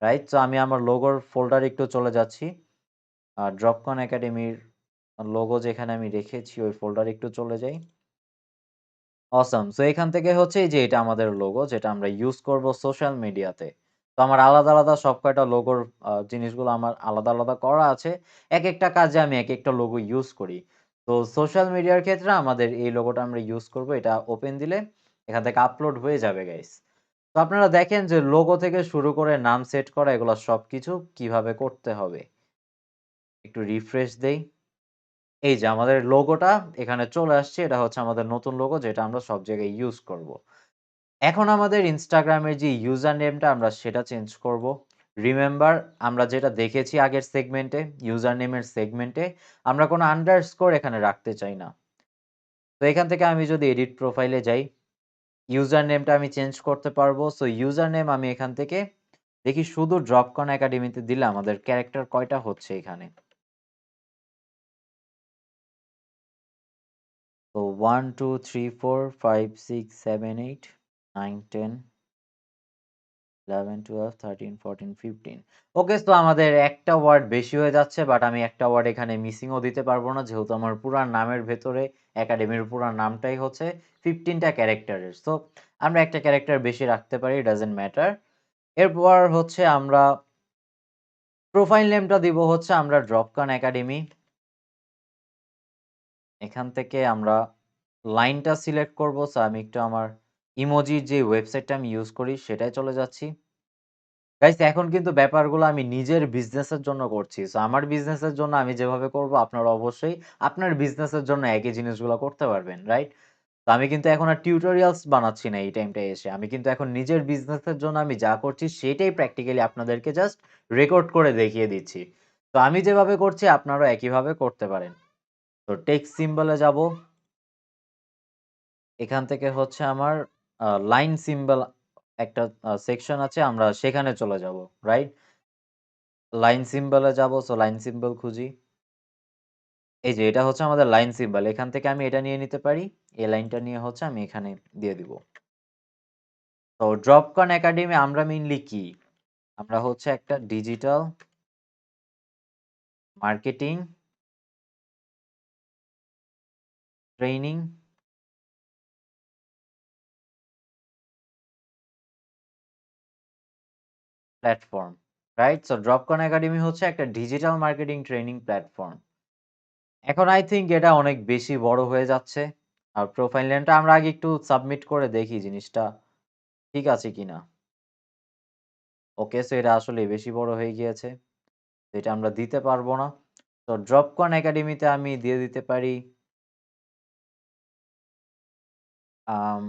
রাইট? সো আমি আমার লোগোর ফোল্ডারে একটু চলে যাচ্ছি। ড্রপকন একাডেমির লোগো যেখানে আমি রেখেছি ওই ফোল্ডারে একটু চলে যাই। অসাম! সো এখান থেকে হচ্ছে এই যে এটা আমাদের লোগো যেটা আমরা ইউজ করব সোশ্যাল মিডিয়াতে। তো আমার আলাদা, আলাদা সব কয়টা লোগোর জিনিসগুলো আমার আলাদা, আলাদা করা আছে। একেকটা কাজে আমি একেকটা লোগো ইউজ করি। তো সোশ্যাল মিডিয়ার ক্ষেত্রে আমাদের এই লোগোটা আমরা ইউজ করব। এটা ওপেন দিলে এখান থেকে আপলোড হয়ে যাবে গাইস। তো আপনারা দেখেন যে লোগো থেকে শুরু করে নাম সেট করা এগুলা সবকিছু কিভাবে করতে হবে। একটু রিফ্রেশ দেই। এই যে আমাদের লোগোটা এখানে চলে আসছে। এটা হচ্ছে আমাদের নতুন লোগো যেটা আমরা সব জায়গায় ইউজ করব। এখন আমাদের Instagram এর যে ইউজার নেমটা আমরা সেটা চেঞ্জ করব। রিমেম্বার আমরা যেটা দেখেছি আগের সেগমেন্টে, ইউজার নেমের সেগমেন্টে আমরা কোনো আন্ডারস্কোর এখানে রাখতে চাই না। তো এখান থেকে আমি যদি এডিট প্রোফাইলে যাই, ইউজার নেমটা আমি চেঞ্জ করতে পারবো। সো ইউজার নেম আমি এখান থেকে দেখি শুধু ড্রপকন একাডেমিতে দিলে আমাদের ক্যারেক্টার কয়টা হচ্ছে এখানে। তো 1, 2, 3, 4, 5, 6, 7, 8, 9, 10, 11, 12, 13, 14, 15 ওকে সো আমাদের একটা ওয়ার্ড বেশি হয়ে যাচ্ছে বাট আমি একটা ওয়ার্ড এখানে মিসিংও দিতে পারবো না যেহেতু আমার পুরা নামের ভেতরে একাডেমির পুরা নামটাই হচ্ছে 15 টা ক্যারেক্টারের। সো আমরা একটা ক্যারেক্টার বেশি রাখতে পারি ডাজন্ট ম্যাটার। এরপর হচ্ছে আমরা প্রোফাইল নেমটা দিব হচ্ছে আমরা ড্রপকন একাডেমি। এখান থেকে আমরা লাইনটা সিলেক্ট করব। সো আমি একটু আমার ইমোজির যে ওয়েবসাইটটা আমি ইউজ করি সেটায় চলে যাচ্ছি। গাইস এখন কিন্তু ব্যাপারগুলো আমি নিজের বিজনেসের জন্য করছি। সো আমার বিজনেসের জন্য আমি যেভাবে করব আপনারা অবশ্যই আপনার বিজনেসের জন্য একই জিনিসগুলো করতে পারবেন, রাইট? তো আমি কিন্তু এখন আর টিউটোরিয়ালস বানাচ্ছি না এই টাইমটায় এসে। আমি কিন্তু এখন নিজের বিজনেসের জন্য আমি যা করছি সেটাই প্র্যাকটিক্যালি আপনাদেরকে জাস্ট রেকর্ড করে দেখিয়ে দিচ্ছি। তো আমি যেভাবে করছি আপনারাও একইভাবে করতে পারেন। তো টেক্সট সিম্বল এ যাব। এখান থেকে হচ্ছে আমার লাইন সিম্বল একটা সেকশন আছে আমরা সেখানে চলে যাব, রাইট? লাইন সিম্বলে যাব। সো লাইন সিম্বল খুঁজি। এই যে এটা হচ্ছে আমাদের লাইন সিম্বল। এখান থেকে আমি এটা নিয়ে নিতে পারি। এই লাইনটা নিয়ে হচ্ছে আমি এখানে দিয়ে দিব। তো ড্রপকন একাডেমি আমরা মেইনলি কি? আমরা হচ্ছে একটা digital marketing training platform, right? So Dropcon academy হচ্ছে একটা ডিজিটাল মার্কেটিং ট্রেনিং প্ল্যাটফর্ম। এখন আই থিংক এটা অনেক বেশি বড় হয়ে যাচ্ছে। আর প্রোফাইল নেমটা আমরা আগে একটু সাবমিট করে দেখি জিনিসটা ঠিক আছে কিনা। ওকে, সো এটা আসলেই বেশি বড় হয়ে গিয়েছে। এটা আমরা দিতে পারবো না। তো ড্রপকন একাডেমিতে আমি দিয়ে দিতে পারি আম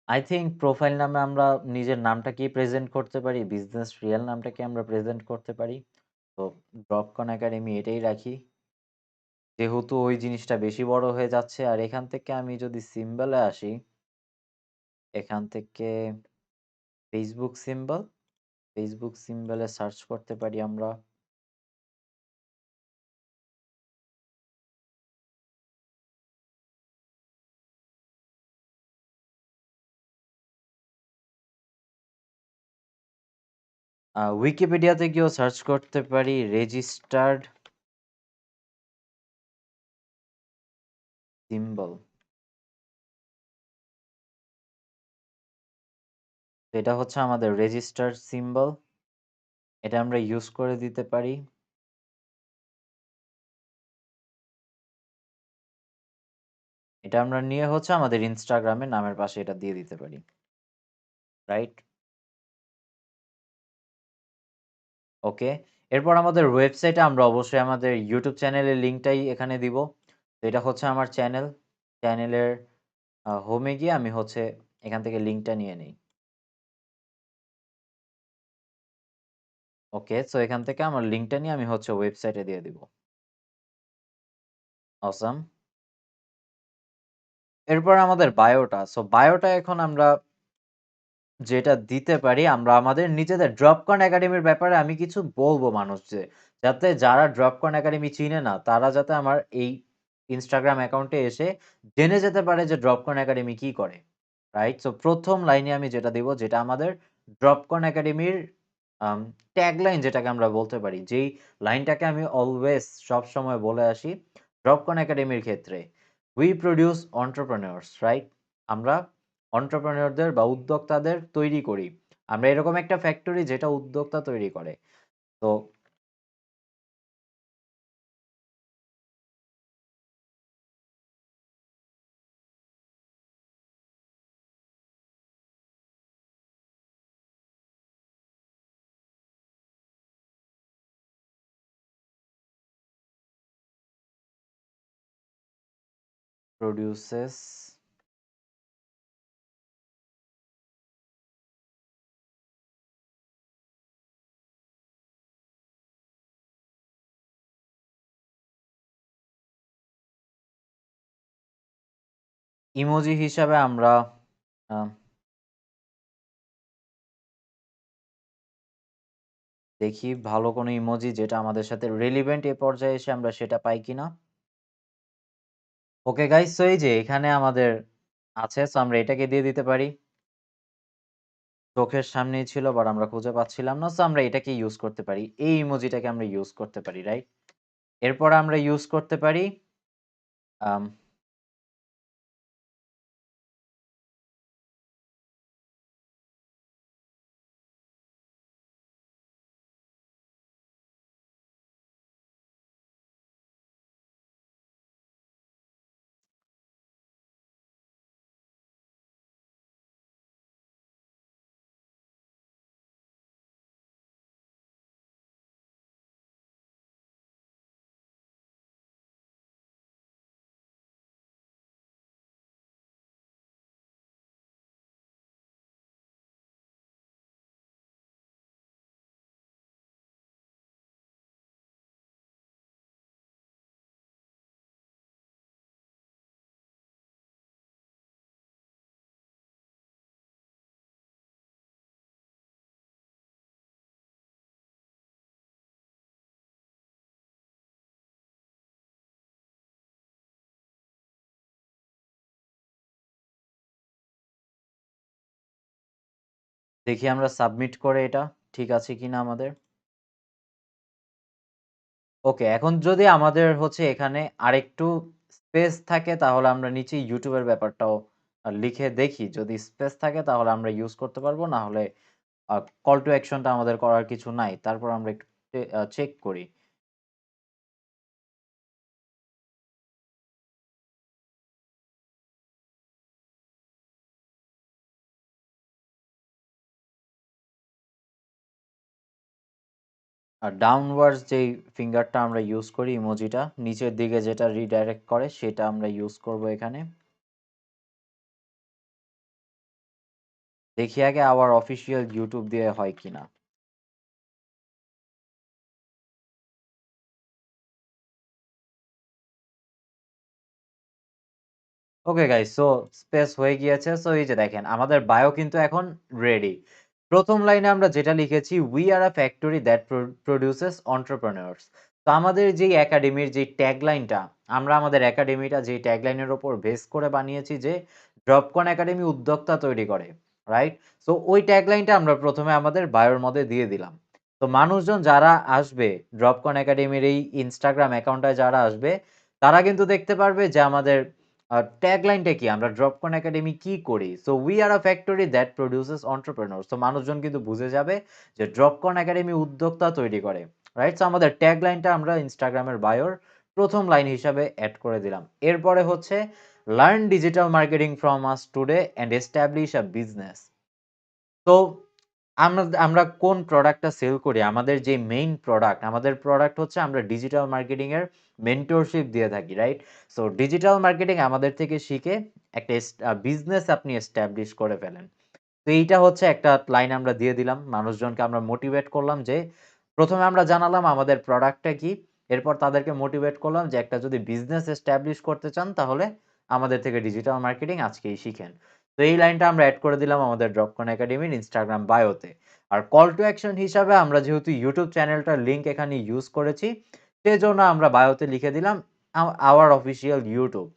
আই থিংক প্রোফাইল নামে আমরা নিজের নামটা কি প্রেজেন্ট করতে পারি? বিজনেস রিয়াল নামটা কি আমরা প্রেজেন্ট করতে পারি? তো ড্রপকন একাডেমি এটাই রাখি। যেহেতু ওই জিনিসটা বেশি বড় হয়ে যাচ্ছে আর এখান থেকে আমি যদি সিম্বলে আসি, এখান থেকে ফেসবুক সিম্বল, ফেসবুক সিম্বলে সার্চ করতে পারি আমরা। উইকিপিডিয়াতে গিয়েও সার্চ করতে পারি রেজিস্টার্ড সিম্বল। এটা হচ্ছে আমাদের রেজিস্টার্ড সিম্বল। এটা আমরা ইউজ করে দিতে পারি। এটা আমরা নিয়ে হচ্ছে আমাদের ইনস্টাগ্রামের নামের পাশে এটা দিয়ে দিতে পারি। রাইট? ওকে। এরপর আমাদের ওয়েবসাইটে আমরা অবশ্যই আমাদের ইউটিউব চ্যানেলের লিঙ্কটাই এখানে দিব। তো এটা হচ্ছে আমার চ্যানেল। চ্যানেলের হোমে গিয়ে আমি হচ্ছে এখান থেকে লিঙ্কটা নিয়ে নেই। ওকে, সো এখান থেকে আমার লিঙ্কটা নিয়ে আমি হচ্ছে ওয়েবসাইটে দিয়ে দিব। অসাম। এরপর আমাদের বায়োটা। সো বায়োটা এখন আমরা যেটা দিতে পারি, আমরা আমাদের নিজেদের ড্রপকন একাডেমির ব্যাপারে আমি কিছু বলবো মানুষদের। যাতে যারা ড্রপকন একাডেমি চিনে না, তারা যাতে আমার এই ইনস্টাগ্রাম অ্যাকাউন্টে এসে জেনে যেতে পারে যে ড্রপকন একাডেমি কি করে। রাইট? সো ১ম লাইনে আমি যেটা দিব, যেটা আমাদের ড্রপকন একাডেমির ট্যাগলাইন যেটাকে আমরা বলতে পারি। যেই লাইনটাকে আমি অলওয়েজ সবসময় বলে আসি ড্রপকন একাডেমির ক্ষেত্রে। "We produce entrepreneurs", right? আমরা entrepreneurদের বা উদ্যোক্তাদের তৈরি করি। আমরা এরকম একটা ফ্যাক্টরি যেটা উদ্যোক্তা তৈরি করে। তো produces ইমোজি হিসাবে আমরা আ দেখি ভালো কোনো ইমোজি যেটা আমাদের সাথে রেলেভেন্ট এ পর্যায়ে এসে আমরা সেটা পাই কিনা। ওকে গাইস, সো এই যে এখানে আমাদের আছে। সো আমরা এটাকে দিয়ে দিতে পারি। চোখের সামনেই ছিল বাট আমরা খুঁজে পাচ্ছিলাম না। সো আমরা এটাকে ইউজ করতে পারি। এই ইমোজিটাকে আমরা ইউজ করতে পারি, রাইট? এরপর আমরা ইউজ করতে পারি আম দেখি আমরা সাবমিট করে এটা ঠিক আছে কিনা আমাদের। ওকে, এখন যদি আমাদের হচ্ছে এখানে আরেকটু স্পেস থাকে তাহলে আমরা নিচে YouTube এর ব্যাপারটাও লিখে দেখি। যদি স্পেস থাকে তাহলে আমরা ইউজ করতে পারবো। না হলে কল টু অ্যাকশনটা আমাদের করার কিছু নাই। তারপর আমরা একটু চেক করি। আর ডাউনওয়ার্ডস যেই ফিঙ্গারটা আমরা ইউজ করি ইমোজিটা, নিচের দিকে যেটা রিডাইরেক্ট করে সেটা আমরা ইউজ করব এখানে। দেখি আগে আওয়ার অফিসিয়াল ইউটিউব দিয়ে হয় কিনা। ওকে গাইস, সো স্পেস হয়ে গিয়েছে। সো এই যে দেখেন আমাদের বায়ো কিন্তু এখন রেডি। প্রথম লাইনে আমরা যেটা লিখেছি, we are a factory that produces entrepreneurs. তো আমাদের যেই একাডেমির যেই ট্যাগলাইনটা, আমরা আমাদের একাডেমিটা যেই ট্যাগলাইনের উপর বেস করে বানিয়েছি যে ড্রপকন একাডেমি উদ্যোক্তা তৈরি করে, রাইট? সো ওই ট্যাগলাইনটা আমরা প্রথমে আমাদের বায়োর মধ্যে দিয়ে দিলাম। তো মানুষজন যারা আসবে ড্রপকন একাডেমির এই ইনস্টাগ্রাম অ্যাকাউন্টে যারা আসবে, তারা কিন্তু দেখতে পারবে যে আমাদের ট্যাগলাইনটা কি? আমরা ড্রপকন একাডেমি কি করি? So we are a factory that produces entrepreneurs. তো মানুষজন কিন্তু বুঝে যাবে যে ড্রপকন একাডেমি উদ্যোক্তা তৈরি করে। রাইট? সো আমাদের ট্যাগলাইনটা আমরা ইনস্টাগ্রামের বায়োর ১ম লাইন হিসাবে এড করে দিলাম। এরপরে হচ্ছে learn digital marketing from us today and establish a business. তো আমরা আমরা কোন প্রোডাক্টটা সেল করি? আমাদের যে মেইন প্রোডাক্ট, আমাদের প্রোডাক্ট হচ্ছে আমরা ডিজিটাল মার্কেটিং এর মেন্টরশিপ দিয়ে থাকি, রাইট? সো ডিজিটাল মার্কেটিং আমাদের থেকে শিখে একটা বিজনেস আপনি এস্টাবলিশ করে ফেলেন। তো এইটা হচ্ছে একটা লাইন আমরা দিয়ে দিলাম। মানুষজনকে আমরা মোটিভেট করলাম যে ১ম এ আমরা জানালাম আমাদের প্রোডাক্টটা কি। এরপর তাদেরকে মোটিভেট করলাম যে একটা যদি বিজনেস এস্টাবলিশ করতে চান তাহলে আমাদের থেকে ডিজিটাল মার্কেটিং আজকেই শিখেন। তো এই লাইনটা আমরা এড করে দিলাম আমাদের ড্রপকন একাডেমির ইনস্টাগ্রাম বায়োতে। আর কল টু অ্যাকশন হিসাবে আমরা যেহেতু ইউটিউব চ্যানেলটার লিংক এখানে ইউজ করেছি, সেজন্য আমরা বায়োতে লিখে দিলাম আওয়ার অফিসিয়াল ইউটিউব।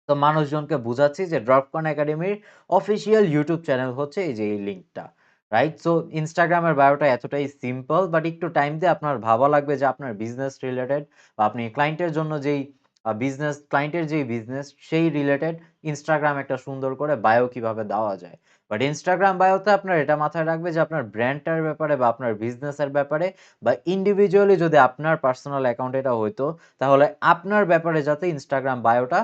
তো মানুষজনকে বুঝাচ্ছি যে ড্রপকন একাডেমির অফিসিয়াল ইউটিউব চ্যানেল হচ্ছে এই যে এই লিঙ্কটা, রাইট? সো ইনস্টাগ্রামের বায়োটা এতটাই সিম্পল, বাট একটু টাইম দিয়ে আপনার ভাবা লাগবে যে আপনার বিজনেস রিলেটেড বা আপনি ক্লায়েন্টের জন্য যেই বিজনেস, ক্লায়েন্টের যেই বিজনেস সেই রিলেটেড ইনস্টাগ্রাম একটা সুন্দর করে বায়ো কিভাবে দেওয়া যায়। বাট ইনস্টাগ্রাম বায়োতে আপনার এটা মাথায় রাখবে যে আপনার ব্র্যান্ডটার ব্যাপারে বা আপনার বিজনেসের ব্যাপারে বা ইন্ডিভিজুয়ালি যদি আপনার পার্সোনাল অ্যাকাউন্ট এটা হইতো, তাহলে আপনার ব্যাপারে যাতে ইনস্টাগ্রাম বায়োটা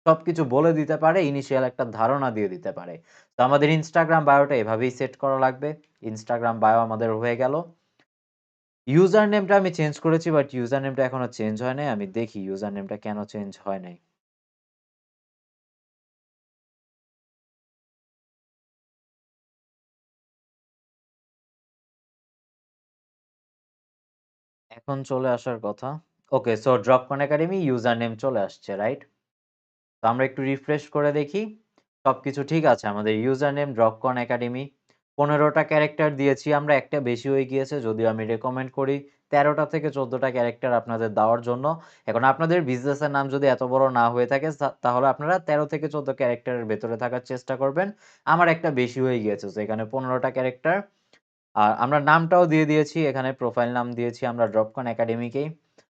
সবকিছু বলে দিতে পারে, ইনিশিয়াল একটা ধারণা দিয়ে দিতে পারে। তো আমাদের ইনস্টাগ্রাম বায়োটা এভাবেই সেট করা লাগবে। ইনস্টাগ্রাম বায়ো আমাদের হয়ে গেল। ইউজার নেমটা আমি চেঞ্জ করেছি, বাট ইউজার নেমটা এখনো চেঞ্জ হয় নাই। আমি দেখি ইউজার নেমটা কেন চেঞ্জ হয় নাই। এখন চলে আসার কথা। ওকে, so Dropcon academy user name চলে আসছে, রাইট? তো আমরা একটু রিফ্রেশ করে দেখি। সবকিছু ঠিক আছে। আমাদের ইউজার নেম ড্রপকন একাডেমি। ১৫টা ক্যারেক্টার দিয়েছি আমরা, একটা বেশি হয়ে গিয়েছে। যদিও আমি রেকমেন্ড করি ১৩টা থেকে ১৪টা ক্যারেক্টার আপনাদের দেওয়ার জন্য। এখন আপনাদের বিজনেসের নাম যদি এত বড় না হয়ে থাকে তাহলে আপনারা ১৩ থেকে ১৪ ক্যারেক্টারের ভেতরে থাকার চেষ্টা করবেন। আমার একটা বেশি হয়ে গিয়েছে। সো এখানে ১৫টা ক্যারেক্টার। আর আমরা নামটাও দিয়ে দিয়েছি। এখানে প্রোফাইল নাম দিয়েছি আমরা ড্রপকন একাডেমিকেই।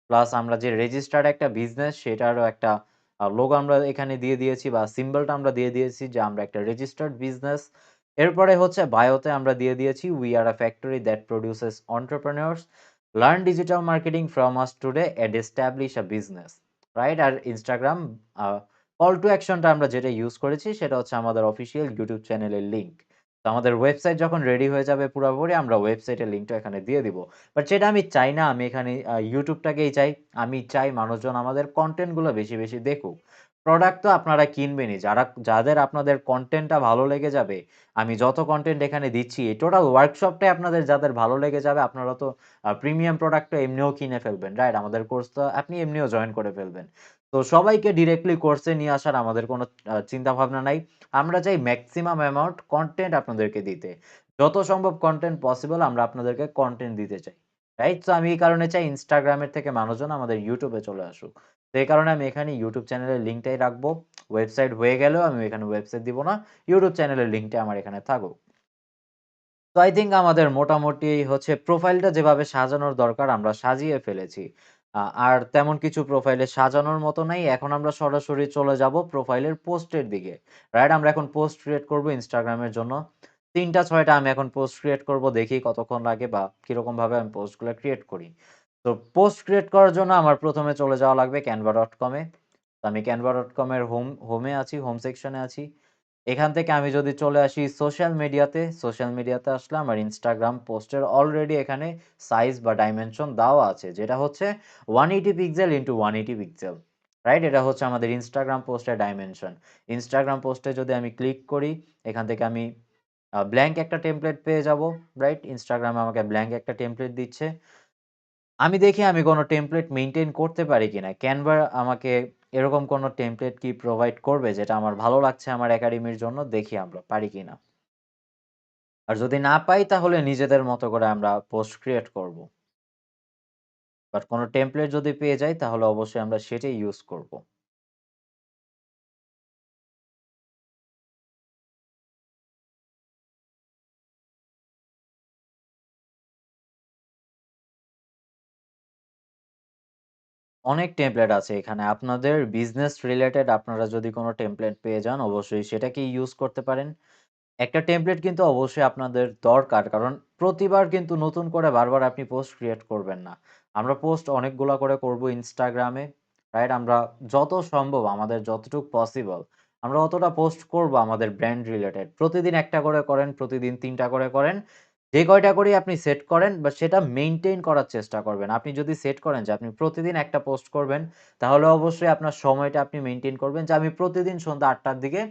প্লাস আমরা যে রেজিস্টার্ড একটা বিজনেস সেটারও একটা লোগো আমরা এখানে দিয়ে দিয়েছি বা সিম্বলটা আমরা দিয়ে দিয়েছি যে আমরা একটা রেজিস্টার্ড বিজনেস। এরপরে হচ্ছে বায়োতে আমরা দিয়ে দিয়েছি we are a factory that produces entrepreneurs, learn digital marketing from us today and establish a business, right? আর ইনস্টাগ্রাম কল টু অ্যাকশনটা আমরা যেটা ইউজ করেছি সেটা হচ্ছে আমাদের অফিসিয়াল ইউটিউব চ্যানেলের লিঙ্ক। তো আমাদের ওয়েবসাইট যখন রেডি হয়ে যাবে পুরাপুরি, আমরা ওয়েবসাইটের লিঙ্কটা এখানে দিয়ে দিব। বাট সেটা আমি চাই না। আমি এখানে ইউটিউবটাকেই চাই। আমি চাই মানুষজন আমাদের কনটেন্টগুলো বেশি, বেশি দেখুক। প্রোডাক্ট তো আপনারা কিনবেনই। যাদের আপনাদের কনটেন্টটা ভালো লেগে যাবে, আমি যত কনটেন্ট এখানে দিচ্ছি, এই টোটাল ওয়ার্কশপটাই আপনাদের যাদের ভালো লেগে যাবে, আপনারা তো প্রিমিয়াম প্রোডাক্ট তো এমনিও কিনে ফেলবেন, রাইট? আমাদের কোর্স তো আপনি এমনিও জয়েন করে ফেলবেন। তো সবাইকে ডিরেক্টলি কোর্সে নিয়ে আসার আমাদের কোনো চিন্তাভাবনা নাই। আমরা চাই ম্যাক্সিমাম অ্যামাউন্ট কনটেন্ট আপনাদেরকে দিতে। যত সম্ভব কনটেন্ট পসিবল আমরা আপনাদেরকে কনটেন্ট দিতে চাই। রাইট? সো আমি এই কারণে চাই ইনস্টাগ্রামের থেকে মানুষজন আমাদের ইউটিউবে চলে আসুক। তো এই কারণে আমি এখানে ইউটিউব চ্যানেলের লিঙ্কটাই রাখবো। ওয়েবসাইট হয়ে গেলেও আমি এখানে ওয়েবসাইট দিব না। ইউটিউব চ্যানেলের লিঙ্কটা আমার এখানে থাকুক। তো আই থিংক আমাদের মোটামুটি হচ্ছে প্রোফাইলটা যেভাবে সাজানোর দরকার আমরা সাজিয়ে ফেলেছি। আর তেমন কিছু প্রোফাইলে সাজানোর মতো নাই। এখন আমরা সরাসরি চলে যাব প্রোফাইলের পোস্টের দিকে। রাইট? আমরা এখন পোস্ট ক্রিয়েট করব ইনস্টাগ্রামের জন্য। ৩টা ৬টা আমি এখন পোস্ট ক্রিয়েট করব, দেখি কতক্ষণ লাগে বা কিরকমভাবে আমি পোস্টগুলো ক্রিয়েট করি। তো পোস্ট ক্রিয়েট করার জন্য আমার ১ম এ চলে যাওয়া লাগবে canva.com এ। তো আমি canva.com এর হোমে আছি, হোম সেকশনে আছি। এখান থেকে আমি যদি চলে আসি সোশ্যাল মিডিয়াতে আসলে আমার Instagram পোস্টের অলরেডি এখানে সাইজ বা ডাইমেনশন দেওয়া আছে। যেটা হচ্ছে 180 পিক্সেল ইনটু 180 পিক্সেল। রাইট? এটা হচ্ছে আমাদের Instagram পোস্টের ডাইমেনশন। Instagram পোস্টে যদি আমি ক্লিক করি, এখান থেকে আমি ব্ল্যাংক একটা টেমপ্লেট পেয়ে যাব। রাইট? Instagram আমাকে ব্ল্যাংক একটা টেমপ্লেট দিচ্ছে। আমি দেখি আমি কোনো টেমপ্লেট মেইনটেইন করতে পারি কিনা। Canva আমাকে এরকম কোনো টেমপ্লেট কি প্রোভাইড করবে যেটা আমার ভালো লাগছে আমার একাডেমির জন্য, দেখি আমরা পারি কিনা। আর যদি না পাই তাহলে নিজেদের মতো করে আমরা পোস্ট ক্রিয়েট করব। বাট কোনো টেমপ্লেট যদি পেয়ে যাই তাহলে অবশ্যই আমরা সেটাই ইউজ করব। অনেক টেমপ্লেট আছে এখানে। আপনাদের বিজনেস রিলেটেড আপনারা যদি কোনো টেমপ্লেট পেয়ে যান অবশ্যই সেটাকেই ইউজ করতে পারেন। একটা টেমপ্লেট কিন্তু অবশ্যই আপনাদের দরকার। কারণ প্রতিবার কিন্তু নতুন করে বারবার আপনি পোস্ট ক্রিয়েট করবেন না। আমরা পোস্ট অনেকগুলা করে করব Instagram এ, রাইট? আমরা যত সম্ভব আমাদের যতটুক পসিবল আমরা অতটা পোস্ট করব আমাদের ব্র্যান্ড রিলেটেড। প্রতিদিন একটা করে করেন, প্রতিদিন ৩টা করে করেন। যে কয়টা করেই আপনি সেট করেন বা সেটা মেইনটেইন করার চেষ্টা করবেন। আপনি যদি সেট করেন যে আপনি প্রতিদিন একটা পোস্ট করবেন, তাহলে অবশ্যই আপনার সময়টা আপনি মেইনটেইন করবেন যে আমি প্রতিদিন সন্ধ্যা ৮ টার দিকে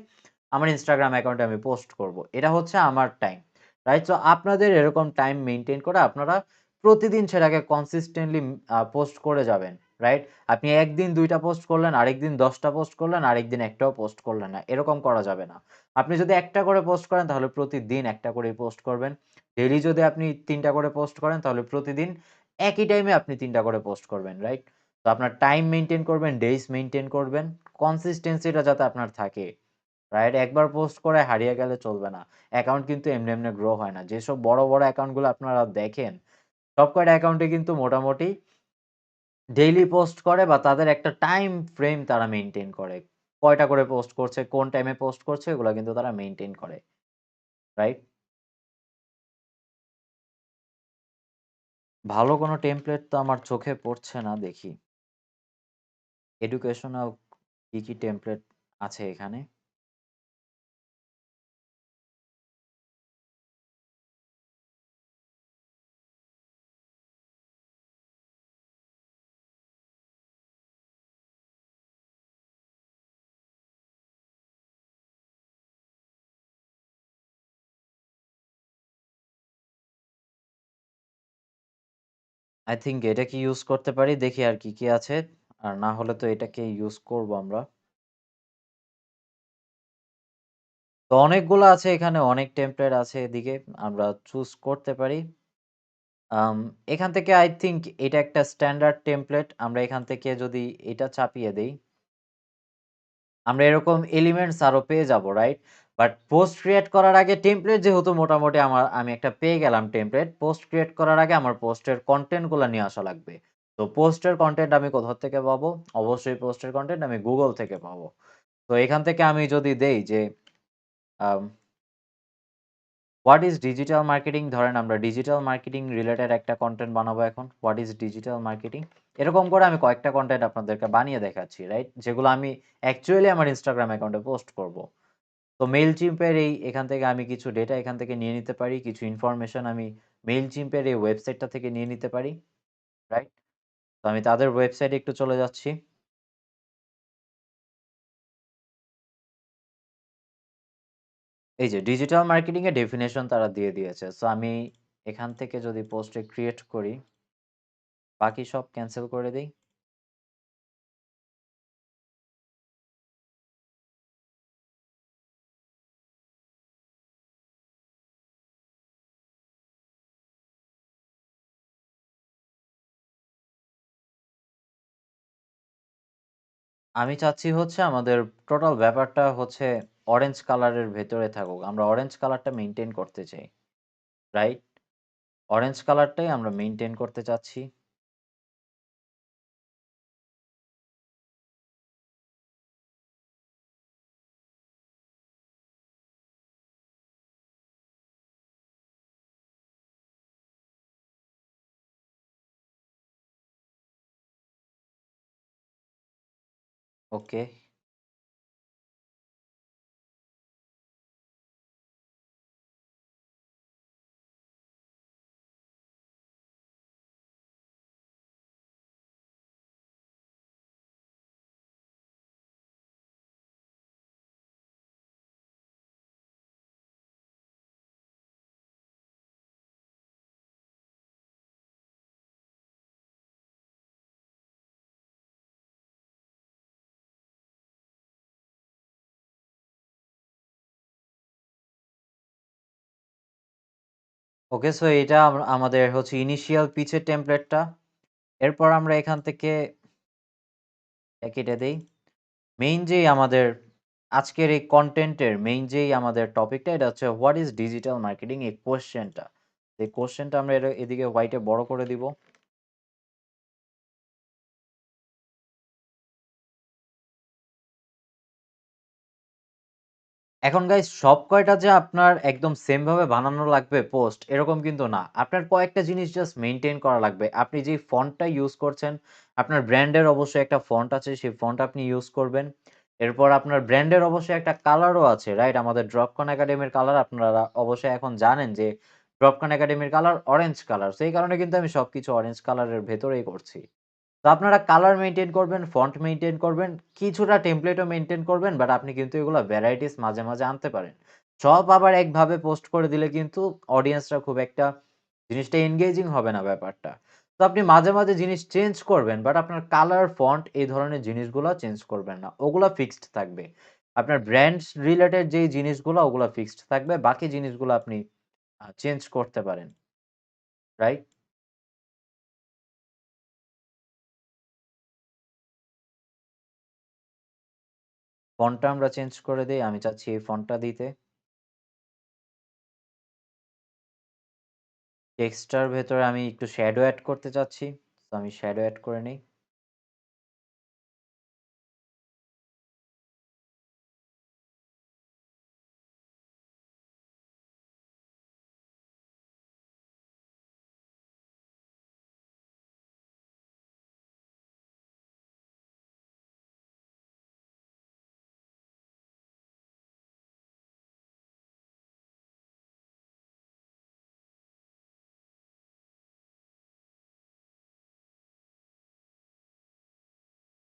আমার Instagram অ্যাকাউন্টে আমি পোস্ট করব। এটা হচ্ছে আমার টাইম। রাইট? সো আপনাদের এরকম টাইম মেইনটেইন করে আপনারা প্রতিদিন সেটাকে কনসিস্টেন্টলি পোস্ট করে যাবেন। রাইট? আপনি একদিন ২ টা পোস্ট করলেন, আরেকদিন ১০ টা পোস্ট করলেন, আরেকদিন একটাও পোস্ট করলেন না। এরকম করা যাবে না। আপনি যদি একটা করে পোস্ট করেন তাহলে প্রতিদিন একটা করেই পোস্ট করবেন। ডেইলি যদি আপনি ৩ টা করে পোস্ট করেন তাহলে প্রতিদিন একই টাইমে আপনি ৩ টা করে পোস্ট করবেন। রাইট? তো আপনার টাইম মেইনটেইন করবেন, ডেইজ মেইনটেইন করবেন। কনসিস্টেন্সিটা যাতে আপনার থাকে। রাইট? একবার পোস্ট করে হারিয়ে গেলে চলবে না। অ্যাকাউন্ট কিন্তু এমনি, এমনি গ্রো হয় না। যেসব বড়, বড় অ্যাকাউন্টগুলো আপনারা দেখেন, সব কয়টা অ্যাকাউন্টে কিন্তু মোটামুটি ডেইলি পোস্ট করে বা তাদের একটা টাইম ফ্রেম তারা মেইনটেইন করে। কয়টা করে পোস্ট করছে, কোন টাইমে পোস্ট করছে এগুলা কিন্তু তারা মেইনটেইন করে। রাইট? ভালো কোনো টেমপ্লেট তো আমার চোখে পড়ছে না, দেখি। এডুকেশনাল কি, কি টেমপ্লেট আছে এখানে? I think এটাকে ইউজ করতে পারি। দেখি আর কি, কি আছে। আর না হলে তো এটাকে ইউজ করব আমরা। তো অনেকগুলো আছে এখানে, অনেক টেমপ্লেট আছে এদিকে। আমরা চুজ করতে পারি। আম এখান থেকে I think এটা একটা স্ট্যান্ডার্ড টেমপ্লেট। আমরা এখান থেকে যদি এটা চাপিয়ে দেই, আমরা এরকম এলিমেন্টস আরো পেয়ে যাব, রাইট? বাট পোস্ট ক্রিয়েট করার আগে টেমপ্লেট যেহেতু মোটামুটি আমি একটা পেয়ে গেলাম টেমপ্লেট। পোস্ট ক্রিয়েট করার আগে আমার পোস্টের কনটেন্ট গুলা নিয়ে আসা লাগবে। তো পোস্টের কনটেন্ট আমি কোথা থেকে পাবো? অবশ্যই পোস্টের কনটেন্ট আমি Google থেকে পাবো। তো এখান থেকে আমি যদি দেই যে আম হোয়াট ইজ ডিজিটাল মার্কেটিং? ধরেন আমরা ডিজিটাল মার্কেটিং রিলেটেড একটা কনটেন্ট বানাবো এখন। What is digital marketing? এরকম করে আমি কয়েকটা কনটেন্ট আপনাদেরকে বানিয়ে দেখাচ্ছি, রাইট? যেগুলো আমি অ্যাকচুয়ালি আমার Instagram অ্যাকাউন্টে পোস্ট করব। তো Mailchimp এর এখান থেকে আমি কিছু ডেটা এখান থেকে নিয়ে নিতে পারি। কিছু ইনফরমেশন আমি Mailchimp এর এই ওয়েবসাইটটা থেকে নিয়ে নিতে পারি, রাইট? তো আমি তাদের ওয়েবসাইটে একটু চলে যাচ্ছি। এই যে ডিজিটাল মার্কেটিং এর ডেফিনিশন তারা দিয়ে দিয়েছে। সো আমি এখান থেকে যদি পোস্টে ক্রিয়েট করি, বাকি সব ক্যানসেল করে দেই। আমি চাচ্ছি হচ্ছে আমাদের টোটাল ব্যাপারটা হচ্ছে অরেঞ্জ কালারের ভেতরে থাকুক। আমরা অরেঞ্জ কালারটা মেইনটেইন করতে চাই। রাইট? অরেঞ্জ কালারটাই আমরা মেইনটেইন করতে চাচ্ছি। ওকে। ওকে, সো এটা আমাদের হচ্ছে ইনিশিয়াল পিচের টেমপ্লেটটা। এরপর আমরা এখান থেকে কেটে দেই। মেইন যেই আমাদের আজকের এই কনটেন্টের মেইন যেই আমাদের টপিকটা, এটা হচ্ছে হোয়াট ইজ ডিজিটাল মার্কেটিং, এই কোশ্চেনটা। এই কোশ্চেনটা আমরা এদিকে হোয়াইটে বড় করে দিব। এখন গাইস সব কয়টা যে আপনার একদম সেম ভাবে বানানো লাগবে পোস্ট, এরকম কিন্তু না। আপনার কয়েকটা জিনিস জাস্ট মেইনটেইন করা লাগবে। আপনি যেই ফন্টটা ইউজ করছেন, আপনার ব্র্যান্ডের অবশ্যই একটা ফন্ট আছে, সেই ফন্ট আপনি ইউজ করবেন। এরপর আপনার ব্র্যান্ডের অবশ্যই একটা কালারও আছে, রাইট? আমাদের ড্রপকন একাডেমির কালার আপনারা অবশ্যই এখন জানেন যে ড্রপকন একাডেমির কালার অরেঞ্জ কালার। সেই কারণে কিন্তু আমি সবকিছু অরেঞ্জ কালারের ভেতরেই করছি। তো আপনারা কালার মেইনটেইন করবেন, ফন্ট মেইনটেইন করবেন, কিছুটা টেমপ্লেটও মেইনটেইন করবেন, বাট আপনি কিন্তু এগুলা ভ্যারাইটিস মাঝে, মাঝে আনতে পারেন। সব আবার একভাবে পোস্ট করে দিলে কিন্তু অডিয়েন্সরা খুব একটা জিনিসটা এনগেজিং হবে না ব্যাপারটা। তো আপনি মাঝে, মাঝে জিনিস চেঞ্জ করবেন, বাট আপনার কালার, ফন্ট এই ধরনের জিনিসগুলা চেঞ্জ করবেন না। ওগুলা ফিক্সড থাকবে। আপনার ব্র্যান্ড রিলেটেড যেই জিনিসগুলা ওগুলা ফিক্সড থাকবে। বাকি জিনিসগুলো আপনি চেঞ্জ করতে পারেন, রাইট? ফন্টটা আমরা চেঞ্জ করে দেই। আমি চাচ্ছি এই ফন্টটা দিতে। টেক্সটটার ভেতরে আমি একটু শ্যাডো এড করতে চাচ্ছি। তো আমি শ্যাডো এড করে নেই।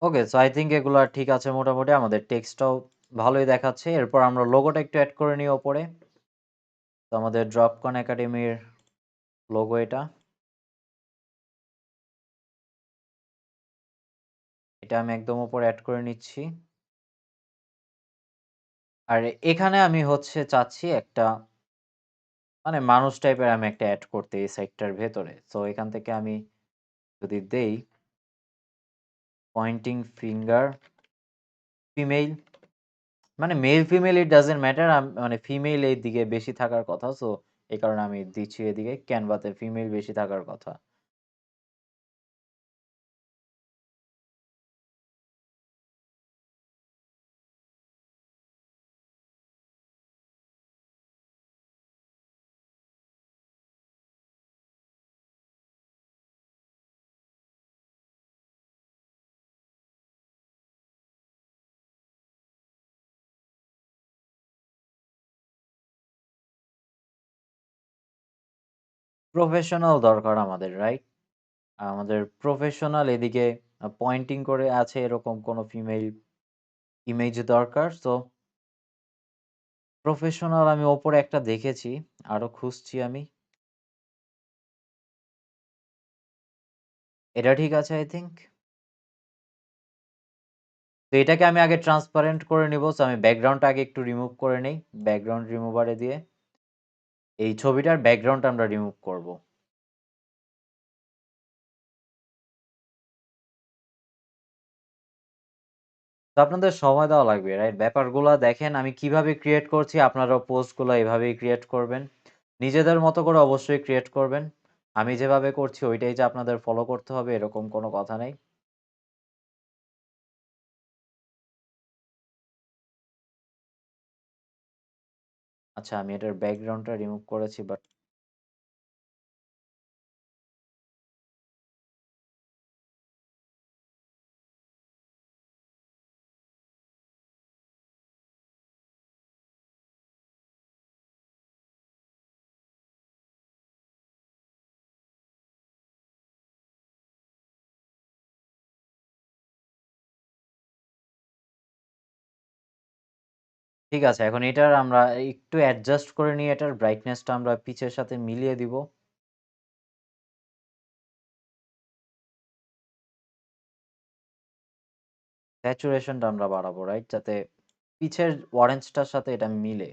ওকে, সো আই থিংক এগুলা ঠিক আছে মোটামুটি। আমাদের টেক্সটটাও ভালোই দেখাচ্ছে। এরপর আমরা লোগোটা একটু এড করে নিই ওপরে। তো আমাদের ড্রপকন একাডেমির লোগো এটা। এটা আমি একদম উপরে এড করে নিচ্ছি। আর এখানে আমি হচ্ছে চাচ্ছি একটা মানে মানুষ টাইপের আমি একটা এড করতে এই সাইটটার ভেতরে। সো এখান থেকে আমি যদি দেই পয়েন্টিং ফিঙ্গার ফিমেইল, মানে male female it doesn't matter, মানে ফিমেল এই দিকে বেশি থাকার কথা। সো এই কারণে আমি দিচ্ছি এদিকে ক্যানভাতে ফিমেল বেশি থাকার কথা। প্রফেশনাল দরকার আমাদের, রাইট? আমাদের প্রফেশনাল এদিকে পয়েন্টিং করে আছে এরকম কোনো ফিমেল ইমেজ দরকার। সো প্রফেশনাল আমি ওপরে একটা দেখেছি, আরো খুঁজছি আমি। এটা ঠিক আছে আই থিংক। তো এটাকে আমি আগে ট্রান্সপারেন্ট করে নিব। সো আমি ব্যাকগ্রাউন্ডটা আগে একটু রিমুভ করে নেই। ব্যাকগ্রাউন্ড রিমুভারে দিয়ে এই ছবিটার ব্যাকগ্রাউন্ড আমরা রিমুভ করব। তো আপনাদের সময় দেওয়া লাগবে, রাইট? ব্যাপারগুলা দেখেন আমি কিভাবে ক্রিয়েট করছি, আপনারাও পোস্টগুলো এভাবেই ক্রিয়েট করবেন। নিজেদের মতো করে অবশ্যই ক্রিয়েট করবেন। আমি যেভাবে করছি ওইটাই যে আপনাদের ফলো করতে হবে এরকম কোনো কথা নেই। আচ্ছা, আমি এটার ব্যাকগ্রাউন্ডটা রিমুভ করেছি, বাট ঠিক আছে, এখন এটার আমরা একটু অ্যাডজাস্ট করে নিয়ে এটার ব্রাইটনেসটা আমরা পিচের সাথে মিলিয়ে দিব। স্যাচুরেশনটা আমরা বাড়াবো, রাইট? যাতে পিচের অরেঞ্জটার সাথে এটা মিলে।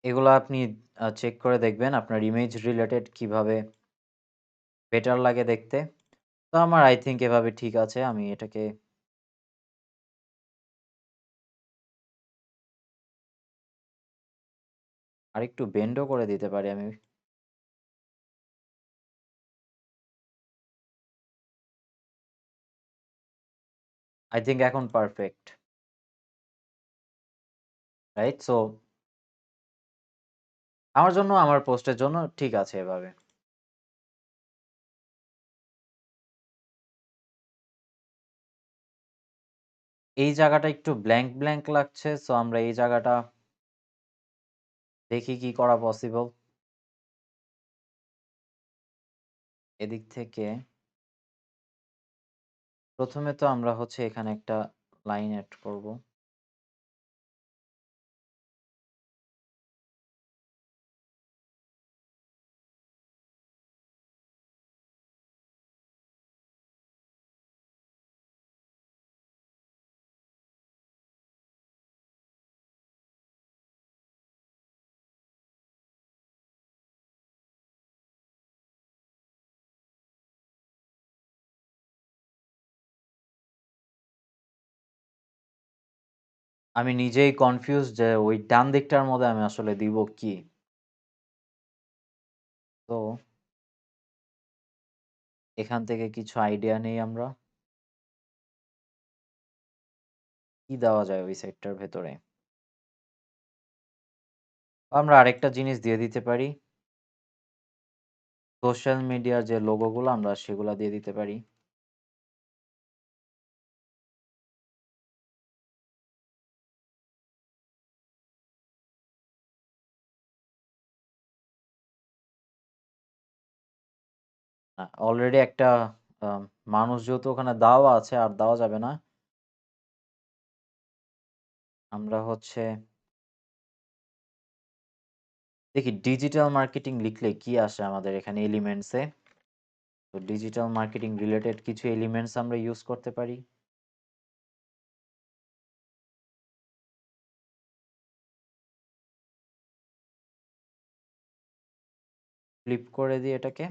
এগুলো আপনি চেক করে দেখবেন আপনার ইমেজ রিলেটেড কিভাবে বেটার লাগে দেখতে। তো আমার আই থিংক এভাবে ঠিক আছে। আমি এটাকে আরেকটু বেন্ডও করে দিতে পারি আমি। আই থিংক এখন পারফেক্ট, রাইট? সো আমার জন্য, আমার পোস্টের জন্য ঠিক আছে এভাবে। এই জায়গাটা একটু ব্ল্যাঙ্ক ব্ল্যাঙ্ক লাগছে, সো আমরা এই জায়গাটা দেখি কি করা পসিবল। এদিক থেকে প্রথমে তো আমরা হচ্ছে এখানে একটা লাইন অ্যাড করব। আমি নিজেই কনফিউজ যে ওই ডান দিকটার মধ্যে আমি আসলে দিব কি। তো এখান থেকে কিছু আইডিয়া নেই আমরা, কি দেওয়া যায় ওই সাইডটার ভেতরে। আমরা আরেকটা জিনিস দিয়ে দিতে পারি, সোশ্যাল মিডিয়ার যে লোগোগুলো আমরা সেগুলা দিয়ে দিতে পারি। অলরেডি একটা আম, মানুষ যেহেতু ওখানে দেওয়া আছে, আর দেওয়া যাবে না। আমরা হচ্ছে দেখি ডিজিটাল মার্কেটিং লিখলে কি আসে আমাদের এখানে এলিমেন্টসে। তো ডিজিটাল মার্কেটিং রিলেটেড কিছু এলিমেন্টস আমরা ইউজ করতে পারি। ফ্লিপ করে দিই এটাকে।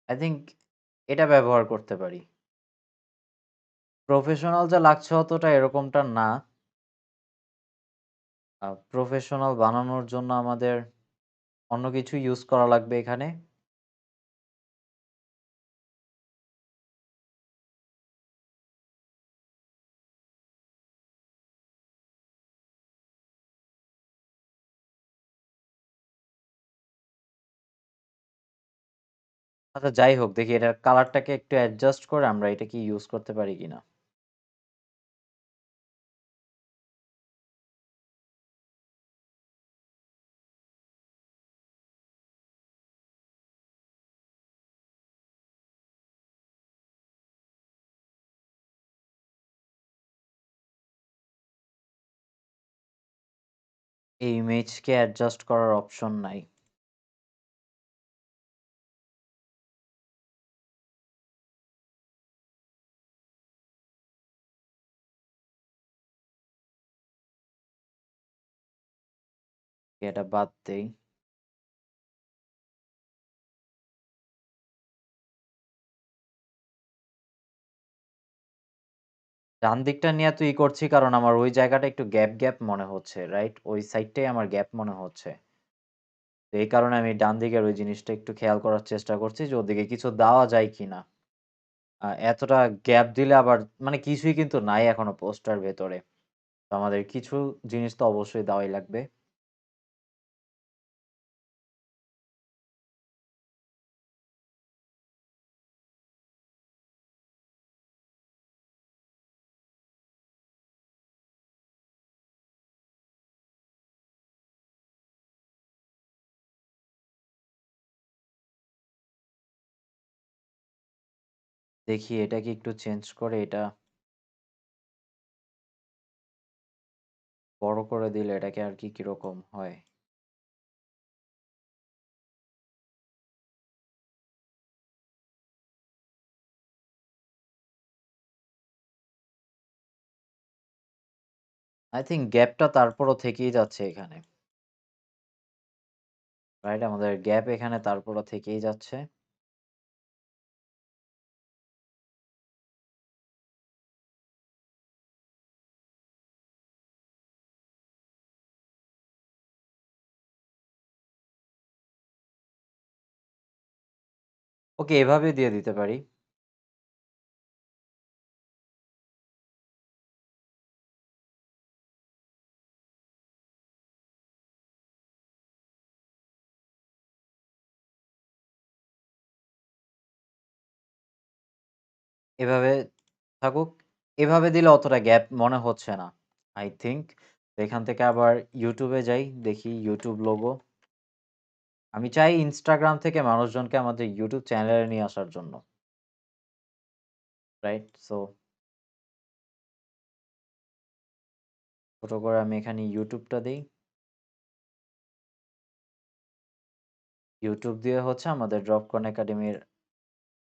আই থিংক এটা ব্যবহার করতে পারি। প্রফেশনাল যা লাগছে অতটা এরকমটা না। প্রফেশনাল বানানোর জন্য আমাদের অন্য কিছু ইউজ করা লাগবে এখানে। আচ্ছা যাই হোক, দেখি এটার কালারটাকে একটু অ্যাডজাস্ট করে আমরা এটা কি ইউজ করতে পারি কিনা। এই ইমেজকে অ্যাডজাস্ট করার অপশন নাই। এটা বাদ দেই। ডান দিকটা নিয়ে তো করছি কারণ আমার ওই জায়গাটা একটু গ্যাপ গ্যাপ মনে হচ্ছে, রাইট? ওই সাইডটাই আমার গ্যাপ মনে হচ্ছে। তো এই কারণে আমি ডান দিকের ওই জিনিসটা একটু খেয়াল করার চেষ্টা করছি যে ওদিকে কিছু দেওয়া যায় কিনা। এতটা গ্যাপ দিলে আবার মানে কিছুই কিন্তু নাই এখনো পোস্টটার ভেতরে। তো আমাদের কিছু জিনিস তো অবশ্যই দেওয়াই লাগবে। দেখি এটা কি একটু চেঞ্জ করে এটা বড় করে দিলে এটাকে আর কি কিরকম হয়? আই থিংক গ্যাপটা তারপরও থেকেই যাচ্ছে এখানে। রাইট? আমাদের গ্যাপ এখানে তারপরও থেকেই যাচ্ছে। ওকে, এভাবে দিয়ে দিতে পারি। এভাবে থাকুক। এভাবে দিলে অতটা গ্যাপ মনে হচ্ছে না। I think. এখান থেকে আবার YouTube এ যাই। দেখি YouTube লোগো। আমি চাই Instagram থেকে মানুষজনকে আমাদের YouTube চ্যানেলে নিয়ে আসার জন্য। রাইট? সো ছোট করে আমি এখানে YouTube টা দেই। YouTube দিয়ে হচ্ছে আমাদের ড্রপকন একাডেমির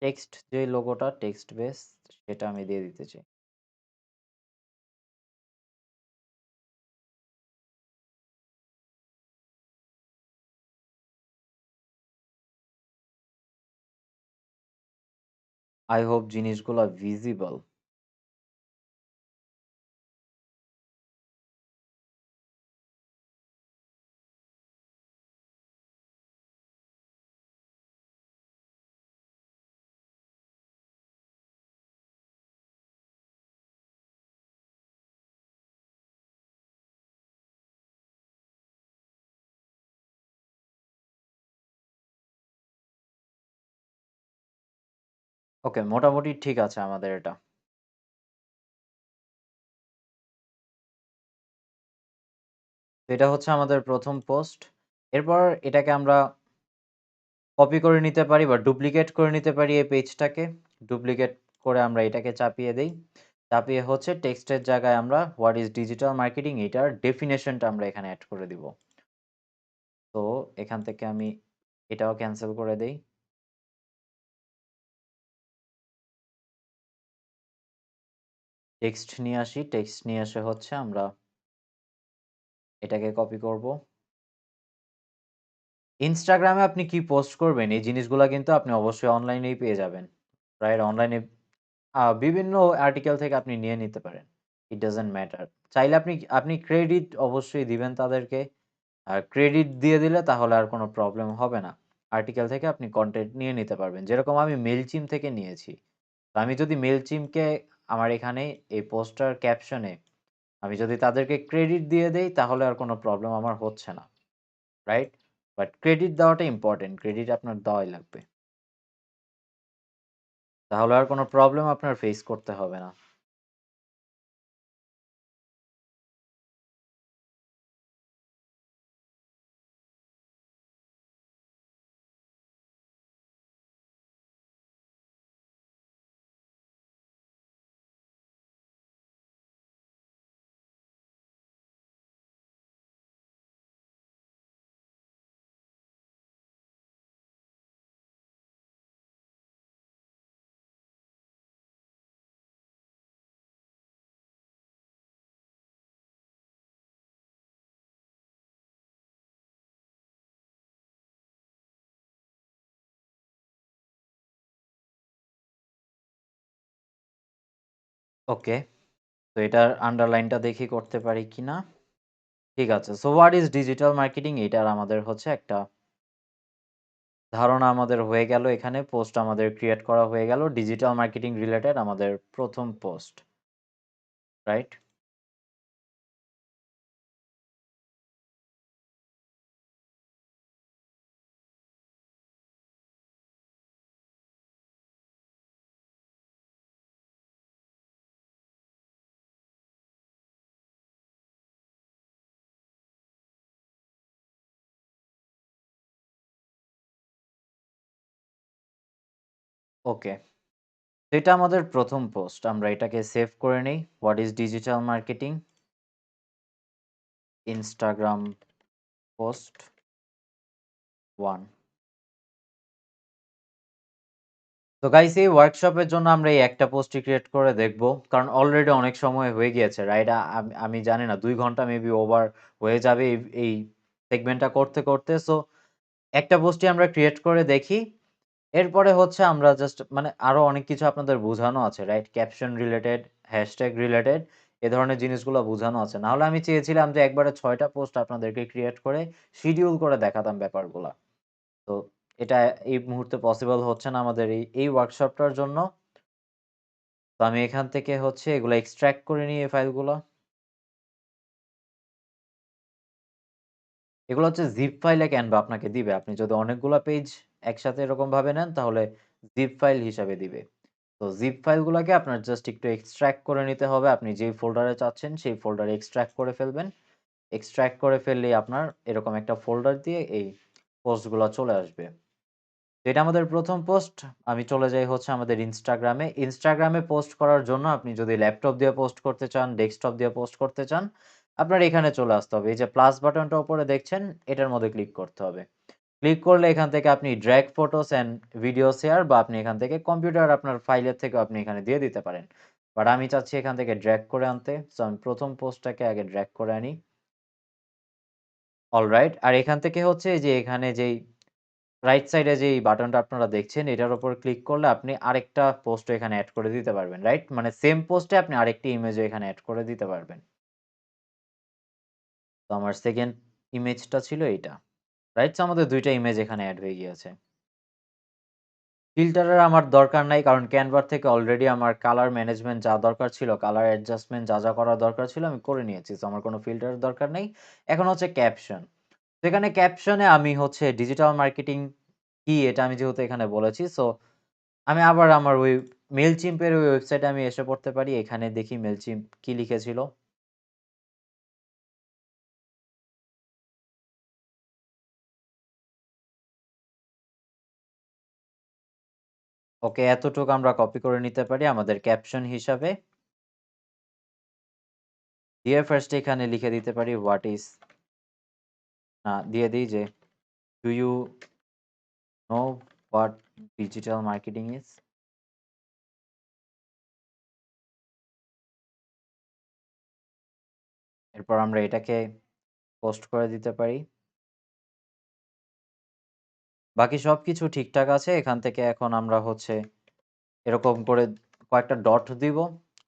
টেক্সট যে লোগোটা টেক্সট বেস সেটা আমি দিয়ে দিতে চাই। আই হোপ জিনিসগুলা ভিজিবল। ওকে, মোটামুটি ঠিক আছে আমাদের এটা। তো এটা হচ্ছে আমাদের ১ম পোস্ট। এরপর এটাকে আমরা কপি করে নিতে পারি বা ডুপ্লিকেট করে নিতে পারি এই পেজটাকে। ডুপ্লিকেট করে আমরা এটাকে চাপিয়ে দেই। চাপিয়ে হচ্ছে টেক্সটের জায়গায় আমরা হোয়াট ইজ ডিজিটাল মার্কেটিং এটার ডেফিনেশনটা আমরা এখানে এড করে দিব। তো এখান থেকে আমি এটাও ক্যানসেল করে দেই। টেক্সট নিয়ে আসি। টেক্সট নিয়ে এসে হচ্ছে আমরা এটাকে কপি করব। Instagram এ আপনি কি পোস্ট করবেন এই জিনিসগুলা কিন্তু আপনি অবশ্যই অনলাইনেই পেয়ে যাবেন। রাইট? অনলাইনে বিভিন্ন আর্টিকেল থেকে আপনি নিয়ে নিতে পারেন। It doesn't matter. চাইলে আপনি আপনি ক্রেডিট অবশ্যই দিবেন তাদেরকে। আর ক্রেডিট দিয়ে দিলে তাহলে আর কোনো প্রবলেম হবে না। আর্টিকেল থেকে আপনি কনটেন্ট নিয়ে নিতে পারবেন। যেরকম আমি মেইলচিম থেকে নিয়েছি। তো আমি যদি মেইলচিমকে আমার এখানে এই পোস্টার ক্যাপশনে আমি যদি তাদেরকে ক্রেডিট দিয়ে দেই তাহলে আর কোনো প্রবলেম আমার হচ্ছে না। রাইট? বাট ক্রেডিট দেওয়াটা ইম্পোর্টেন্ট। ক্রেডিট আপনার দেওয়াই লাগবে। তাহলে আর কোনো প্রবলেম আপনার ফেস করতে হবে না। ওকে। তো এটার আন্ডারলাইনটা দেখি করতে পারি কিনা। ঠিক আছে। So what is digital marketing এটার আমাদের হচ্ছে একটা ধারণা আমাদের হয়ে গেল, এখানে পোস্ট আমাদের ক্রিয়েট করা হয়ে গেল, ডিজিটাল মার্কেটিং রিলেটেড আমাদের প্রথম পোস্ট, রাইট? ওকে, এটা আমাদের প্রথম পোস্ট, আমরা এটাকে সেভ করে নেই। What is digital marketing, Instagram post 1। তো গাইস, এই ওয়ার্কশপের জন্য আমরা এই একটা পোস্টই ক্রিয়েট করে দেখব, কারণ অলরেডি অনেক সময় হয়ে গিয়েছে, রাইট? আমি জানি না 2 ঘন্টা মেবি ওভার হয়ে যাবে এই সেগমেন্টটা করতে করতে। সো একটা পোস্টই আমরা ক্রিয়েট করে দেখি, এরপরে হচ্ছে আমরা জাস্ট মানে আরো অনেক কিছু আপনাদের বোঝানো আছে, right? Caption related, hashtag related, এ ধরনের জিনিসগুলো বোঝানো আছে। না হলে আমি চেয়েছিলাম যে একবারে 6টা পোস্ট আপনাদেরকে ক্রিয়েট করে শিডিউল করে দেখাতাম ব্যাপারগুলা। তো এটা এই মুহূর্তে পসিবল হচ্ছে না আমাদের এই ওয়ার্কশপটার জন্য। তো আমি এখান থেকে হচ্ছে এগুলো এক্সট্রাক্ট করে নিই, এই ফাইলগুলো। এগুলো হচ্ছে জিপ ফাইলে ক্যানভা আপনাকে দিবে। আপনি যদি অনেকগুলা পেজ একসাথে এরকমভাবে নেন, তাহলে জিপ ফাইল হিসাবে দিবে। তো জিপ ফাইলগুলোকে আপনার জাস্ট একটু এক্সট্রাক্ট করে নিতে হবে। আপনি যেই ফোল্ডারে চাচ্ছেন সেই ফোল্ডারে এক্সট্রাক্ট করে ফেলবেন। এক্সট্রাক্ট করে ফেললেই আপনার এরকম একটা ফোল্ডার দিয়ে এই পোস্টগুলো চলে আসবে। তো এটা আমাদের প্রথম পোস্ট। আমি চলে যাই হচ্ছে আমাদের ইনস্টাগ্রামে। ইনস্টাগ্রামে পোস্ট করার জন্য আপনি যদি ল্যাপটপ দিয়ে পোস্ট করতে চান, ডেস্কটপ দিয়ে পোস্ট করতে চান, আপনার এখানে চলে আসতে হবে। এই যে প্লাস বাটনটা উপরে দেখছেন, এটার মধ্যে ক্লিক করতে হবে। ক্লিক করলে এখান থেকে আপনি drag photos and video share, বা আপনি এখান থেকে কম্পিউটার আপনার ফাইলের থেকেও আপনি এখানে দিয়ে দিতে পারেন। বাট আমি চাচ্ছি এখান থেকে ড্র্যাগ করে আনতে। সো আমি প্রথম পোস্টটাকে আগে ড্র্যাগ করে আনি। অলরাইট। আর এখান থেকে হচ্ছে এই যে এখানে যেই রাইট সাইডে যেই বাটনটা আপনারা দেখছেন, এটার উপর ক্লিক করলে আপনি আরেকটা পোস্টও এখানে এড করে দিতে পারবেন, রাইট? মানে সেম পোস্টে আপনি আরেকটি ইমেজও এখানে এড করে দিতে পারবেন। তো আমার সেকেন্ড ইমেজটা ছিল এইটা, রাইট? সো আমাদের ২টা ইমেজ এখানে এড হয়ে গিয়েছে। ফিল্টারের আমার দরকার নাই, কারণ ক্যানভার থেকে অলরেডি আমার কালার ম্যানেজমেন্ট যা দরকার ছিল, কালার অ্যাডজাস্টমেন্ট যা করা দরকার ছিল আমি করে নিয়েছি। সো আমার কোনো ফিল্টারের দরকার নেই। এখন হচ্ছে ক্যাপশন। সেখানে ক্যাপশনে আমি হচ্ছে ডিজিটাল মার্কেটিং কি এটা আমি যেহেতু এখানে বলেছি, সো আমি আবার আমার ওই মেইলচিম্প এর ওই ওয়েবসাইটে আমি এসে পড়তে পারি। এখানে দেখি মেইলচিম্প কি লিখেছিল। ওকে, এতটুকু আমরা কপি করে নিতে পারি আমাদের ক্যাপশন হিসাবে। দিয়ে ফার্স্ট এখানে লিখে দিতে পারি হোয়াট ইজ, দিয়ে দিই যে do you know what digital marketing is. এরপর আমরা এটাকে পোস্ট করে দিতে পারি। বাকি সবকিছু ঠিকঠাক আছে। এখান থেকে এখন আমরা হচ্ছে এরকম করে কয়েকটা ডট দিব।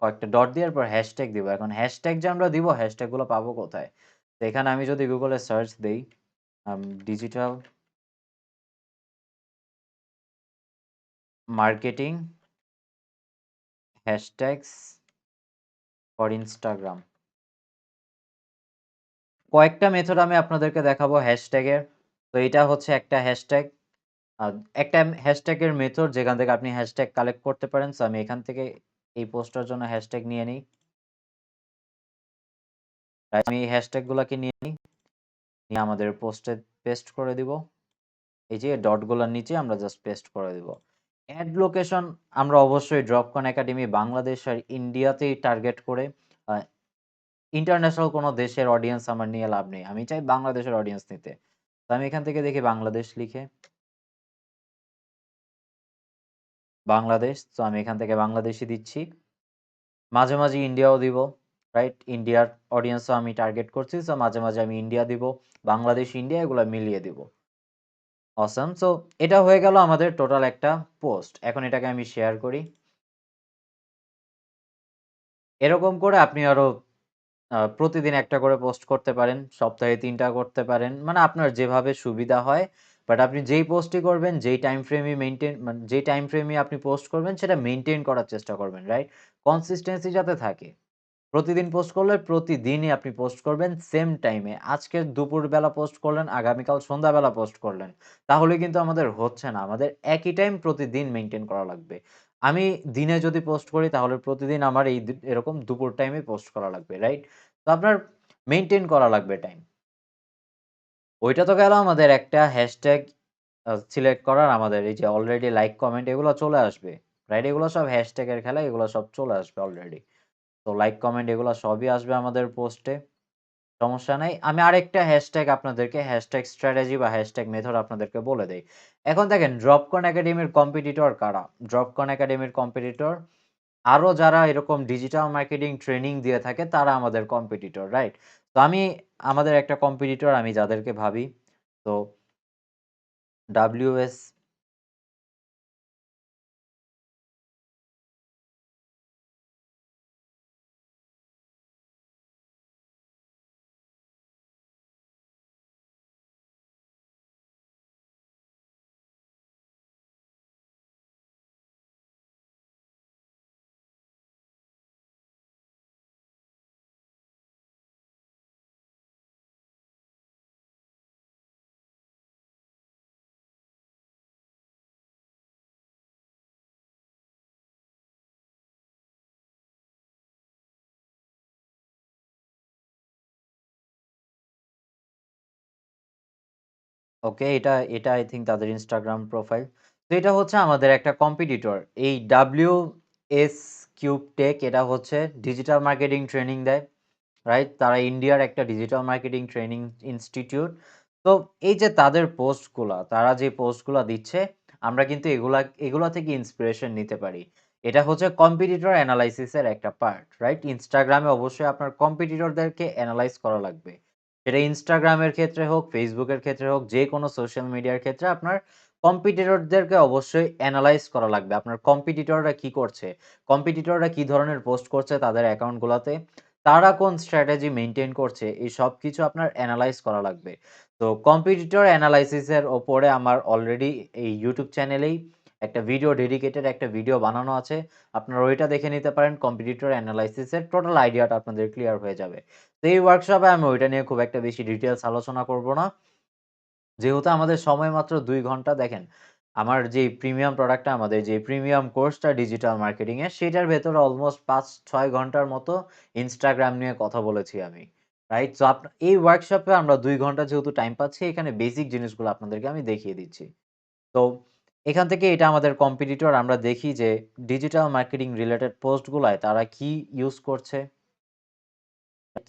কয়েকটা ডট দিয়ে এরপর হ্যাশট্যাগ দিব। এখন হ্যাশট্যাগ যে আমরা দিব, হ্যাশট্যাগ গুলো পাবো কোথায়? তো এখানে আমি যদি গুগলে সার্চ দেই digital marketing hashtags for Instagram, কয়েকটা মেথড আমি আপনাদেরকে দেখাবো হ্যাশট্যাগের। তো এটা হচ্ছে একটা হ্যাশট্যাগ, একটা হ্যাশট্যাগের মেথড যেখান থেকে আপনি হ্যাশট্যাগ কালেক্ট করতে পারেন। সো আমি এখান থেকে এই পোস্টার জন্য হ্যাশট্যাগ নিয়ে নিই। আমি এই হ্যাশট্যাগ গুলাকে নিয়ে নিই, নিয়ে আমাদের পোস্টে পেস্ট করে দিব। এই যে ডটগুলোর নিচে আমরা জাস্ট পেস্ট করে দিব। অ্যাড লোকেশন আমরা অবশ্যই ড্রপকন একাডেমি বাংলাদেশ আর ইন্ডিয়াতেই টার্গেট করে, ইন্টারন্যাশনাল কোনো দেশের অডিয়েন্স আমার নিয়ে লাভ নেই। আমি চাই বাংলাদেশের অডিয়েন্স নিতে। তো আমি এখান থেকে দেখি বাংলাদেশ লিখে, বাংলাদেশ। তো আমি এখান থেকে বাংলাদেশই দিচ্ছি। মাঝে মাঝে ইন্ডিয়াও দিব, রাইট? ইন্ডিয়ার অডিয়েন্সও আমি টার্গেট করছি। সো মাঝে মাঝে আমি ইন্ডিয়া দিব, বাংলাদেশ, ইন্ডিয়া এগুলো মিলিয়ে দিব। অসাম। সো এটা হয়ে গেল আমাদের টোটাল একটা পোস্ট। এখন এটাকে আমি শেয়ার করি। এরকম করে আপনি আরো প্রতিদিন একটা করে পোস্ট করতে পারেন, সপ্তাহে ৩টা করতে পারেন। মানে আপনার যেভাবে সুবিধা হয়। বাট আপনি যেই পোস্টই করবেন, যেই টাইম ফ্রেমই মানে যেই টাইম ফ্রেমে আপনি পোস্ট করবেন সেটা মেইনটেইন করার চেষ্টা করবেন, রাইট? কনসিস্টেন্সি যাতে থাকে। প্রতিদিন পোস্ট করলে প্রতিদিনই আপনি পোস্ট করবেন সেম টাইমে। আজকে দুপুরবেলা পোস্ট করলেন, আগামীকাল সন্ধ্যাবেলা পোস্ট করলেন। তাহলে কিন্তু আমাদের হচ্ছে না। আমাদের একই টাইম প্রতিদিন মেইনটেইন করা লাগবে। আমি দিনে যদি পোস্ট করি তাহলে প্রতিদিন আমার এরকম দুপুর টাইমে পোস্ট করা লাগবে, রাইট? তো আপনার মেইনটেইন করা লাগবে টাইম। ওইটা তো গেল আমাদের একটা হ্যাশট্যাগ সিলেক্ট করার, আমাদের এই যে অলরেডি লাইক, কমেন্ট এগুলো চলে আসবে, রাইট? এগুলো সব হ্যাশট্যাগের খেলা, এগুলো সব চলে আসবে অলরেডি। তো লাইক, কমেন্ট এগুলো সবই আসবে আমাদের পোস্টে। সমস্যা নাই। আমি আরেকটা হ্যাশট্যাগ আপনাদেরকে, হ্যাশট্যাগ স্ট্র্যাটেজি বা হ্যাশট্যাগ মেথড আপনাদেরকে বলে দেই। এখন দেখেন ড্রপকন একাডেমির কম্পিটিটর কারা? ড্রপকন একাডেমির কম্পিটিটর আরো যারা এরকম ডিজিটাল মার্কেটিং ট্রেনিং দিয়ে থাকে তারা আমাদের কম্পিটিটর, রাইট? তো আমি আমাদের একটা কম্পিটিটর আমি যাদেরকে ভাবি, তো WS ওকে, এটা আই থিংক তাদের ইনস্টাগ্রাম প্রোফাইল। তো এটা হচ্ছে আমাদের একটা কম্পিটিটর। এই WS কিউব টেক এটা হচ্ছে ডিজিটাল মার্কেটিং ট্রেনিং দেয়, রাইট? তারা ইন্ডিয়ার একটা ডিজিটাল মার্কেটিং ট্রেনিং ইনস্টিটিউট। তো এই যে তাদের পোস্টগুলা, তারা যে পোস্টগুলা দিচ্ছে, আমরা কিন্তু এগুলা থেকে ইন্সপিরেশন নিতে পারি। এটা হচ্ছে কম্পিটিটর অ্যানালাইসিসের একটা পার্ট, রাইট? ইনস্টাগ্রামে অবশ্যই আপনার কম্পিটিটরদেরকে অ্যানালাইজ করা লাগবে। সেটা ইনস্টাগ্রামের ক্ষেত্রে হোক, ফেসবুকের ক্ষেত্রে হোক, যেকোনো সোশ্যাল মিডিয়ার ক্ষেত্রে আপনার কম্পিটিটরদেরকে অবশ্যই অ্যানালাইজ করা লাগবে। আপনার কম্পিটিটররা কি করছে? কম্পিটিটররা কি ধরনের পোস্ট করছে তাদের অ্যাকাউন্টগুলাতে? তারা কোন স্ট্র্যাটেজি মেইনটেইন করছে, এই সবকিছু আপনার এনালাইজ করা লাগবে। তো কম্পিটিটর এনালাইসিস এর উপরে আমার অলরেডি এই YouTube চ্যানেলেই একটা ভিডিও, ডেডিকেটেড একটা ভিডিও বানানো আছে। আপনারা ওইটা দেখে নিতে পারেন। কম্পিটিটর এনালাইসিস এর টোটাল আইডিয়াটা আপনাদের ক্লিয়ার হয়ে যাবে। তো এই ওয়ার্কশপে আমি ওইটা নিয়ে খুব একটা বেশি ডিটেইলস আলোচনা করব না। যেহেতু আমাদের সময় মাত্র ২ ঘন্টা, দেখেন আমার যে প্রিমিয়াম প্রোডাক্টটা, আমাদের যে প্রিমিয়াম কোর্সটা ডিজিটাল মার্কেটিং এর, সেটার ভেতরে অলমোস্ট ৫-৬ ঘন্টার মতো ইনস্টাগ্রাম নিয়ে কথা বলেছি আমি, রাইট? সো এই ওয়ার্কশপে আমরা ২ ঘন্টা যেহেতু টাইম পাচ্ছি, এখানে বেসিক জিনিসগুলো আপনাদেরকে আমি দেখিয়ে দিচ্ছি। তো এখান থেকে এটা আমাদের কম্পিটিটর, আমরা দেখি যে ডিজিটাল মার্কেটিং রিলেটেড পোস্টগুলায় তারা কি ইউজ করছে।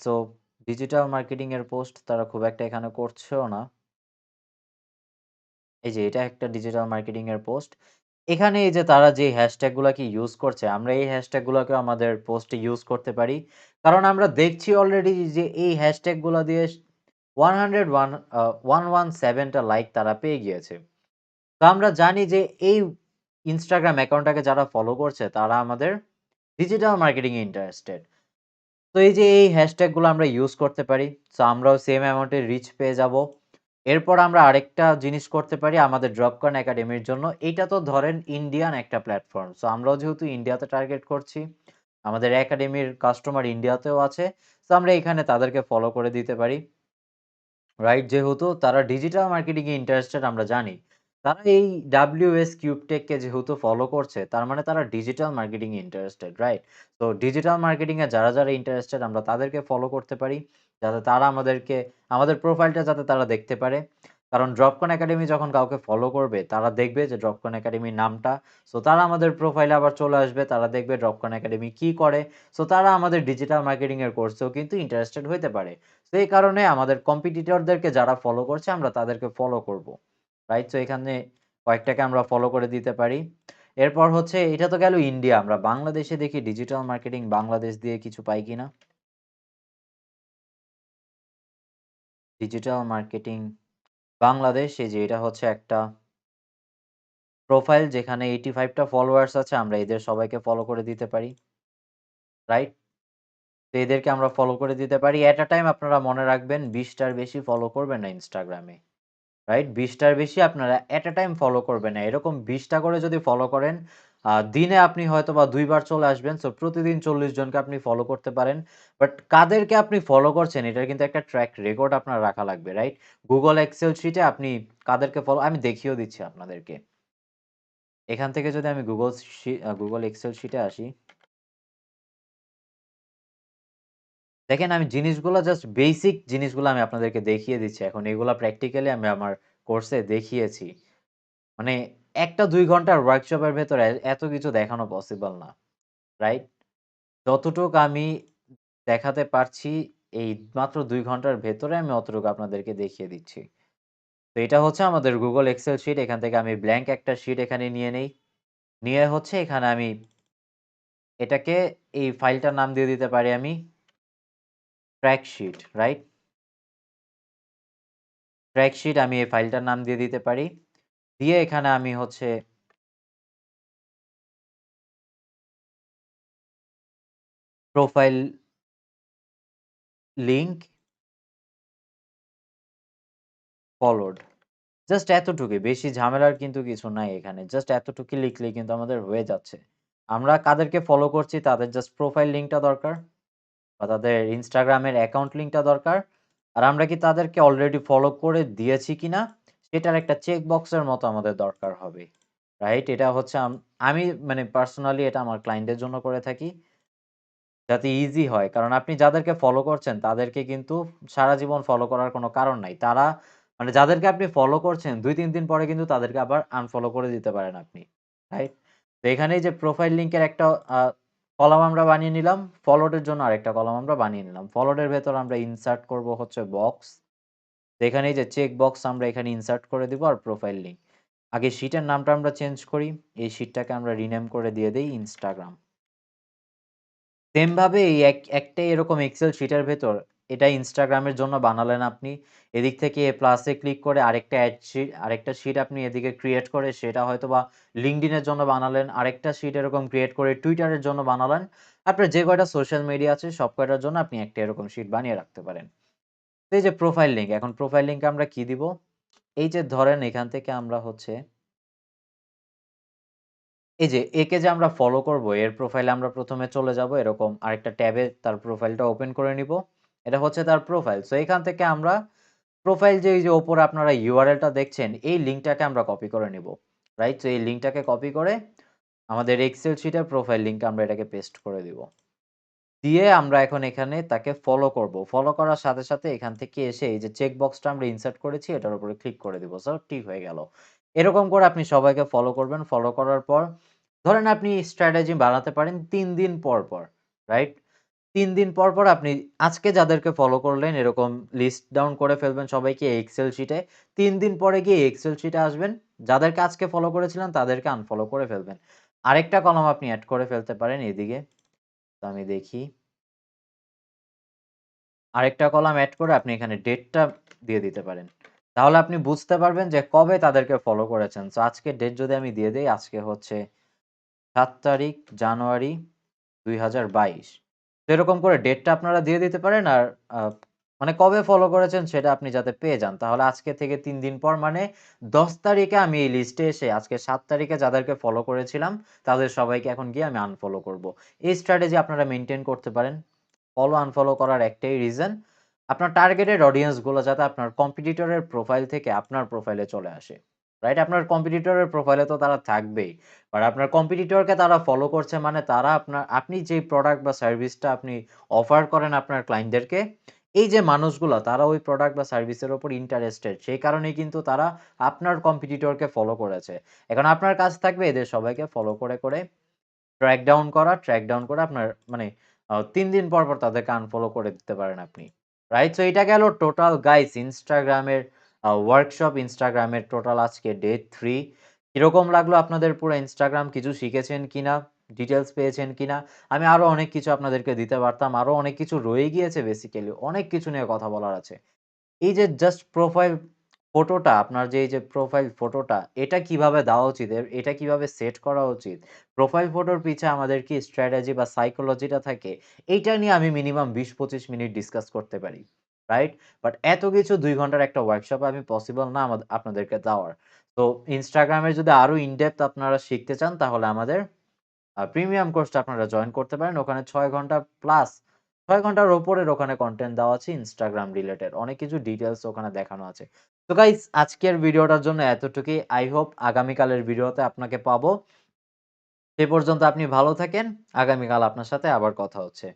সো ডিজিটাল মার্কেটিং এর পোস্ট তারা খুব একটা এখানে করছেও না। এই যে এটা একটা ডিজিটাল মার্কেটিং এর পোস্ট। এখানে এই যে তারা যে হ্যাশট্যাগ গুলাকে ইউজ করছে, আমরা এই হ্যাশট্যাগ গুলাকেও আমাদের পোস্টে ইউজ করতে পারি। কারণ আমরা দেখছি অলরেডি যে এই হ্যাশট্যাগ গুলা দিয়ে 101 117 টা লাইক তারা পেয়ে গিয়েছে। তো আমরা জানি যে এই ইনস্টাগ্রাম অ্যাকাউন্টটাকে যারা ফলো করছে তারা আমাদের ডিজিটাল মার্কেটিং এ ইন্টারেস্টেড। তো এই যে এই হ্যাশট্যাগ গুলো আমরা ইউজ করতে পারি। সো আমরাও সেম অ্যামাউন্টের রিচ পেয়ে যাব। এরপর আমরা আরেকটা জিনিস করতে পারি আমাদের ড্রপকন একাডেমির জন্য। এইটা তো ধরেন ইন্ডিয়ান একটা প্ল্যাটফর্ম। সো আমরাও যেহেতু ইন্ডিয়াতে টার্গেট করছি, আমাদের একাডেমির কাস্টমার ইন্ডিয়াতেও আছে। সো আমরা এখানে তাদেরকে ফলো করে দিতে পারি। রাইট? যেহেতু তারা ডিজিটাল মার্কেটিং এ ইন্টারেস্টেড আমরা জানি। তারা এই WS কিউবটেক কে যেহেতু ফলো করছে, তার মানে তারা ডিজিটাল মার্কেটিং এ ইন্টারেস্টেড, রাইট? তো ডিজিটাল মার্কেটিং এ যারা ইন্টারেস্টেড আমরা তাদেরকে ফলো করতে পারি। যাতে তারা আমাদের প্রোফাইলটা যাতে তারা দেখতে পারে। কারণ ড্রপকন একাডেমি যখন কাউকে ফলো করবে, তারা দেখবে যে ড্রপকন একাডেমির নামটা। সো তারা আমাদের প্রোফাইলে আবার চলে আসবে। তারা দেখবে ড্রপকন একাডেমি কি করে। সো তারা আমাদের ডিজিটাল মার্কেটিং এর কোর্সেও কিন্তু ইন্টারেস্টেড হইতে পারে। তো এই কারণে আমাদের কম্পিটিটরদেরকে যারা ফলো করছে আমরা তাদেরকে ফলো করব। রাইট? সো এখানে কয়েকটাকে আমরা ফলো করে দিতে পারি। এরপর হচ্ছে এটা তো গেল ইন্ডিয়া। আমরা বাংলাদেশে দেখি ডিজিটাল মার্কেটিং বাংলাদেশ দিয়ে কিছু পাই কিনা। ডিজিটাল মার্কেটিং বাংলাদেশ, এই যে এটা হচ্ছে একটা প্রোফাইল যেখানে 85 টা ফলোয়ার্স আছে। আমরা এদের সবাইকে ফলো করে দিতে পারি। রাইট? তো এদেরকে আমরা ফলো করে দিতে পারি। এট আ টাইম আপনারা মনে রাখবেন ২০ টার বেশি ফলো করবেন না ইনস্টাগ্রামে। রাইট? ২০ টার বেশি আপনারা এট আ টাইম ফলো করবেন না। এরকম ২০ টা করে যদি ফলো করেন, দিনে আপনি হয়তোবা ২ বার চলে আসবেন। সো প্রতিদিন ৪০ জনকে আপনি ফলো করতে পারেন। বাট কাদেরকে আপনি ফলো করছেন এটার কিন্তু একটা ট্র্যাক রেকর্ড আপনার রাখা লাগবে, রাইট? Google Excel শিটে আপনি কাদেরকে ফলো আমি দেখিয়েও দিচ্ছি আপনাদেরকে। এখান থেকে যদি আমি Google Excel শিটে আসি, দেখেন আমি জিনিসগুলা জাস্ট বেসিক জিনিসগুলা আমি আপনাদেরকে দেখিয়ে দিচ্ছি। এখন এগুলা প্র্যাকটিক্যালি আমি আমার কোর্সে দেখিয়েছি। মানে ১ টা ২ ঘন্টার ওয়ার্কশপের ভেতরে এত কিছু দেখানো পসিবল না। রাইট? যতটুক আমি দেখাতে পারছি এই মাত্র ২ ঘন্টার ভেতরে আমি অতটুকু আপনাদেরকে দেখিয়ে দিচ্ছি। তো এটা হচ্ছে আমাদের Google Excel শিট। এখান থেকে আমি ব্ল্যাংক একটা শিট এখানে নিয়ে নেই। নিয়ে হচ্ছে এখানে আমি এটাকে এই ফাইলটার নাম দিয়ে দিতে পারি আমি track sheet, right? Track sheet আমি এই ফাইলটার নাম দিয়ে দিতে পারি। দিয়ে এখানে আমি হচ্ছে প্রোফাইল লিংক ফলোড। জাস্ট এতটুকুই। বেশি ঝামেলার কিন্তু কিছু নাই এখানে। জাস্ট এতটুকু লিখলেই কিন্তু আমাদের হয়ে যাচ্ছে। আমরা কাদেরকে ফলো করছি তাদের জাস্ট প্রোফাইল লিঙ্কটা দরকার বা তাদের Instagram এর অ্যাকাউন্ট লিঙ্কটা দরকার। আর আমরা কি তাদেরকে অলরেডি ফলো করে দিয়েছি কিনা সেটার একটা চেক বক্সের মতো আমাদের দরকার হবে। রাইট? এটা হচ্ছে আমি মানে পার্সোনালি এটা আমার ক্লায়েন্টের জন্য করে থাকি। যাতে ইজি হয়। কারণ আপনি যাদেরকে ফলো করছেন তাদেরকে কিন্তু সারা জীবন ফলো করার কোনো কারণ নাই। তারা মানে যাদেরকে আপনি ফলো করছেন ২-৩ দিন পরে কিন্তু তাদেরকে আবার আনফলো করে দিতে পারেন আপনি। রাইট? তো এখানেই যে প্রোফাইল লিংকের একটা আ কলাম আমরা বানিয়ে নিলাম। ফলোড এর জন্য আরেকটা কলাম আমরা বানিয়ে নিলাম। ফলোড এর ভেতর আমরা ইনসার্ট করব হচ্ছে বক্স। তো এখানে এই যে চেক বক্স আমরা এখানে ইনসার্ট করে দিব আর প্রোফাইল লিংক। আগে শিটের নামটা আমরা চেঞ্জ করি। এই শিটটাকে আমরা রিনেম করে দিয়ে দেই Instagram। সেম ভাবে এই একটাই এরকম এক্সেল শিটের ভেতর এটা Instagram এর জন্য বানালেন আপনি। এদিক থেকে প্লাস এ ক্লিক করে আরেকটা শিট আপনি এদিকে ক্রিয়েট করে সেটা হয়তোবা LinkedIn এর জন্য বানালেন। আরেকটা শিট এরকম ক্রিয়েট করে Twitter এর জন্য বানালেন। আপনার যে কয়টা সোশ্যাল মিডিয়া আছে সব কয়টার জন্য আপনি একটা এরকম শিট বানিয়ে রাখতে পারেন। তো এই যে প্রোফাইল লিংক, এখন প্রোফাইল লিংকে আমরা কি দিব? এই যে ধরেন এখান থেকে আমরা হচ্ছে এই যে একে যে আমরা ফলো করব এর প্রোফাইলে আমরা ১ম এ চলে যাব এরকম আরেকটা ট্যাবে তার প্রোফাইলটা ওপেন করে নিব। এটা হচ্ছে তার প্রোফাইল। সো এখান থেকে আমরা প্রোফাইল যে এই যে উপরে আপনারা URL টা দেখছেন এই লিংকটাকে আমরা কপি করে নিব। রাইট? সো এই লিংকটাকে কপি করে আমাদের এক্সেল শিটের প্রোফাইল লিংকে আমরা এটাকে পেস্ট করে দিব। দিয়ে আমরা এখন এখানে তাকে ফলো করব। ফলো করার সাথে, সাথে এখান থেকে এসে এই যে চেক বক্সটা আমরা ইনসার্ট করেছি এটার উপরে ক্লিক করে দিব। সো ঠিক হয়ে গেল। এরকম করে আপনি সবাইকে ফলো করবেন। ফলো করার পর ধরেন আপনি স্ট্র্যাটেজি বানাতে পারেন ৩ দিন পর, পর। রাইট? ৩ দিন পর, পর আপনি আজকে যাদেরকে ফলো করলেন এরকম লিস্ট ডাউন করে ফেলবেন সবাইকে এক্সেল শিটে। ৩ দিন পরে গিয়ে এক্সেল শিটে আসবেন। যাদেরকে আজকে ফলো করেছিলেন তাদেরকে আনফলো করে ফেলবেন। আরেকটা কলাম আপনি এড করে ফেলতে পারেন এদিকে। তো আমি দেখি। আরেকটা কলাম এড করে আপনি এখানে ডেটটা দিয়ে দিতে পারেন। তাহলে আপনি বুঝতে পারবেন যে কবে তাদেরকে ফলো করেছেন। সো আজকের ডেট যদি আমি দিয়ে দেই, আজকে হচ্ছে ৭ তারিখ জানুয়ারি ২০২২। তো এরকম করে ডেটটা আপনারা দিয়ে দিতে পারেন আর আ মানে কবে ফলো করেছেন সেটা আপনি যাতে পেয়ে যান। তাহলে আজকে থেকে ৩ দিন পর মানে ১০ তারিখে আমি এই লিস্টে এসে আজকে ৭ তারিখে যাদেরকে ফলো করেছিলাম তাদের সবাইকে এখন গিয়ে আমি আনফলো করব। এই স্ট্র্যাটেজি আপনারা মেইনটেইন করতে পারেন। ফলো আনফলো করার একটাই রিজন, আপনার টার্গেটেড অডিয়েন্স গুলো যাতে আপনার কম্পিটিটরের প্রোফাইল থেকে আপনার প্রোফাইলে চলে আসে। রাইট? আপনার কম্পিটিটরের প্রোফাইলে তো তারা থাকবেই। বাট আপনার কম্পিটিটরকে তারা ফলো করছে মানে তারা আপনি যেই প্রোডাক্ট বা সার্ভিসটা আপনি অফার করেন আপনার ক্লায়েন্টদেরকে, এই যে মানুষগুলা তারা ওই প্রোডাক্ট বা সার্ভিসের উপর ইন্টারেস্টেড। সেই কারণেই কিন্তু তারা আপনার কম্পিটিটরকে ফলো করেছে। এখন আপনার কাজ থাকবে এদের সবাইকে ফলো করে, করে ট্র্যাক ডাউন করে আপনার মানে ৩ দিন পর, পর তাদেরকে আনফলো করে দিতে পারেন আপনি। রাইট? সো এটা গেল টোটাল গাইস Instagram এর ওয়ার্কশপ, Instagram এর টোটাল আজকে ডে 3 কিরকম লাগলো আপনাদের পুরো Instagram কিছু শিখেছেন কিনা? ডিটেইলস পেয়েছেন কিনা? আমি আরো অনেক কিছু আপনাদেরকে দিতে পারতাম। আরো অনেক কিছু রয়ে গিয়েছে বেসিক্যালি। অনেক কিছু নিয়ে কথা বলার আছে। এই যে জাস্ট প্রোফাইল ফটোটা আপনার যে এই যে প্রোফাইল ফটোটা এটা কিভাবে দেওয়া উচিত? এটা কিভাবে সেট করা উচিত? প্রোফাইল ফটোর পিছে আমাদের কি স্ট্র্যাটেজি বা সাইকোলজিটা থাকে? এইটা নিয়ে আমি মিনিমাম ২০-২৫ মিনিট ডিসকাস করতে পারি। রাইট? বাট এত কিছু ২ ঘন্টার একটা ওয়ার্কশপে আমি পসিবল না আপনাদেরকে দেওয়ার। তো Instagram এ যদি আরো ইন ডেপথ আপনারা শিখতে চান তাহলে আমাদের প্রিমিয়াম কোর্সটা আপনারা জয়েন করতে পারেন। ওখানে ৬ ঘন্টা প্লাস ৬ ঘন্টার উপরের ওখানে কনটেন্ট দেওয়া আছে Instagram রিলেটেড। অনেক কিছু ডিটেইলস ওখানে দেখানো আছে। তো গাইস আজকের ভিডিওটার জন্য এতটুকুই। আই হোপ আগামীকালের ভিডিওতে আপনাকে পাবো। সে পর্যন্ত আপনি ভালো থাকেন। আগামীকাল আপনার সাথে আবার কথা হচ্ছে।